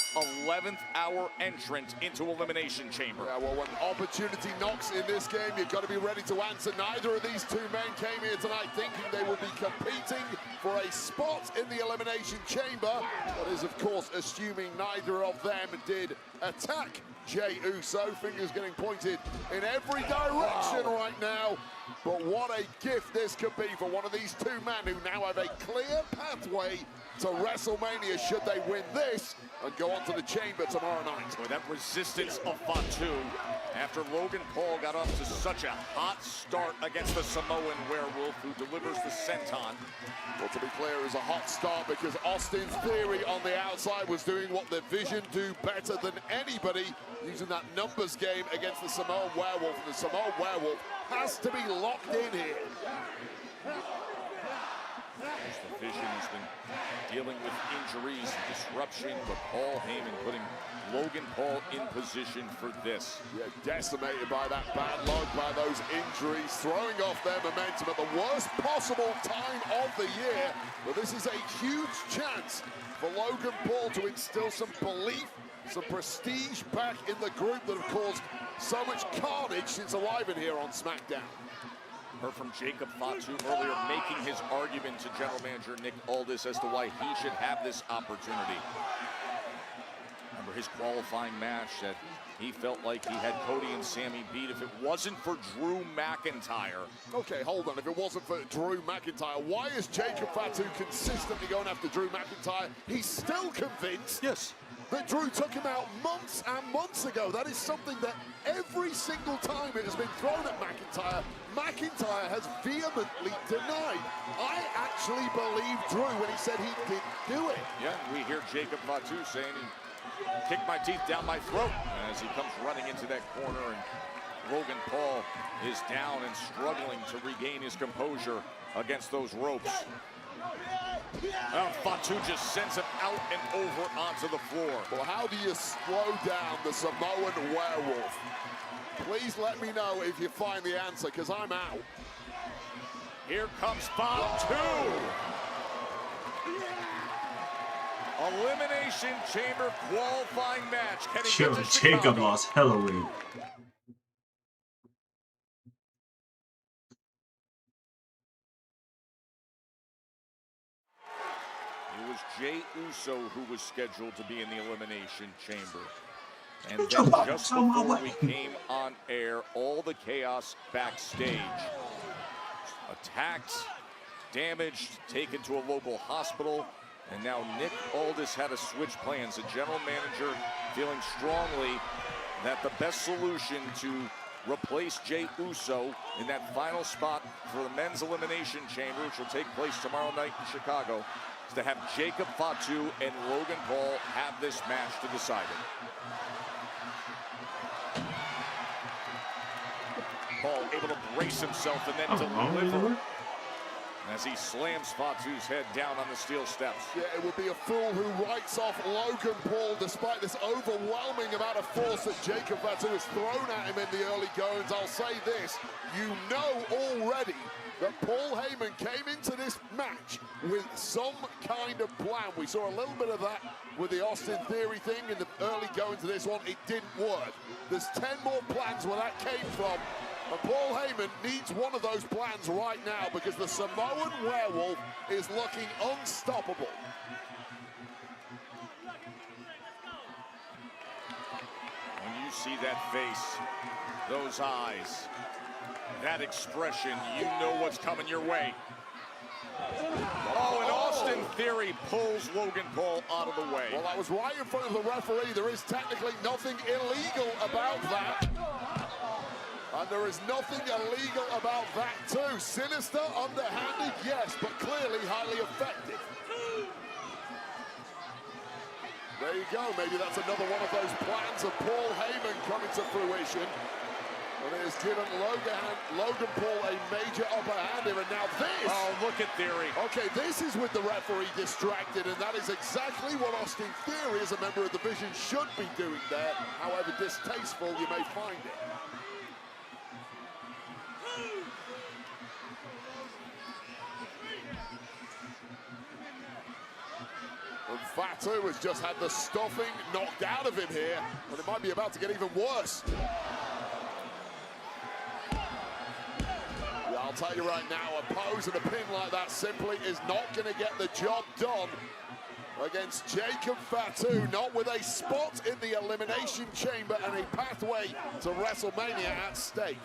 11th hour entrant into Elimination Chamber. Yeah, well, when opportunity knocks in this game, you've got to be ready to answer. Neither of these two men came here tonight thinking they will be competing for a spot in the Elimination Chamber. That is, of course, assuming neither of them did attack Jey Uso. Fingers getting pointed in every direction right now. But what a gift this could be for one of these two men who now have a clear pathway to WrestleMania should they win this and go on to the chamber tomorrow night. Boy, that resistance of Fatu after Logan Paul got off to such a hot start against the Samoan Werewolf who delivers the senton. Well, to be clear, it was a hot start because Austin's Theory on the outside was doing what the Vision do better than anybody, using that numbers game against the Samoan Werewolf, and the Samoan Werewolf has to be locked in here. The Vision has been dealing with injuries and disruption, but Paul Heyman putting Logan Paul in position for this. Yeah, decimated by that bad luck, by those injuries, throwing off their momentum at the worst possible time of the year. But this is a huge chance for Logan Paul to instill some belief, some prestige back in the group that have caused so much carnage since arriving here on Smackdown. Heard from Jacob Fatu earlier, making his argument to general manager Nick Aldis as to why he should have this opportunity. Remember his qualifying match that he felt like he had Cody and Sammy beat if it wasn't for Drew McIntyre. Okay, hold on. If it wasn't for Drew McIntyre, why is Jacob Fatu consistently going after Drew McIntyre? He's still convinced. Yes. That Drew took him out months and months ago. That is something that every single time it has been thrown at McIntyre, McIntyre has vehemently denied. I actually believe Drew when he said he didn't do it. Yeah, we hear Jacob Fatu saying he kicked my teeth down my throat as he comes running into that corner, and Logan Paul is down and struggling to regain his composure against those ropes. Fatu just sends him out and over onto the floor. Well, how do you slow down the Samoan Werewolf? Please let me know if you find the answer, because I'm out. Here comes Fatu. Elimination Chamber qualifying match. Can he get to Chicago? Jacob lost hella weight. It was Jey Uso who was scheduled to be in the Elimination Chamber. And then just before we came on air, all the chaos backstage. attacked, damaged, taken to a local hospital. And now Nick Aldis had to switch plans. The general manager feeling strongly that the best solution to replace Jey Uso in that final spot for the men's elimination chamber, which will take place tomorrow night in Chicago, is to have Jacob Fatu and Logan Paul have this match to decide it. Paul able to brace himself and then deliver as he slams Fatu's head down on the steel steps. Yeah, it would be a fool who writes off Logan Paul despite this overwhelming amount of force that Jacob Fatu has thrown at him in the early goings. I'll say this, you know already that Paul Heyman came into this match with some kind of plan. We saw a little bit of that with the Austin Theory thing in the early goings of this one. It didn't work. There's 10 more plans where that came from. And Paul Heyman needs one of those plans right now because the Samoan Werewolf is looking unstoppable. When you see that face, those eyes, that expression, you know what's coming your way. Oh, and Austin Theory pulls Logan Paul out of the way. Well, that was right in front of the referee. There is technically nothing illegal about that. And there is nothing illegal about that too. Sinister, underhanded, yes, but clearly highly effective. There you go, maybe that's another one of those plans of Paul Heyman coming to fruition. And it has given Logan Paul a major upper hand here, and now this! Oh, look at Theory. Okay, this is with the referee distracted, and that is exactly what Austin Theory as a member of the Division should be doing there, however distasteful you may find it. And Fatu has just had the stuffing knocked out of him here, and it might be about to get even worse. Yeah, I'll tell you right now, a pose and a pin like that simply is not going to get the job done against Jacob Fatu, not with a spot in the Elimination Chamber and a pathway to WrestleMania at stake.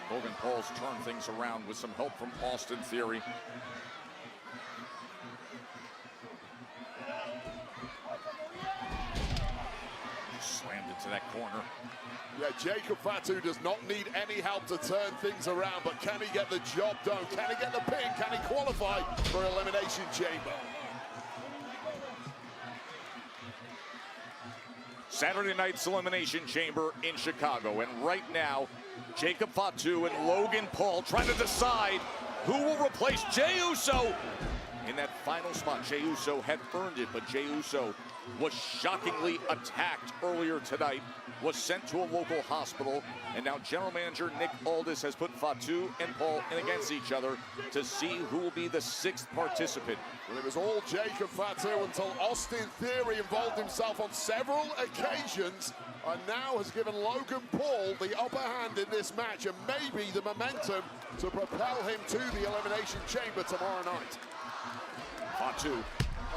Logan Paul's turned things around with some help from Austin Theory. Slammed into that corner. Yeah, Jacob Fatu does not need any help to turn things around, but can he get the job done? Can he get the pin? Can he qualify for Elimination Chamber? Saturday night's Elimination Chamber in Chicago, and right now, Jacob Fatu and Logan Paul trying to decide who will replace Jey Uso in that final spot. Jey Uso had earned it, but Jey Uso was shockingly attacked earlier tonight, was sent to a local hospital, and now general manager Nick Aldis has put Fatu and Paul in against each other to see who will be the 6th participant. Well, it was all Jacob Fatu until Austin Theory involved himself on several occasions and now has given Logan Paul the upper hand in this match and maybe the momentum to propel him to the Elimination Chamber tomorrow night. Fatu.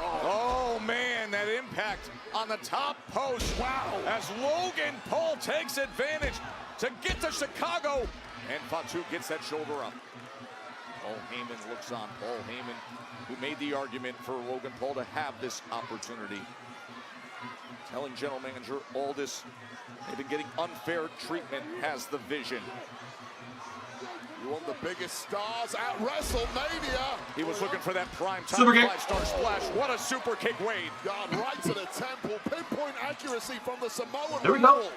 Oh man, that impact on the top post. Wow. As Logan Paul takes advantage to get to Chicago. And Fatu gets that shoulder up. Paul Heyman looks on. Paul Heyman, who made the argument for Logan Paul to have this opportunity. Telling general manager Aldis they've been getting unfair treatment, has the vision. You want the biggest stars at WrestleMania. He was looking for that prime time Super kick. 5-star splash. What a super kick, Wade. Gone right to the temple. Pinpoint accuracy from the Samoan There we go.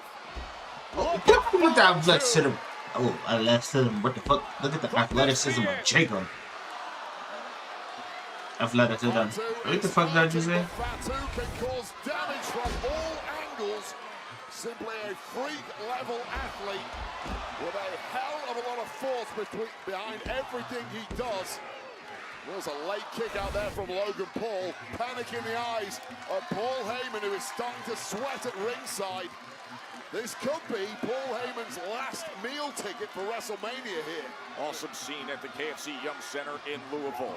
Werewolf. Look at that athleticism. Oh, athleticism. What the fuck? Look at the athleticism of Jacob. Athleticism. What the fuck did I just say? Fatu can cause damage from all angles. Simply a freak-level athlete with a hell of a lot of force behind everything he does. There's a late kick out there from Logan Paul. Panic in the eyes of Paul Heyman, who is starting to sweat at ringside. This could be Paul Heyman's last meal ticket for WrestleMania here. Awesome scene at the KFC Yum Center in Louisville.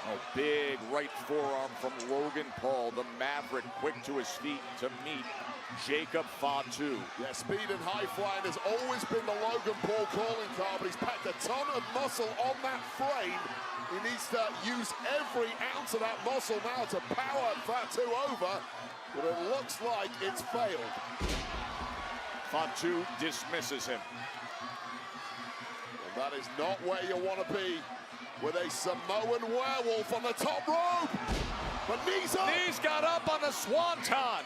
A big right forearm from Logan Paul, the Maverick, quick to his feet to meet Jacob Fatu. Yeah, speed and high flying has always been the Logan Paul calling card, but he's packed a ton of muscle on that frame. He needs to use every ounce of that muscle now to power Fatu over, but it looks like it's failed. Fatu dismisses him. Well, that is not where you want to be with a Samoan werewolf on the top rope. But knees up. Knees got up on the swanton.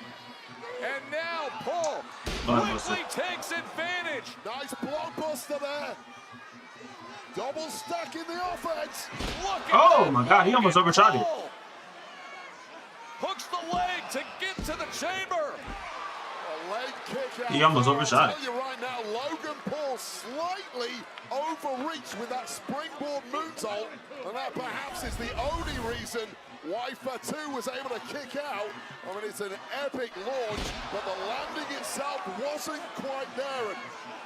And now Paul quickly takes advantage. Nice blockbuster there. Double stack in the offense. Look at oh my God, he almost overshot it. Hooks the leg to get to the chamber. A leg kick out. He almost overshot it. I'll tell you right now, Logan Paul slightly overreached with that springboard moonsault, and that perhaps is the only reason why Fatu was able to kick out. I mean, it's an epic launch, but the landing itself wasn't quite there. And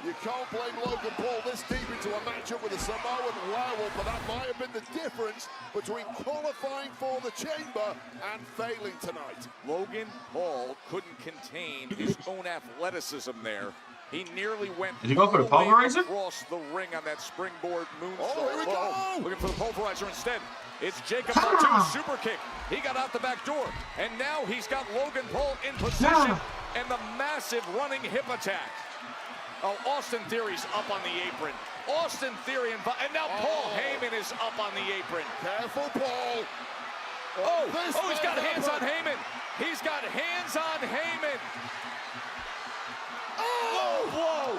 you can't blame Logan Paul this deep into a matchup with a Samoan werewolf, but that might have been the difference between qualifying for the chamber and failing tonight. Logan Paul couldn't contain his own athleticism there. He nearly went Did he go for the pulverizer? across the ring on that springboard moonsault. Oh, here we go. Looking for the pulverizer instead. It's Jacob Fatu's super kick. He got out the back door, and now he's got Logan Paul in position and the massive running hip attack. Oh, Austin Theory's up on the apron. Austin Theory and now Paul Heyman is up on the apron. Careful, Paul. Oh, he's got hands on Heyman. He's got hands on Heyman. Oh, whoa.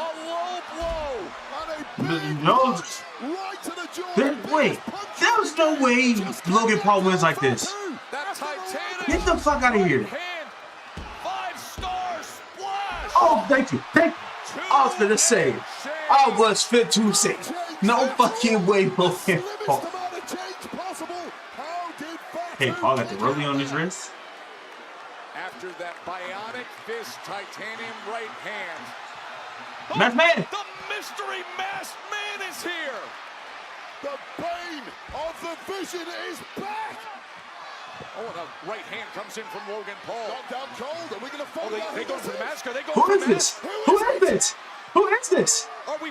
A low blow. And a big punch right to the jaw. Wait, there's no way Logan Paul wins like this. That Titanic. Get the fuck out of here. Hand. 5-star splash. Oh, thank you. Thank you. I was gonna say, I was fit to say, no fucking way, Logan Paul. Hey, Paul got the rollie on his wrist. After that bionic fist titanium right hand. Masked Man! The mystery masked man is here! The bane of the vision is back! Oh, and a right hand comes in from Logan Paul. Knocked out cold. Are we going to follow that? They go for the mask. Are they going Who for is the this? mask? Who is this? Who is this? Are we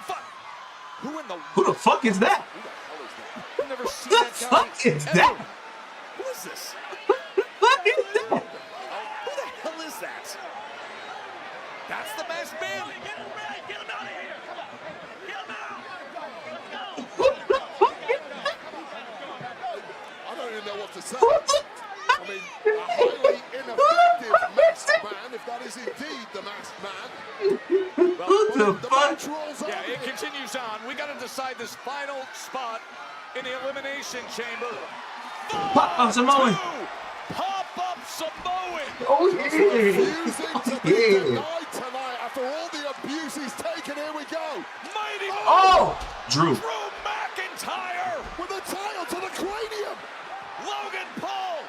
Who the fuck is that? I've never seen The that guy fuck is ever. that? Who is this? What is that? Who the hell is that? That's the masked man. Get him out of here! Come on! Get him out! I don't even know what to say. I mean, a highly ineffective masked man, if that is indeed the masked man. What the fuck? Yeah, it continues on. We got to decide this final spot in the Elimination Chamber. Pop up Samoan. Pop-up Samoan. Oh, yeah. Refusing to be denied tonight after all the abuse he's taken. Here we go. Mighty Oh! Drew. Drew McIntyre with a title to the cranium. Logan Paul.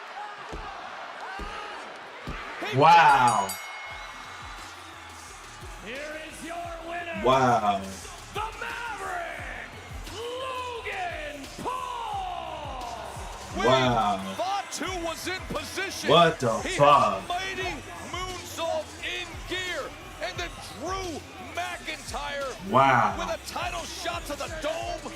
Wow. Here is your winner. Wow. The Maverick, Logan Paul. Wow. Fatu was in position. What the he fuck? Had a mighty moonsault in gear, and then Drew McIntyre Wow. with a title shot to the dome.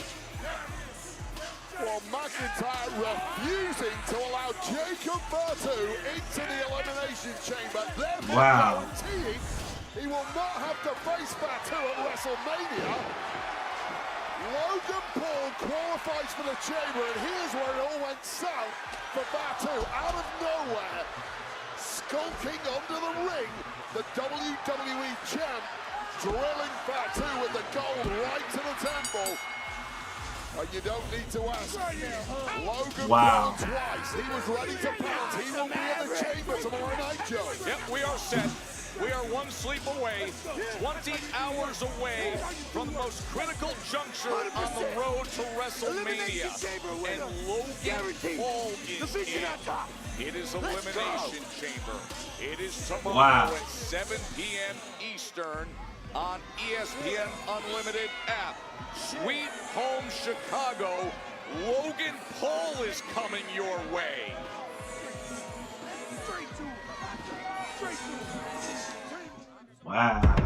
Well, McIntyre refusing to allow Jacob Fatu into the Elimination Chamber, therefore guaranteeing he will not have to face Fatu at WrestleMania. Logan Paul qualifies for the chamber, and here's where it all went south for Fatu. Out of nowhere, skulking under the ring, the WWE champ, drilling Fatu with the gold right to the temple. And you don't need to ask. Logan Paul twice. He was ready to pounce. He will be in the chamber tomorrow night, Joe. Yep, we are set. We are one sleep away, 20 hours away from the most critical juncture on the road to WrestleMania. And Logan Paul is in. It is Elimination Chamber. It is tomorrow at 7 p.m. Eastern on ESPN Unlimited app. Sweet Home Chicago. Logan Paul is coming your way. Wow.